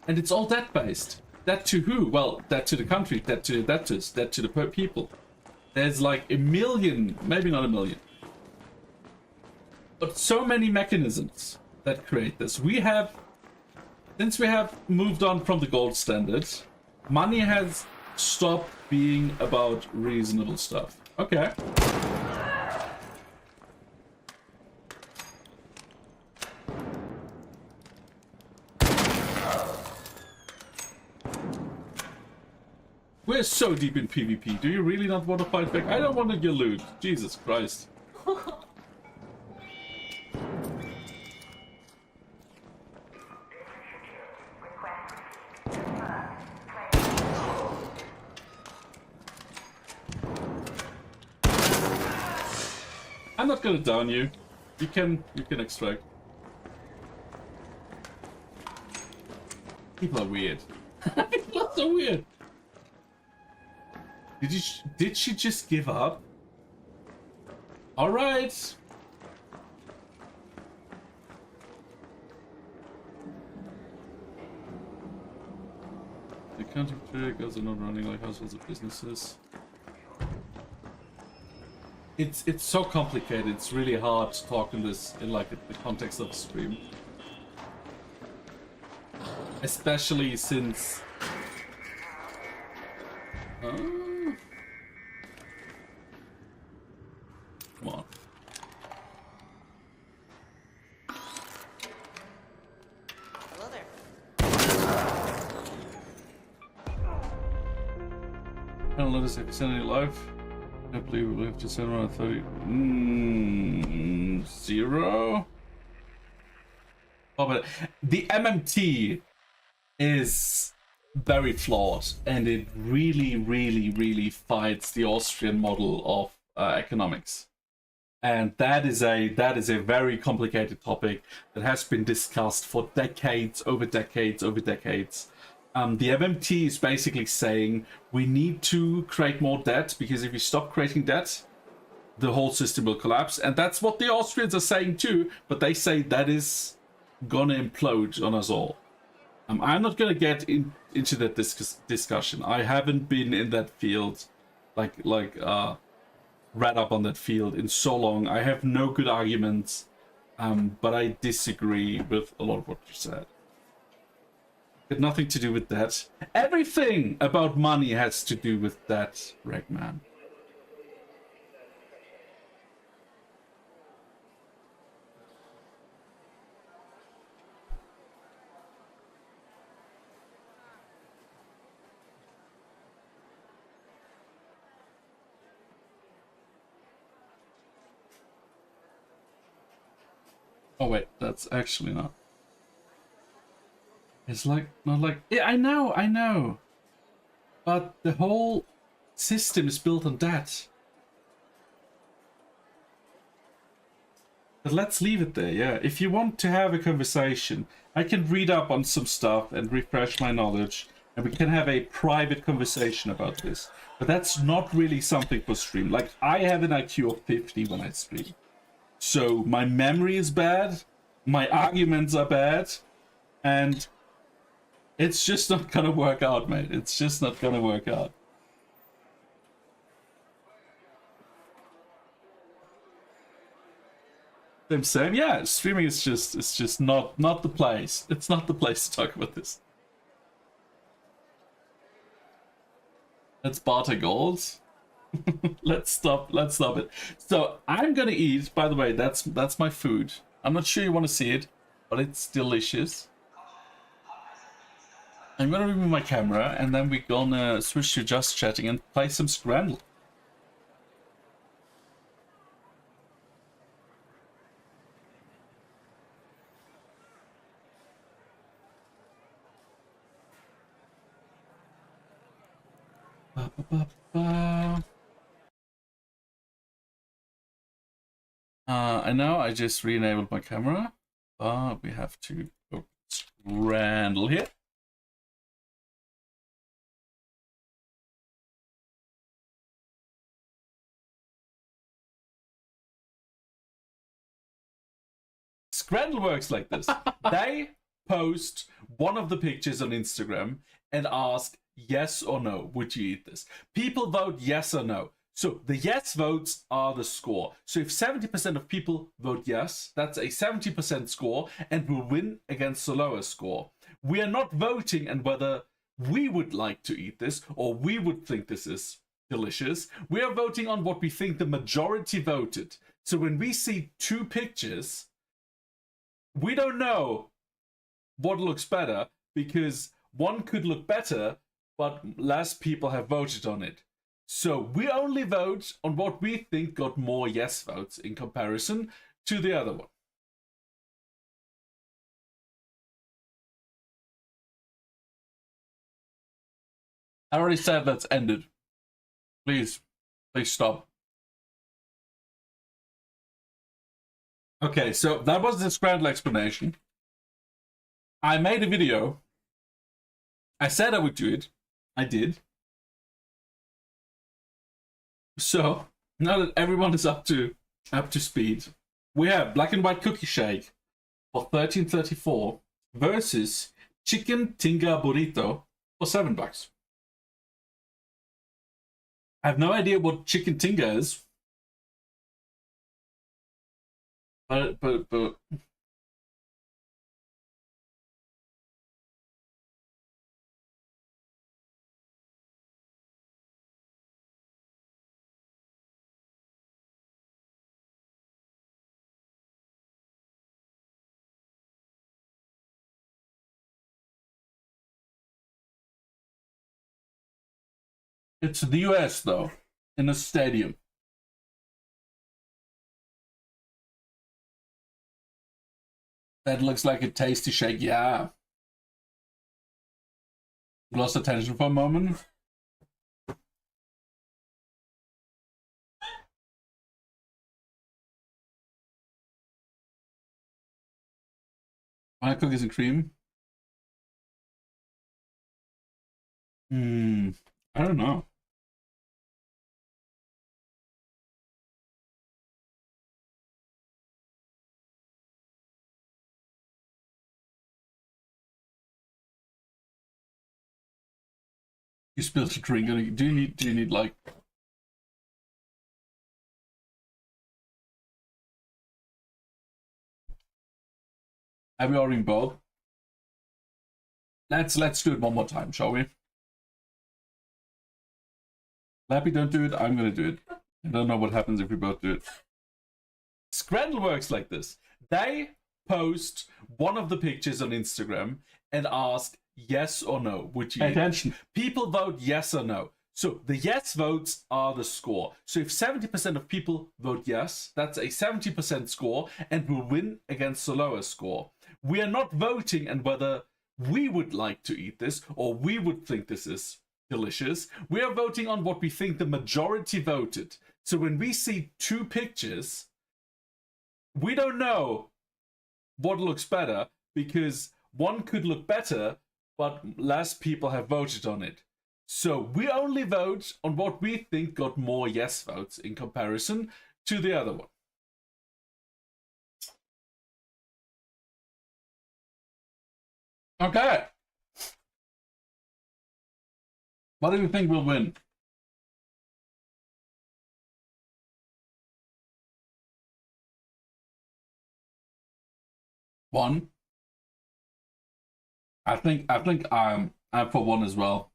And it's all debt-based. Debt to who? Well, debt to the country, debt to the debtors, debt to the people. There's like a million, maybe not a million, but so many mechanisms that create this. Since we have moved on from the gold standard, money has stopped being about reasonable stuff. Okay. We're so deep in PvP. Do you really not want to fight back? I don't want to get loot. Jesus Christ. I'm not gonna down you. You can extract. People are weird. People are so weird. Did she just give up? All right. The country triggers are not running like households or businesses. It's so complicated. It's really hard to talk in this in like the context of a stream, especially since. Come on. don't notice if you send any live. I believe we'll have to send around 30. 0. Oh, but the MMT is very flawed, and it really fights the Austrian model of economics. And that is a very complicated topic that has been discussed for decades, over decades. The MMT is basically saying we need to create more debt, because if we stop creating debt, the whole system will collapse. And that's what the Austrians are saying too, but they say that is gonna implode on us all. I'm not gonna get into that discussion. I haven't been in that field, read up on that field in so long. I have no good arguments, but I disagree with a lot of what you said. It had nothing to do with that. Everything about money has to do with that, Regman. Oh wait, that's actually not. It's like, not like, yeah, I know. But the whole system is built on that. But let's leave it there, yeah. If you want to have a conversation, I can read up on some stuff and refresh my knowledge, and we can have a private conversation about this. But that's not really something for stream. Like, I have an IQ of 50 when I stream. So my memory is bad, my arguments are bad, and it's just not gonna work out, mate. It's just not gonna work out. Same. Yeah, streaming is just not the place. It's not the place to talk about this. Let's barter gold. Let's stop it. So I'm gonna eat. By the way, that's my food. I'm not sure you want to see it, but it's delicious. I'm gonna remove my camera, and then we're gonna switch to just chatting and play some Scrandle. I know I just re-enabled my camera, but we have to go Scrandle here. Scrandle works like this. They post one of the pictures on Instagram and ask yes or no, would you eat this? People vote yes or no. So the yes votes are the score. So if 70% of people vote yes, that's a 70% score and will win against the lower score. We are not voting on whether we would like to eat this or we would think this is delicious. We are voting on what we think the majority voted. So when we see two pictures, we don't know what looks better because one could look better, but less people have voted on it. So we only vote on what we think got more yes votes in comparison to the other one. I already said let's end it. Please stop. Okay, so that was the Scrandle explanation. I made a video. I said I would do it. I did. So now that everyone is up to speed, we have Black and White Cookie Shake for $13.34 versus Chicken Tinga Burrito for $7. I have no idea what Chicken Tinga is, but It's the US though, in a stadium. That looks like a tasty shake, yeah. Lost attention for a moment. Want cookies and cream? I don't know. You spilled your drink. Do you need like? Are we ordering both? Let's do it one more time, shall we? Lappy, don't do it. I'm gonna do it. I don't know what happens if we both do it. Scrandle works like this. They post one of the pictures on Instagram and ask yes or no. Would you? Pay attention. People vote yes or no. So the yes votes are the score. So if 70% of people vote yes, that's a 70% score and will win against the lower score. We are not voting on whether we would like to eat this or we would think this is delicious. We are voting on what we think the majority voted. So when we see two pictures, we don't know what looks better because one could look better, but less people have voted on it. So we only vote on what we think got more yes votes in comparison to the other one. Okay. What do you think will win? One. I think I'm for one as well.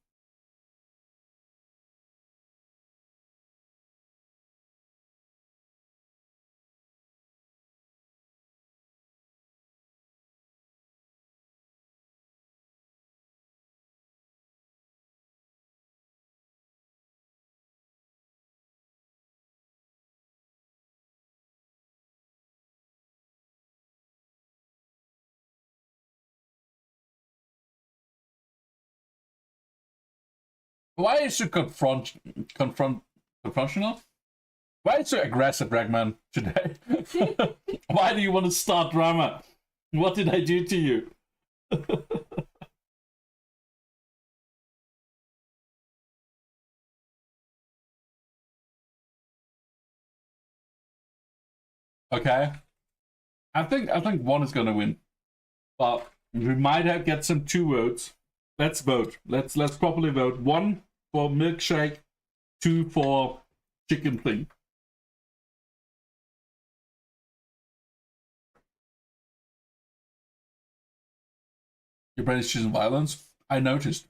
Why is you confrontational? Why is you aggressive, Ragman, today? Why do you want to start drama? What did I do to you? Okay. I think one is gonna win. But we might have get some two votes. Let's vote. Let's properly vote. One for milkshake, two for chicken thing. Your brain is choosing violence. I noticed.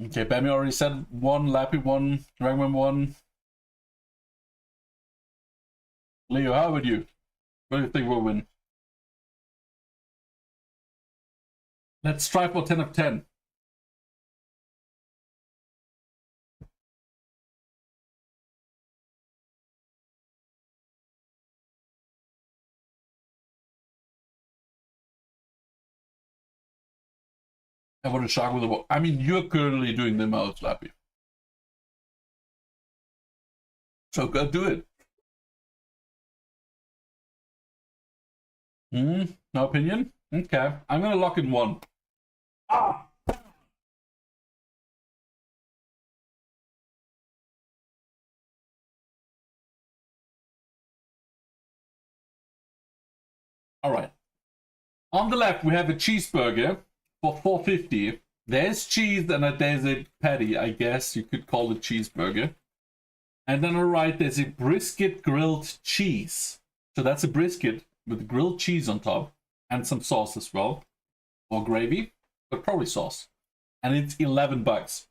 Okay, Bammy already said one, Lappy one, Ragman one. Leo, how about you? What do you think will win? Let's try for 10 of 10. I want to shark with the ball. I mean, you're currently doing the most, Lappy. So go do it. No opinion? Okay. I'm gonna lock in one. Ah! Alright. On the left we have a cheeseburger for $4.50. There's cheese and there's a patty, I guess you could call it cheeseburger. And then on the right there's a brisket grilled cheese. So that's a brisket with grilled cheese on top and some sauce as well. Or gravy, but probably sauce. And it's $11.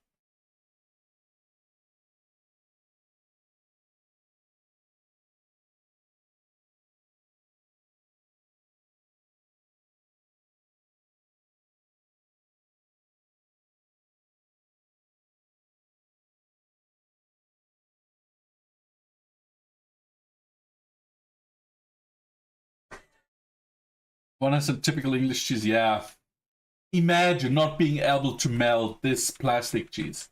When I said typical English cheese, yeah. Imagine not being able to melt this plastic cheese.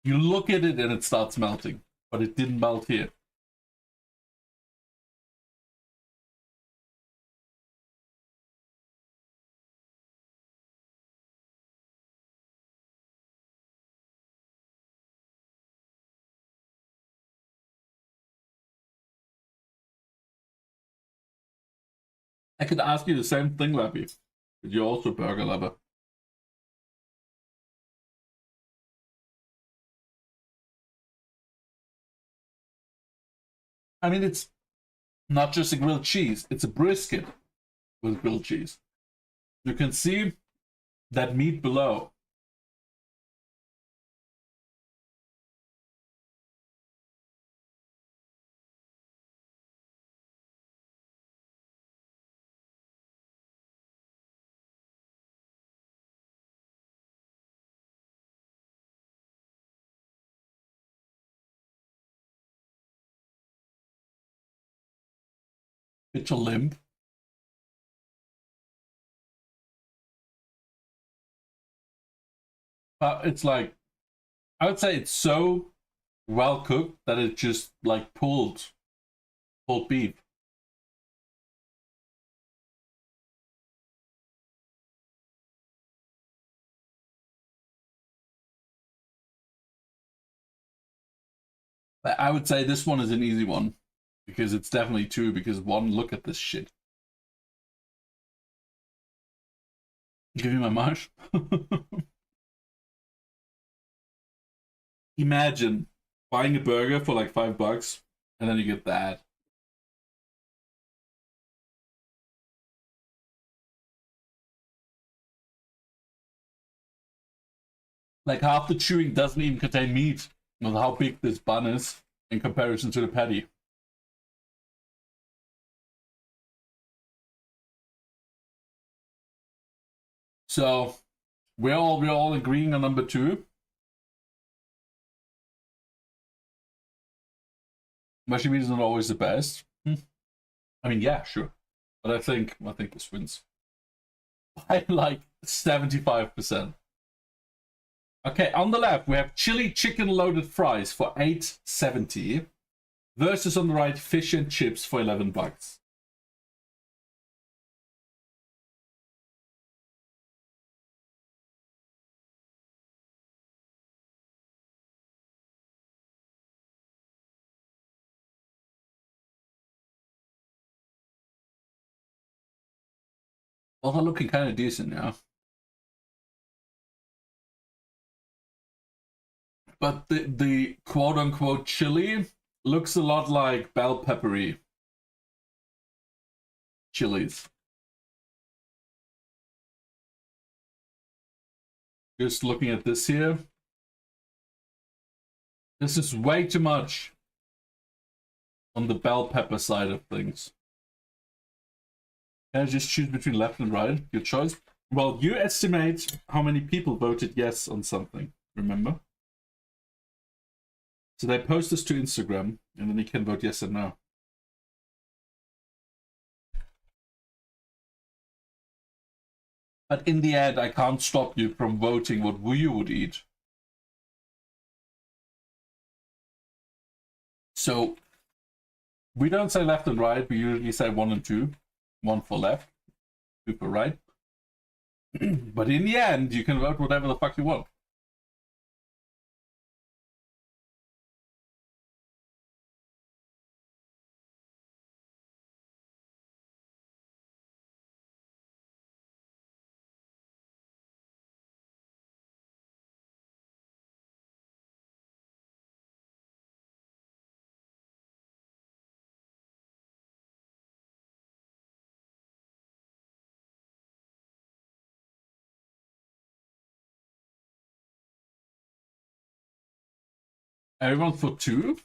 You look at it and it starts melting, but it didn't melt here. I could ask you the same thing, Lappy, but you're also a burger lover. I mean, it's not just a grilled cheese, it's a brisket with grilled cheese. You can see that meat below. It's a limp. But it's like, I would say it's so well cooked that it just like pulled beef. I would say this one is an easy one because it's definitely two. Because one, look at this shit. Give you my marsh. Imagine buying a burger for like $5 and then you get that. Like half the chewing doesn't even contain meat with how big this bun is in comparison to the patty. So we're all agreeing on number two. Mushy meat is not always the best. I mean, yeah, sure, but I think this wins by like 75%. Okay, on the left we have chili chicken loaded fries for $8.70 versus on the right fish and chips for $11. Well, they're looking kind of decent now. But the quote-unquote chili looks a lot like bell peppery chilies. Just looking at this here. This is way too much on the bell pepper side of things. Can I just choose between left and right? Your choice. Well, you estimate how many people voted yes on something, remember? So they post this to Instagram, and then you can vote yes or no. But in the end, I can't stop you from voting what you would eat. So we don't say left and right, we usually say 1 and 2. 1 for left, 2 for right. But in the end, you can vote whatever the fuck you want. Everyone for 2?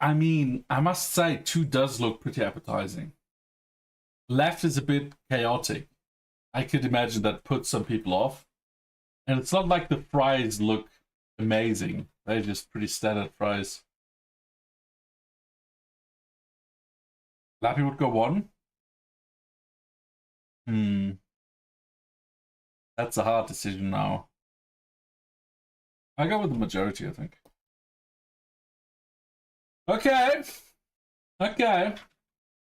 I mean, I must say 2 does look pretty appetizing. Left is a bit chaotic. I could imagine that puts some people off. And it's not like the fries look amazing. They're just pretty standard fries. Lappy would go 1. That's a hard decision now. I go with the majority, I think. Okay. Okay.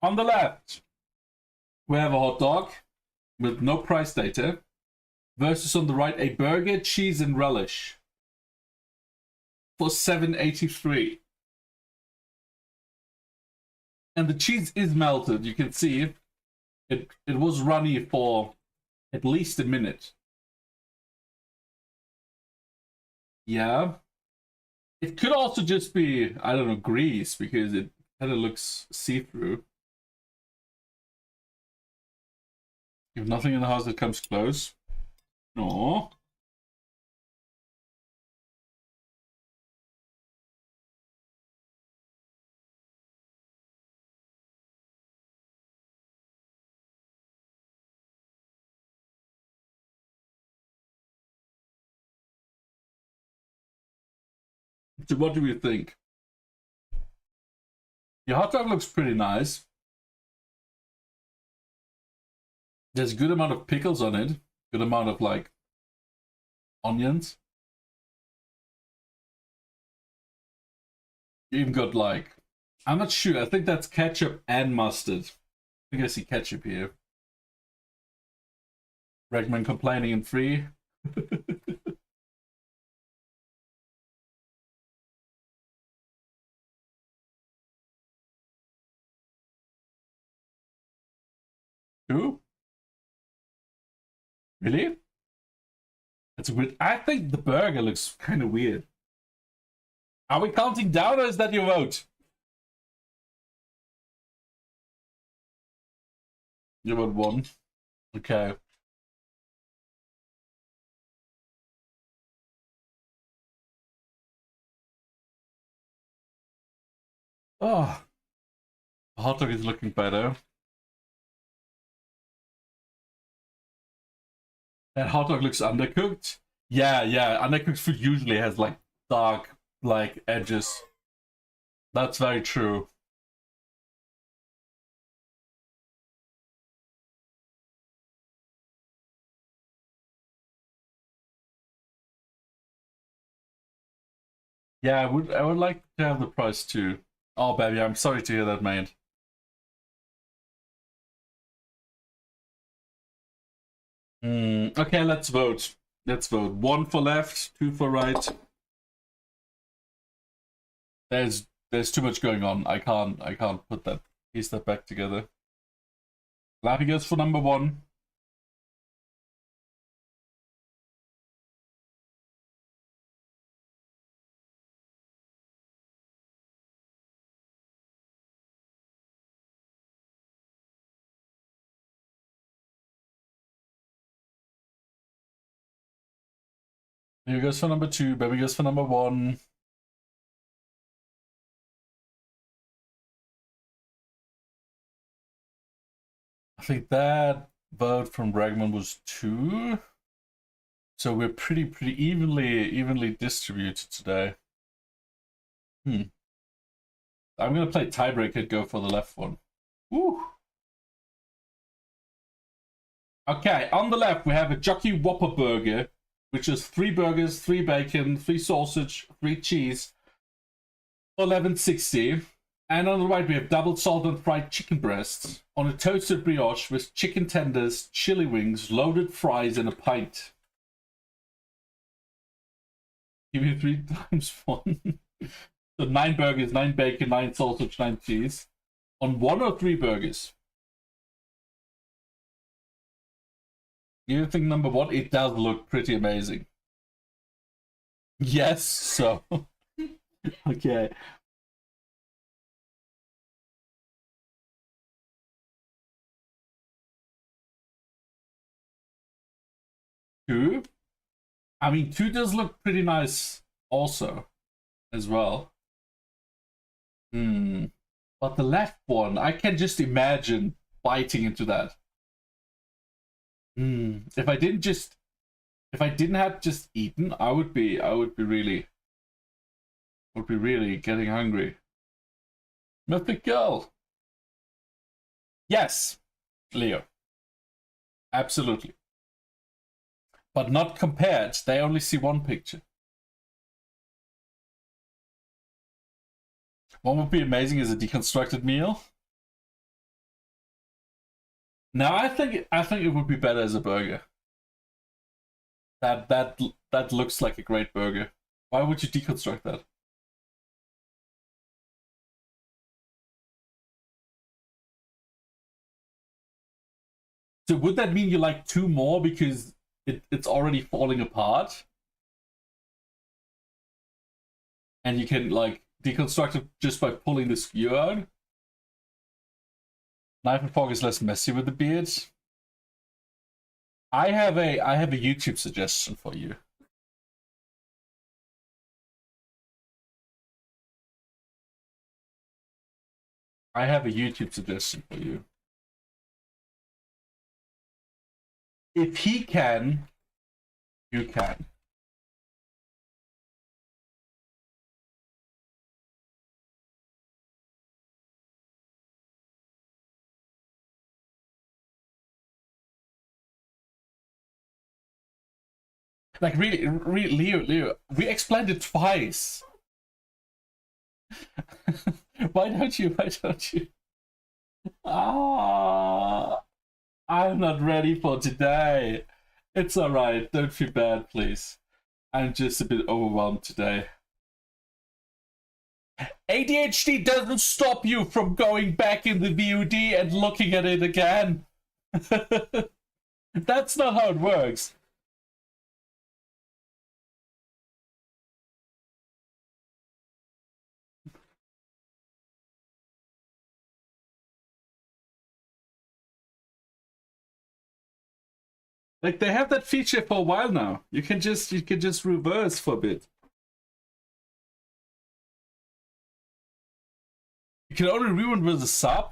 On the left, we have a hot dog with no price data. Versus on the right, a burger, cheese, and relish. For $7.83. And the cheese is melted. You can see it was runny for at least a minute. Yeah. It could also just be, I don't know, grease, because it kind of looks see-through. You have nothing in the house that comes close. No. So what do we think? Your hot dog looks pretty nice. There's a good amount of pickles on it. Good amount of, like, onions. You even got, like, I'm not sure. I think that's ketchup and mustard. I think I see ketchup here. Regman complaining in 3. 2? Really? That's weird. I think the burger looks kind of weird. Are we counting down, or is that your vote? You vote 1. Okay. Oh. The hot dog is looking better. That hot dog looks undercooked. Yeah, undercooked food usually has, like, dark, like, edges. That's very true. Yeah, I would like to have the price too. Oh, baby, I'm sorry to hear that, mate. Okay, let's vote. Let's vote. 1 for left, 2 for right. There's too much going on. I can't put that piece that back together. Lappy goes for number 1. Here goes for number 2. Baby goes for number 1. I think that vote from Bregman was 2. So we're pretty evenly distributed today. I'm gonna play tiebreaker and go for the left one. Woo! Okay, on the left we have a Jockey Whopper Burger, which is 3 burgers, 3 bacon, 3 sausage, 3 cheese, $11.60. And on the right we have double salt and fried chicken breasts on a toasted brioche with chicken tenders, chili wings, loaded fries, and a pint. Give me 3 times 1. So 9 burgers, 9 bacon, 9 sausage, 9 cheese. On 1 or 3 burgers? You think number 1? It does look pretty amazing. Yes, so. Okay. Two? I mean, 2 does look pretty nice also, as well. But the left one, I can just imagine biting into that. If I didn't have just eaten, I would be really would be really getting hungry. Mythic Girl. Yes, Leo. Absolutely. But not compared. They only see one picture. What would be amazing is a deconstructed meal. Now I think it would be better as a burger. That looks like a great burger. Why would you deconstruct that? So would that mean you like 2 more because it's already falling apart? And you can like deconstruct it just by pulling the skewer out? Knife and fork is less messy with the beard. I have a YouTube suggestion for you. I have a YouTube suggestion for you. If he can, you can. Like really, Leo, we explained it twice. Why don't you? Ah, I'm not ready for today. It's alright, don't feel bad, please. I'm just a bit overwhelmed today. ADHD doesn't stop you from going back in the VOD and looking at it again. That's not how it works. Like they have that feature for a while now. You can just reverse for a bit. You can only rewind with a sub.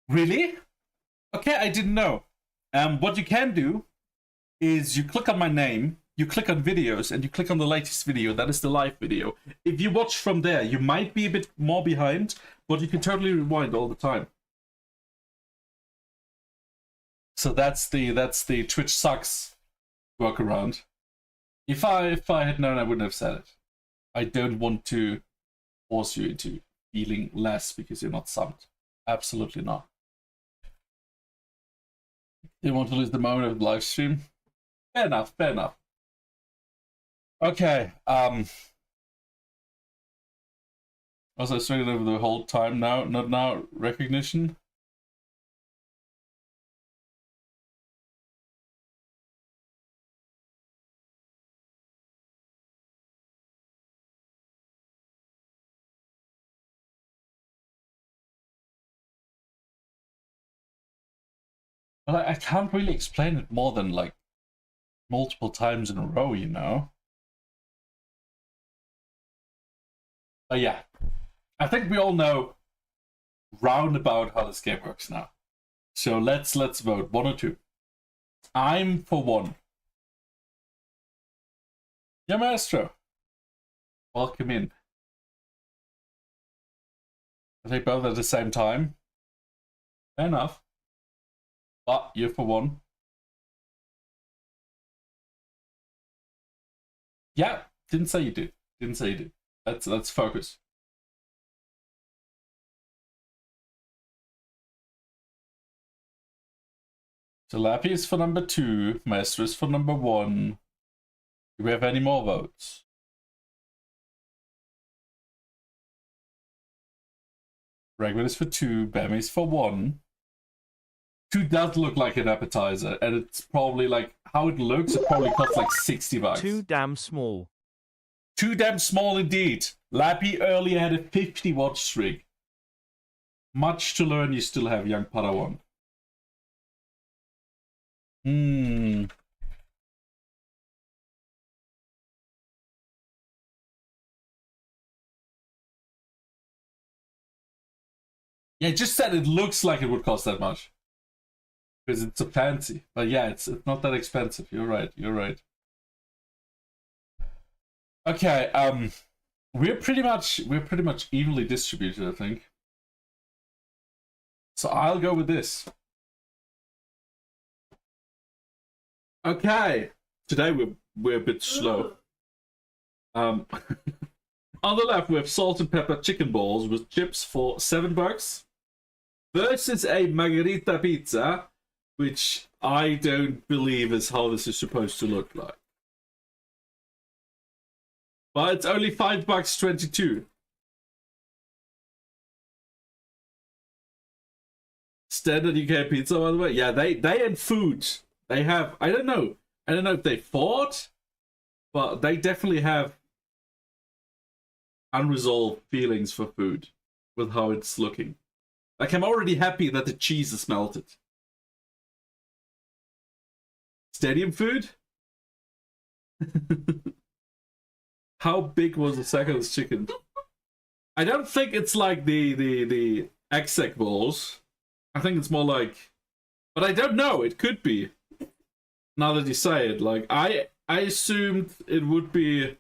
Really? Okay, I didn't know. What you can do is you click on my name, you click on videos, and you click on the latest video. That is the live video. If you watch from there, you might be a bit more behind, but you can totally rewind all the time. So that's the Twitch sucks workaround. If I had known, I wouldn't have said it. I don't want to force you into feeling less because you're not subbed. Absolutely not. You want to lose the moment of the live stream? Fair enough, fair enough. Okay, was I struggling over the whole time now? Not now, recognition? But I can't really explain it more than like multiple times in a row, you know? But yeah, I think we all know roundabout how this game works now. So let's vote, 1 or 2. I'm for 1. Yeah, Maestro. Welcome in. I think both at the same time. Fair enough. But you're for 1. Yeah, didn't say you did. Didn't say you did. Let's focus. So Lappy is for number 2. Maestro is for number 1. Do we have any more votes? Ragman is for 2. Bammy is for 1. 2 does look like an appetizer, and it's probably like how it looks. It probably costs like $60. Too damn small. Too damn small indeed. Lappy earlier had a 50 watch streak. Much to learn. You still have young Padawan. Yeah, just said it looks like it would cost that much. Because it's so fancy. But yeah, it's not that expensive. You're right. You're right. Okay, we're pretty much evenly distributed, I think. So I'll go with this. Okay, today we're a bit slow. On the left we have salt and pepper chicken balls with chips for $7 versus a margherita pizza, which I don't believe is how this is supposed to look like. But it's only $5.22. Standard UK pizza, by the way. Yeah, they had food. They have. I don't know if they fought, but they definitely have unresolved feelings for food with how it's looking. Like, I'm already happy that the cheese is melted. Stadium food? How big was the sack of this chicken? I don't think it's like the exec balls. I think it's more like, but I don't know. It could be. Now that you say it, like I assumed it would be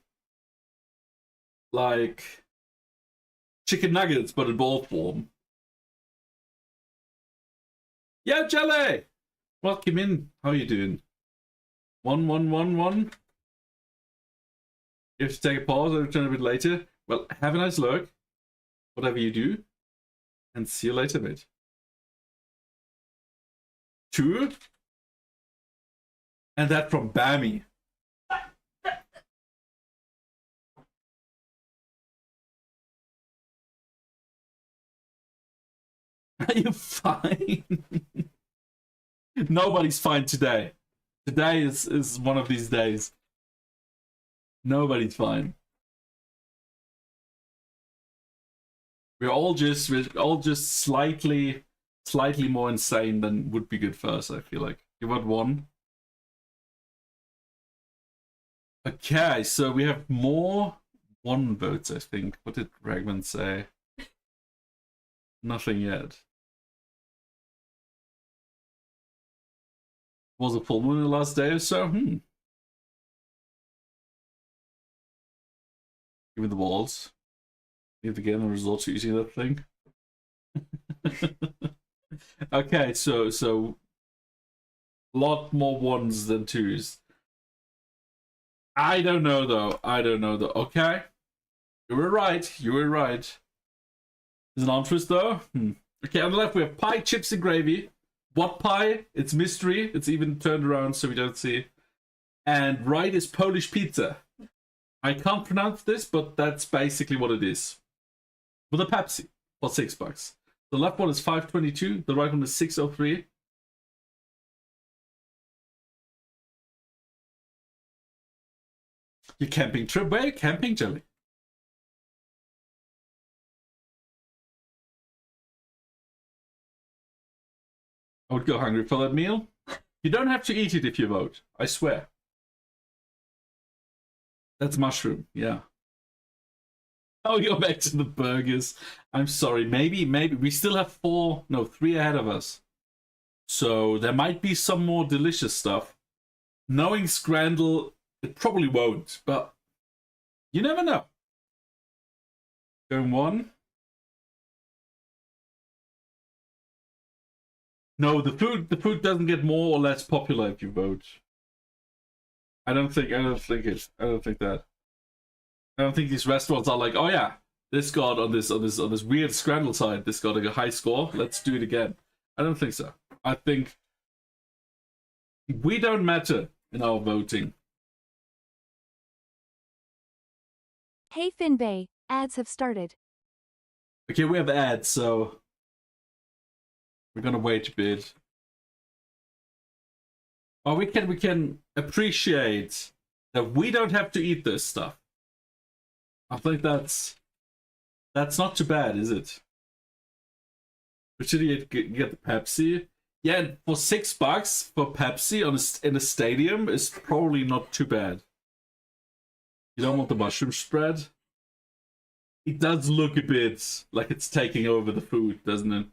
like chicken nuggets, but in ball form. Yeah, Jelly. Welcome in. How you doing? 1111. You have to take a pause. I'll return a bit later. Well, have a nice look. Whatever you do, and see you later, mate. 2. And that from Bammy. Are you fine? Nobody's fine today. Today is one of these days. Nobody's fine. We're all just slightly more insane than would be good for us, I feel like. You want 1? Okay, so we have more 1 votes, I think. What did Ragman say? Nothing yet. Was a full moon the last day or so? Give me the balls. You have to get the results using that thing. Okay, so a lot more 1s than 2s. I don't know though. Okay, you were right. Is an entree though? Okay, on the left we have pie, chips, and gravy. What pie? It's mystery. It's even turned around so we don't see. And right is Polish pizza. I can't pronounce this, but that's basically what it is. With a Pepsi for $6. The left one is $5.22. The right one is $6.03. Your camping trip? Where are you camping, Jelly? I would go hungry for that meal. You don't have to eat it if you vote. I swear. That's mushroom, yeah. Oh, you're back to the burgers. I'm sorry. Maybe we still have 3 ahead of us. So there might be some more delicious stuff. Knowing Scrandle, it probably won't, but you never know. Going 1. No, the food doesn't get more or less popular if you vote. I don't think that. I don't think these restaurants are like, oh yeah, this got on this weird Scrandle side, this got a high score. Let's do it again. I don't think so. I think we don't matter in our voting. Hey Finbay, ads have started. Okay, we have ads, so we're gonna wait a bit. Or we can appreciate that we don't have to eat this stuff. I think that's not too bad, is it? We should get the Pepsi. Yeah, for $6 for Pepsi in a stadium is probably not too bad. You don't want the mushroom spread? It does look a bit like it's taking over the food, doesn't it?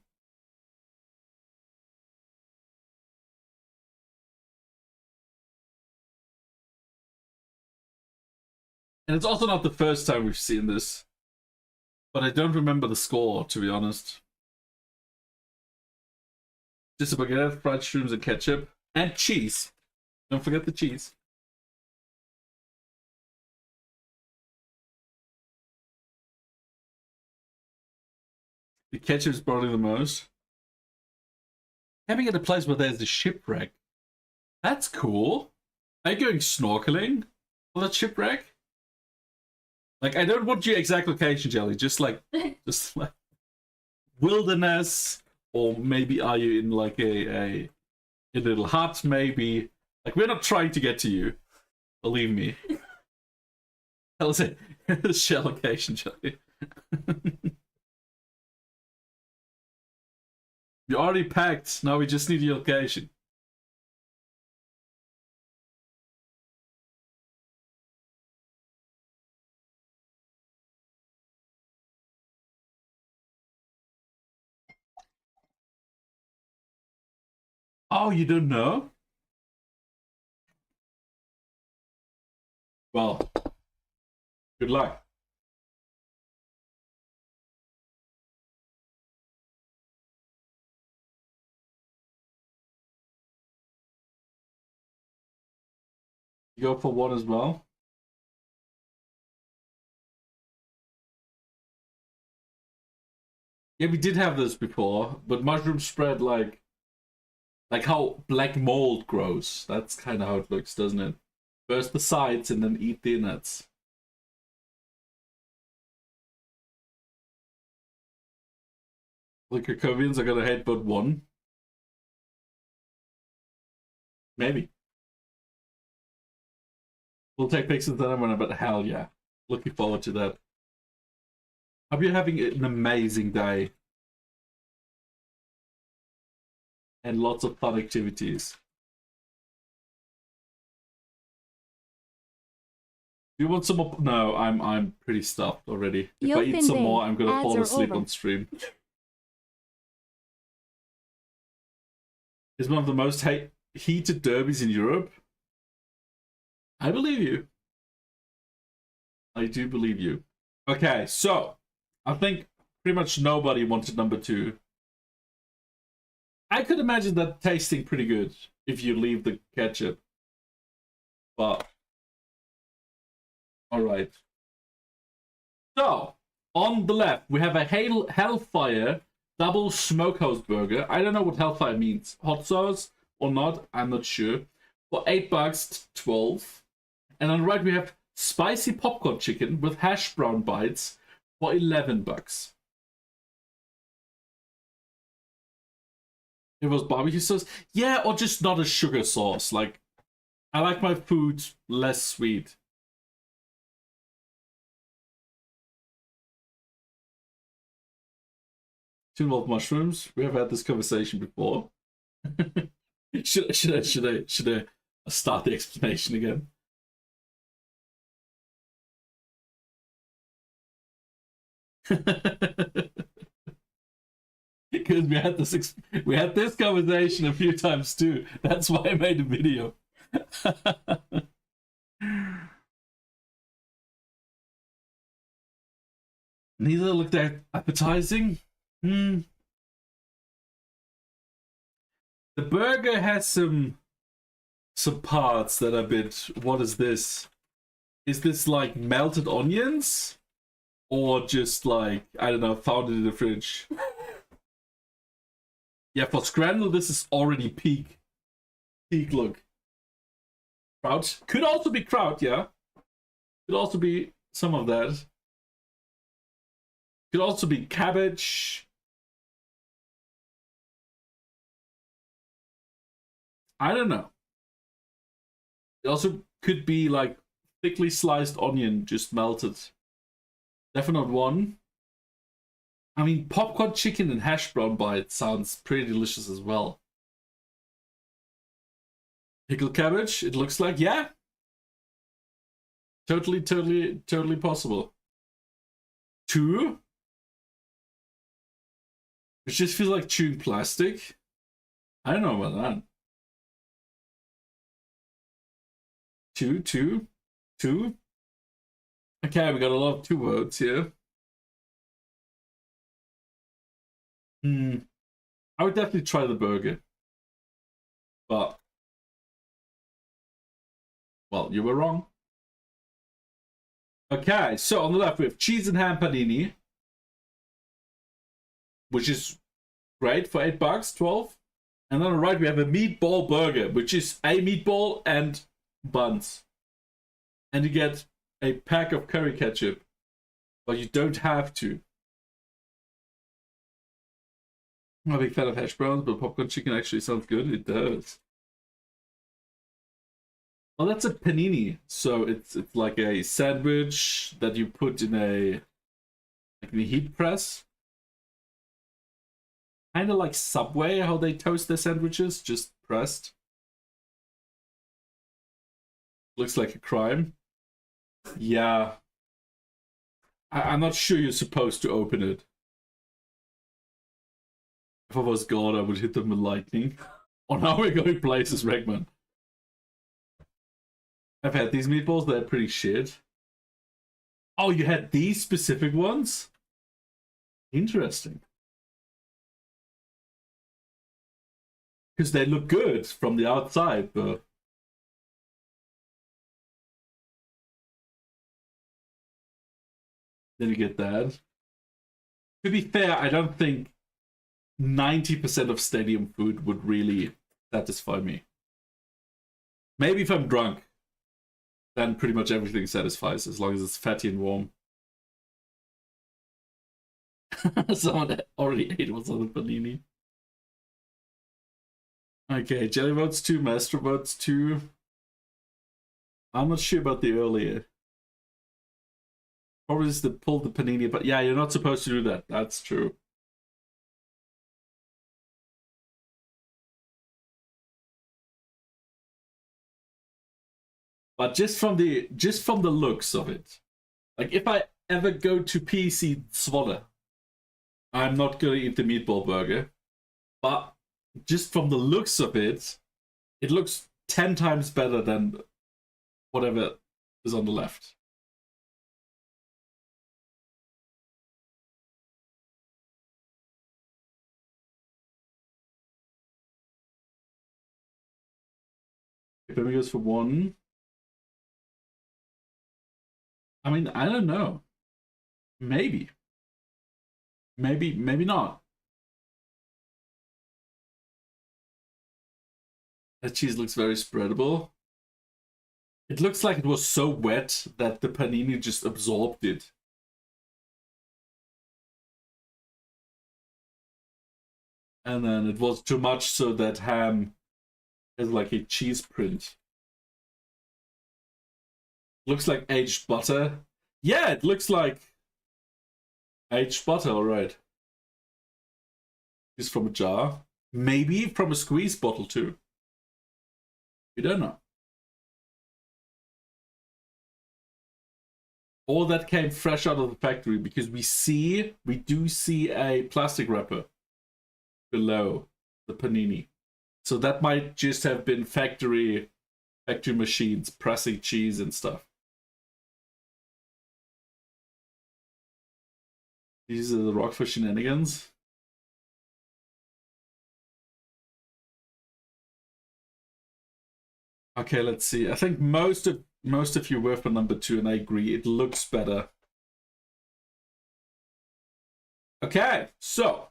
And it's also not the first time we've seen this. But I don't remember the score, to be honest. Just a baguette, fried shrooms and ketchup. And cheese. Don't forget the cheese. The ketchup's probably the most. Camping at a place where there's a shipwreck. That's cool. Are you going snorkeling for that shipwreck? Like, I don't want your exact location, Jelly. Just like wilderness, or maybe are you in like a little hut? Maybe. Like, we're not trying to get to you. Believe me. Tell us it. Shell location, Jelly. You already packed. Now we just need your location. Oh, you don't know? Well, good luck. You go for one as well? Yeah, we did have this before, but mushroom spread like how black mold grows. That's kind of how it looks, doesn't it? First the sides and then eat the innards. The Krakowians are gonna hate but one. Maybe. We'll take pictures then when but hell yeah. Looking forward to that. Hope you're having an amazing day. And lots of fun activities. Do you want some more? No, I'm pretty stuffed already. If I eat some more, I'm gonna fall asleep on stream. It's one of the most heated derbies in Europe. I believe you. I do believe you. Okay, so I think pretty much nobody wanted number 2. I could imagine that tasting pretty good if you leave the ketchup. But alright. So, on the left, we have a Hellfire double smokehouse burger. I don't know what Hellfire means. Hot sauce or not, I'm not sure. For $8, 12. And on the right, we have spicy popcorn chicken with hash brown bites for $11. It was barbecue sauce. Yeah, or just not a sugar sauce. Like, I like my food less sweet. To involve mushrooms. We have had this conversation before. should I start the explanation again? Because we had this conversation a few times too. That's why I made a video. Neither looked that appetizing. The burger has some parts that are a bit. What is this? Is this like melted onions? Or just like, I don't know, found it in the fridge. Yeah, for scramble, this is already peak look. Kraut. Could also be kraut, yeah. Could also be some of that. Could also be cabbage. I don't know. It also could be like thickly sliced onion, just melted. Definitely one. I mean, popcorn chicken and hash brown bite sounds pretty delicious as well. Pickled cabbage, it looks like, yeah. Totally possible. 2. It just feels like chewing plastic. I don't know about that. 2. Okay, we got a lot of 2 votes here. I would definitely try the burger. But, well, you were wrong. Okay, so on the left we have cheese and ham panini, which is great for $8, 12. And on the right we have a meatball burger, which is a meatball and buns. And you get a pack of curry ketchup, but you don't have to. I'm not a big fan of hash browns, but popcorn chicken actually sounds good. It does. Well, that's a panini, so it's like a sandwich that you put in a heat press. Kind of like Subway, how they toast their sandwiches, just pressed. Looks like a crime. Yeah. I'm not sure you're supposed to open it. If I was God, I would hit them with lightning. Oh, now we're going places, Regman. I've had these meatballs, they're pretty shit. Oh, you had these specific ones? Interesting. Because they look good from the outside, but... Then you get that. To be fair, I don't think 90% of stadium food would really satisfy me. Maybe if I'm drunk, then pretty much everything satisfies, as long as it's fatty and warm. Someone that already ate what's on the panini. Okay, Jelly votes 2, Maestro votes 2. I'm not sure about the earlier. Probably just to pull the panini, but yeah, you're not supposed to do that. That's true. But just from the looks of it, like if I ever go to PC Zwolle, I'm not gonna eat the meatball burger. But just from the looks of it, it looks 10 times better than whatever is on the left. If it goes for 1. I mean, I don't know. Maybe. Maybe not. That cheese looks very spreadable. It looks like it was so wet that the panini just absorbed it. And then it was too much so that ham has like a cheese print. Looks like aged butter. Yeah, it looks like aged butter, alright. Just from a jar. Maybe from a squeeze bottle too. We don't know. Or that came fresh out of the factory, because we do see a plastic wrapper below the panini. So that might just have been factory machines pressing cheese and stuff. These are the Rockfish shenanigans. Okay, let's see. I think most of you were for number 2, and I agree. It looks better. Okay, so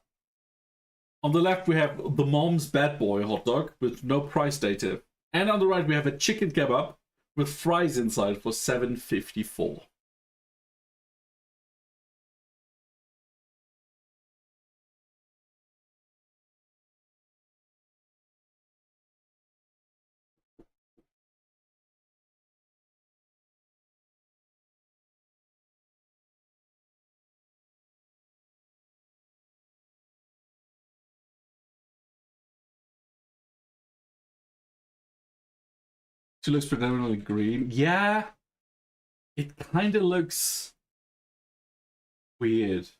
on the left we have the Mom's Bad Boy hot dog with no price data, and on the right we have a chicken kebab with fries inside for $7.54. It looks predominantly green. Yeah, it kind of looks weird.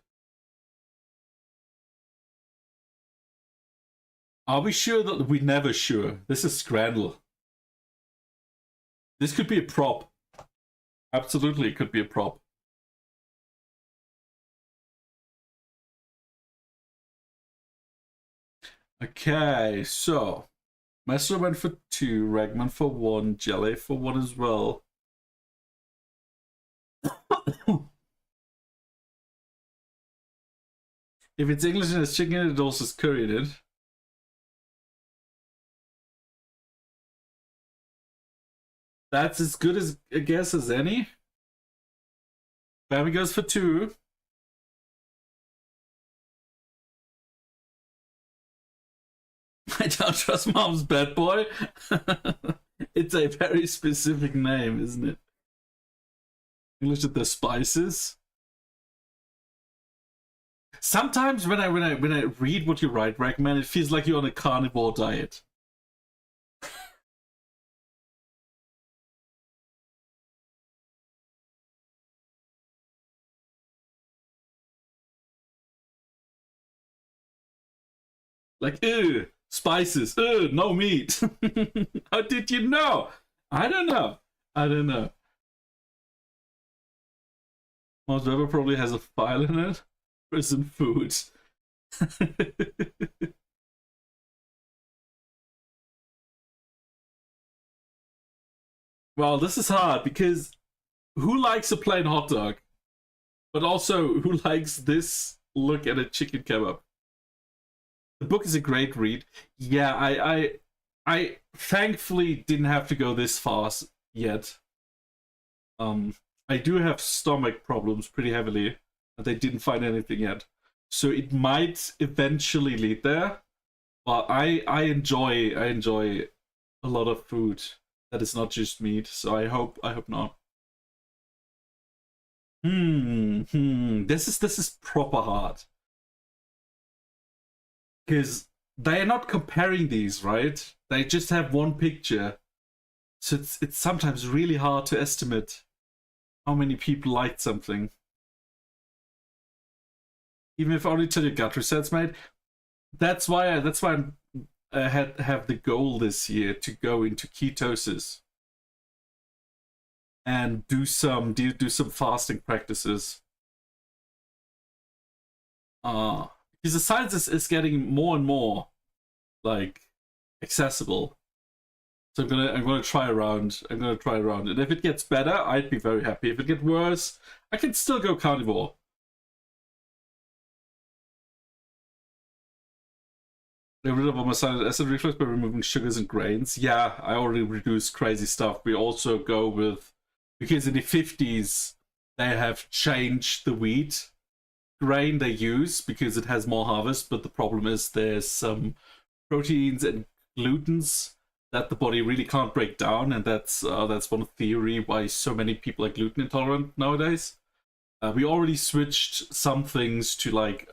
Are we sure that we're never sure? This is Scrandle. This could be a prop. Absolutely, it could be a prop. Okay, so Master went for 2, Ragman for 1, Jelly for 1 as well. If it's English and it's chicken, it also is curry in it. That's as good as a guess as any. Bambi goes for 2. I don't trust Mom's bad boy. It's a very specific name, isn't it? English with the spices. Sometimes when I read what you write, Ragman, it feels like you're on a carnivore diet. Like, ew, spices, ew, no meat. How did you know? I don't know. I don't know. Most Weber probably has a file in it. Prison food. Well, this is hard because who likes a plain hot dog? But also, who likes this look at a chicken kebab? The book is a great read. Yeah, I thankfully didn't have to go this fast yet. I do have stomach problems pretty heavily, and they didn't find anything yet. So it might eventually lead there. But I enjoy a lot of food that is not just meat. So I hope not. This is proper hard. Because they're not comparing these, right? They just have one picture. So it's sometimes really hard to estimate how many people liked something. Even if only till your gut resets, mate. That's why I have the goal this year to go into ketosis and do some fasting practices. Because the science is getting more and more like accessible. So I'm gonna try around. And if it gets better, I'd be very happy. If it gets worse, I can still go carnivore. Get rid of all my silent acid reflux by removing sugars and grains. Yeah, I already reduced crazy stuff. We also go with, because in the 50s they have changed the wheat grain they use because it has more harvest, but the problem is there's some proteins and glutens that the body really can't break down, and that's one theory why so many people are gluten intolerant nowadays. We already switched some things to like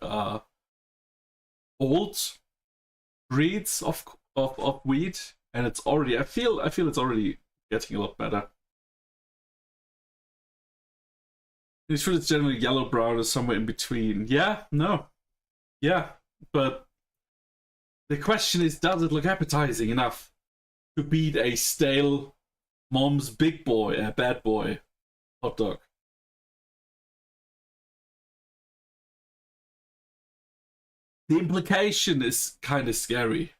old breeds of wheat, and it's already I feel it's already getting a lot better. It's true it's generally yellow brown or somewhere in between. Yeah, but the question is, does it look appetizing enough to beat a stale Mom's bad boy hot dog? The implication is kind of scary.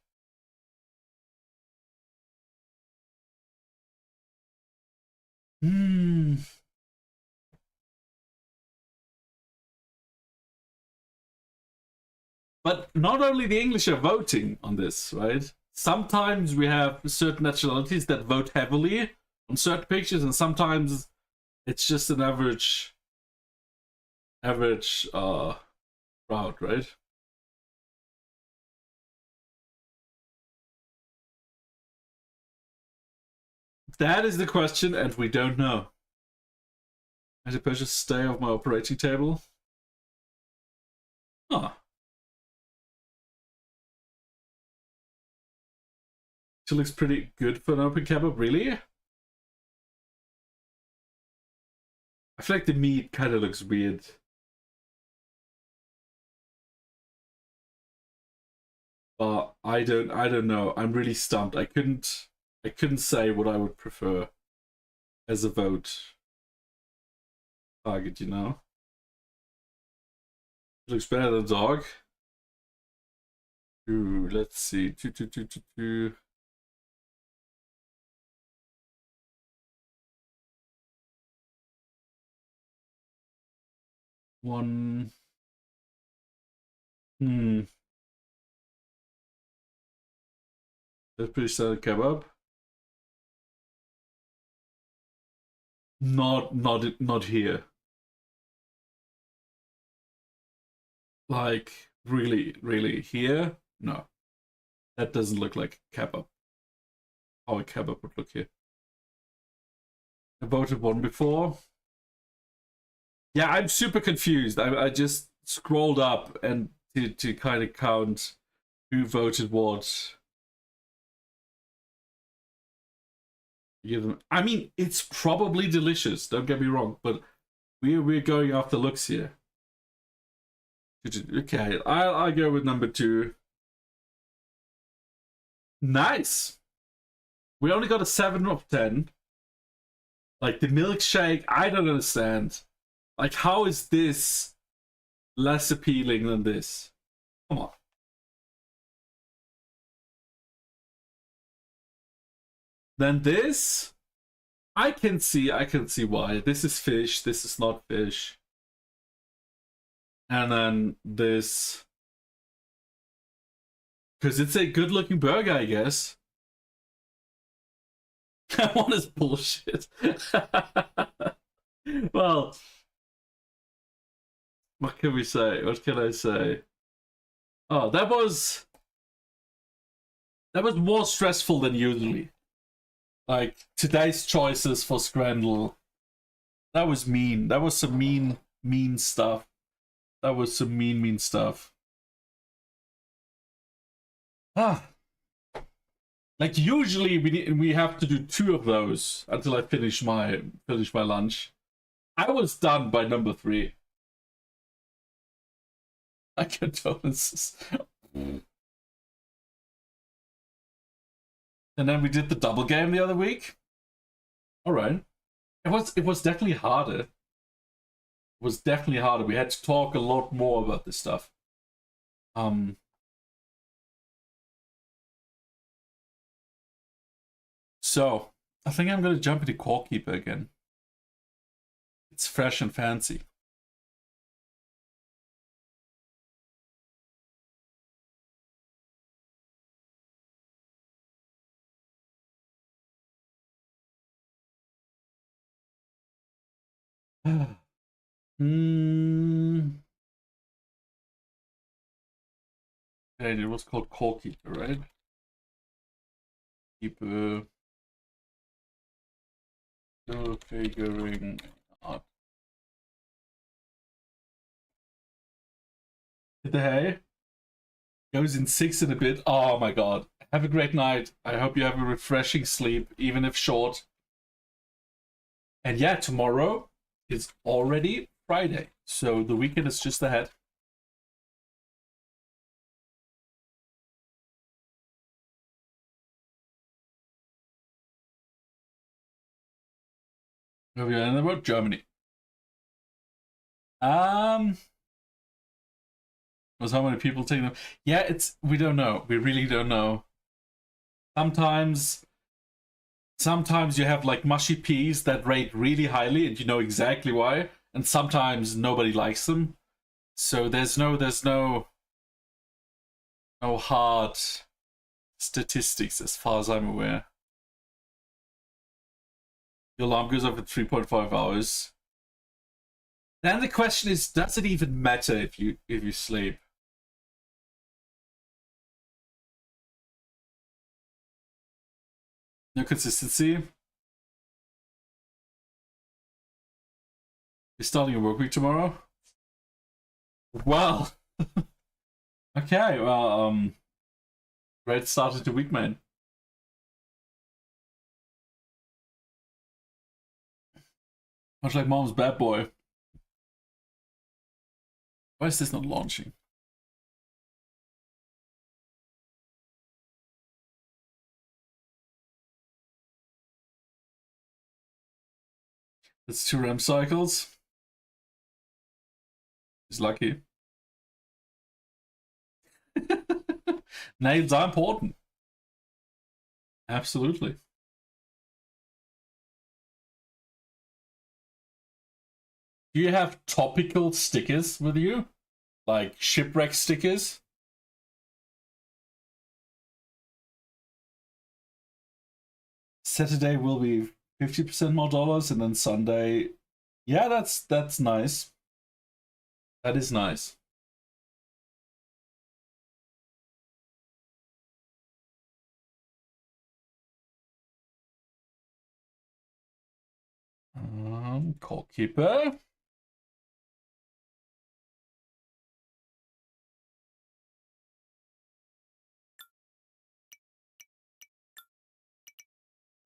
But not only the English are voting on this, right? Sometimes we have certain nationalities that vote heavily on certain pictures, and sometimes it's just an average crowd, right? That is the question, and we don't know. I suppose just stay off my operating table. Huh. It looks pretty good for an open kebab, really? I feel like the meat kind of looks weird. But I don't know. I'm really stumped. I couldn't say what I would prefer as a vote target, you know? It looks better than dog. Ooh, let's see. Two. One. That's pretty solid kebab. Not here. Like really here? No. That doesn't look like kebab. How a kebab would look here. I voted one before. Yeah, I'm super confused. I just scrolled up and to kind of count who voted what. I mean, it's probably delicious. Don't get me wrong, but we're going after looks here. Okay, I'll go with number 2. Nice. We only got a 7 of 10. Like the milkshake, I don't understand. Like, how is this less appealing than this? Come on. Then this, I can see why. This is fish, this is not fish. And then this, because it's a good looking burger, I guess. That one is bullshit. Well, what can we say? What can I say? Oh, that was more stressful than usually. Like today's choices for Scrandle, that was mean. That was some mean stuff. That was some mean stuff. Like usually we have to do 2 of those until I finish my lunch. I was done by number 3. I condolences. And then we did the double game the other week. All right. It was definitely harder. It was definitely harder. We had to talk a lot more about this stuff. So I think I'm gonna jump into Core Keeper again. It's fresh and fancy. Okay, it was called Core Keeper, right? Keeper. Still figuring out. Today goes in 6 and a bit. Oh my god. Have a great night. I hope you have a refreshing sleep, even if short. And yeah, tomorrow is already Friday, so the weekend is just ahead. Where we are about Germany. Was how many people taking them? Yeah, we don't know. We really don't know. Sometimes you have like mushy peas that rate really highly and you know exactly why, and sometimes nobody likes them. So there's no hard statistics as far as I'm aware. Your alarm goes off at 3.5 hours. Then the question is, does it even matter if you sleep? No consistency. You're starting a work week tomorrow? Well. Okay, well, great start to the week, man. Much like Mom's Bad Boy. Why is this not launching? It's 2 RAM cycles. He's lucky. Nails are important. Absolutely. Do you have topical stickers with you? Like shipwreck stickers? Saturday will be 50% more dollars, and then Sunday, yeah, that's nice. That is nice. Goalkeeper.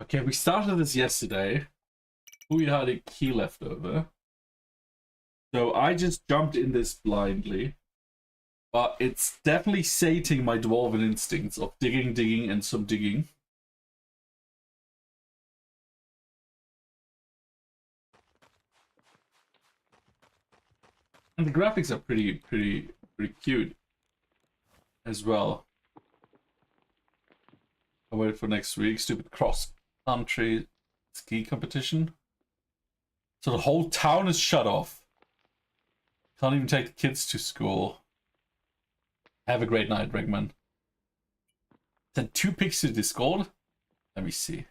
Okay, we started this yesterday. We had a key left over. So I just jumped in this blindly. But it's definitely sating my dwarven instincts of digging, and some digging. And the graphics are pretty cute as well. I'll wait for next week. Stupid cross-country ski competition. So the whole town is shut off. Can't even take the kids to school. Have a great night, Regman. Sent 2 pics to Discord. Let me see.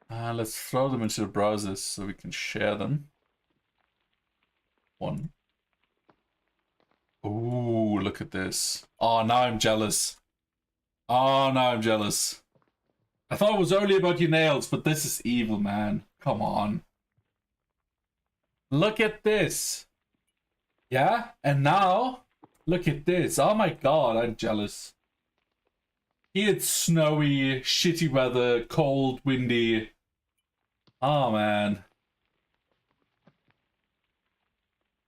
Let's throw them into the browsers so we can share them. 1. Ooh, look at this. Oh, now I'm jealous. Oh, now I'm jealous. I thought it was only about your nails, but this is evil, man. Come on. Look at this. Yeah? And now, look at this. Oh my god, I'm jealous. Here it's snowy, shitty weather, cold, windy. Oh man.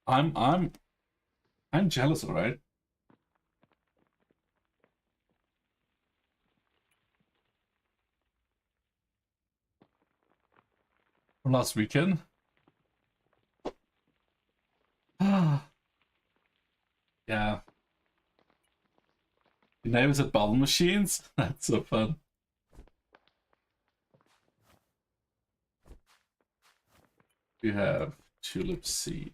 I'm jealous, alright? From last weekend. Yeah. Your neighbors at bubble machines? That's so fun. We have tulip seed.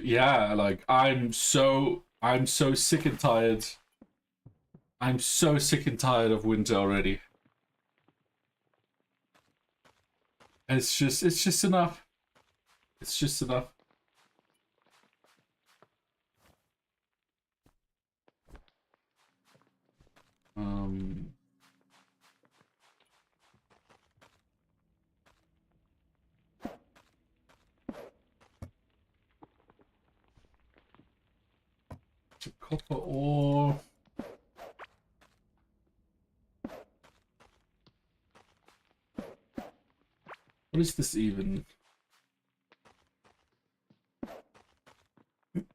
Yeah, like I'm so sick and tired. I'm so sick and tired of winter already. It's just enough. It's just enough. Copper ore. What is this even? Who's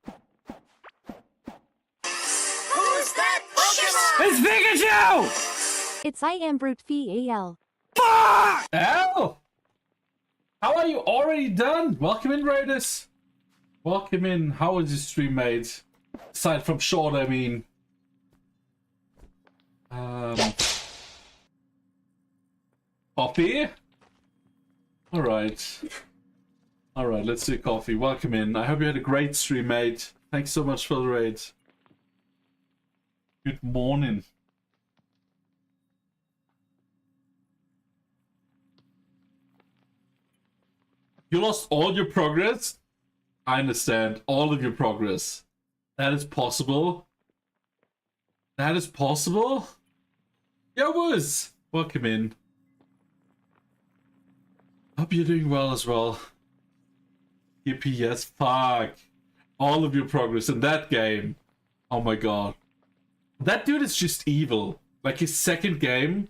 that Pokemon? It's Pikachu! It's I am Brute VAL. Fuck! Al! How are you already done? Welcome in, Raiders. Welcome in. How was your stream made? Aside from short, I mean. Coffee? Alright. Alright, let's do coffee. Welcome in. I hope you had a great stream, mate. Thanks so much for the raid. Good morning. You lost all your progress? I understand. All of your progress. That is possible. That is possible? Yeah, it was. Welcome in. Hope you're doing well as well. Yippee, yes, fuck. All of your progress in that game. Oh my god. That dude is just evil. Like his second game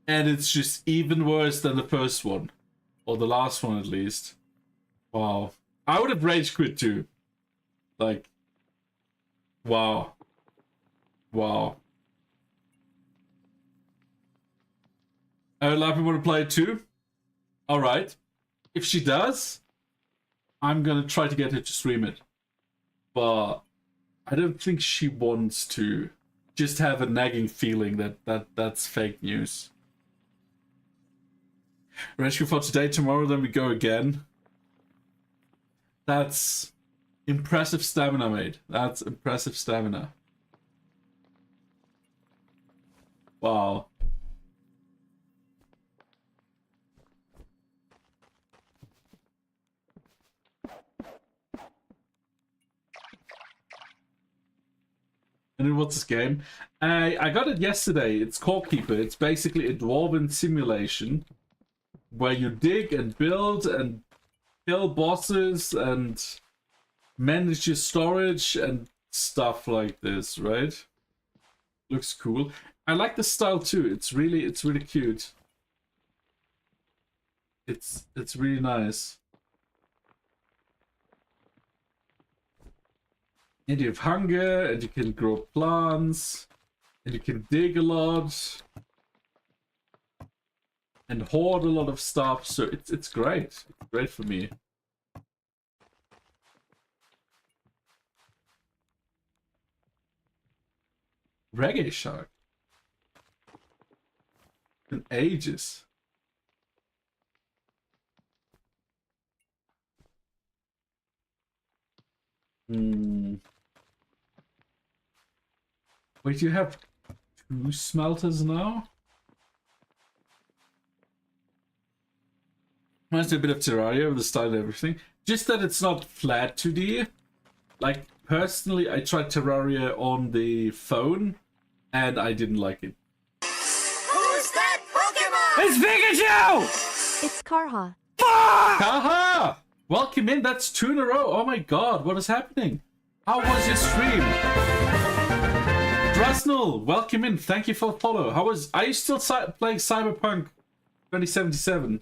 and it's just even worse than the first one, or the last one at least. Wow, I would have rage quit too. Like, wow, wow. I would love want to play it too. All right, if she does, I'm gonna try to get her to stream it, but I don't think she wants to. Just have a nagging feeling that's fake news. Rescue for today, tomorrow, then we go again. That's impressive stamina, mate. That's impressive stamina. Wow. And then what's this game? I got it yesterday. It's Core Keeper. It's basically a dwarven simulation where you dig and build and kill bosses and manage your storage and stuff like this, right? Looks cool. I like the style too. It's really cute. It's really nice. And you have hunger, and you can grow plants, and you can dig a lot, and hoard a lot of stuff. So it's great. It's great for me. Reggae Shark. In ages. Wait, you have 2 smelters now? Reminds me a bit of Terraria with the style and everything. Just that it's not flat 2D. Like, personally, I tried Terraria on the phone, and I didn't like it. Who's that Pokemon? It's Pikachu! It's Karha. Haha! Welcome in, that's 2 in a row. Oh my god, what is happening? How was your stream? Drasnell, welcome in. Thank you for the follow. Are you still playing Cyberpunk 2077?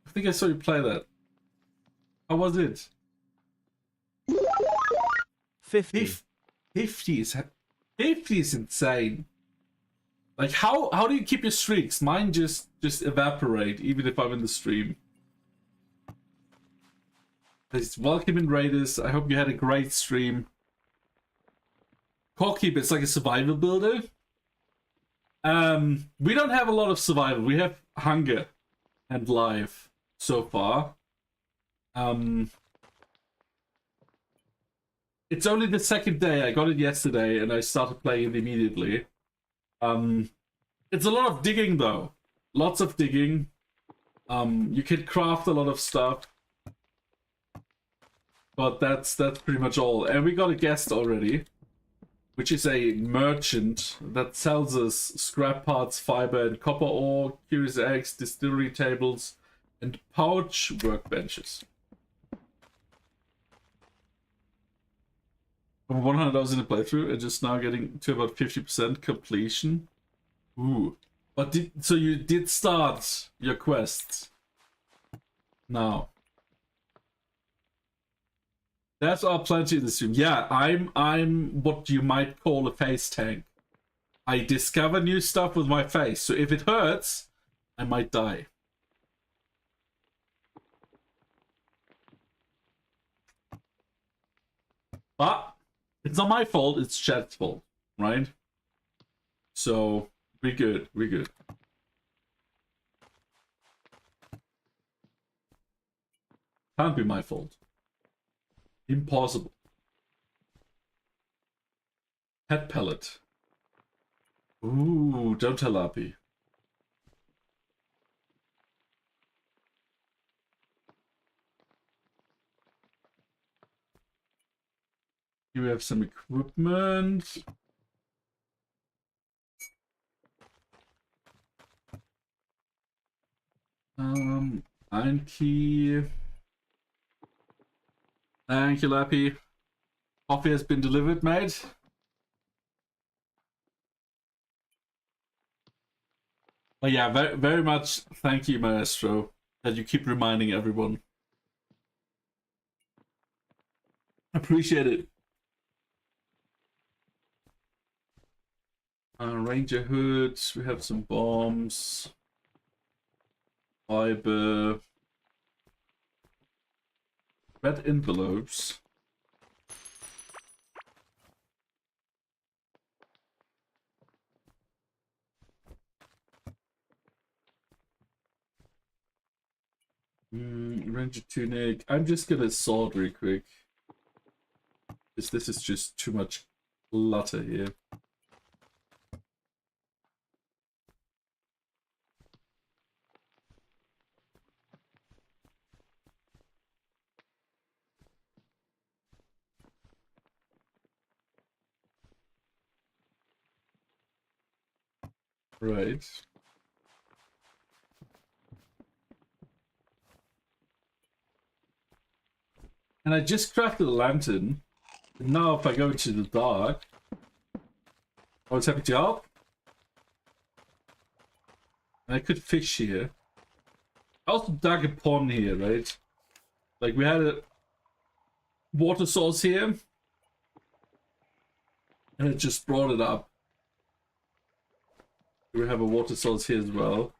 I think I saw you play that. How was it? 50. 50 is insane. Like, how do you keep your streaks? Mine just evaporate even if I'm in the stream. Please welcome in, Raiders. I hope you had a great stream. Core Keeper, it's like a survival builder. We don't have a lot of survival. We have hunger and life so far. It's only the second day. I got it yesterday and I started playing it immediately. It's a lot of digging though. Lots of digging. You can craft a lot of stuff. But that's pretty much all. And we got a guest already, which is a merchant that sells us scrap parts, fiber, and copper ore, curious eggs, distillery tables, and pouch workbenches. From 100 hours in a playthrough, and just now getting to about 50% completion. Ooh. But so you did start your quests? Now. That's our plenty in the stream. Yeah, I'm what you might call a face tank. I discover new stuff with my face, so if it hurts, I might die. But it's not my fault, it's chat's fault, right? So we're good, we're good. Can't be my fault. Impossible. Pet pellet. Ooh, don't tell Lappy. Here we have some equipment. Iron key. Thank you, Lappy. Coffee has been delivered, mate. But yeah, very, very much thank you, Maestro, that you keep reminding everyone. Appreciate it. Ranger hoods, we have some bombs. Fiber. Red envelopes. Ranger tunic. I'm just gonna sword real quick. Because this is just too much clutter here. Right. And I just crafted a lantern. And now if I go into the dark... I was happy to help. And I could fish here. I also dug a pond here, right? Like we had a water source here. And it just brought it up. We have a water source here as well.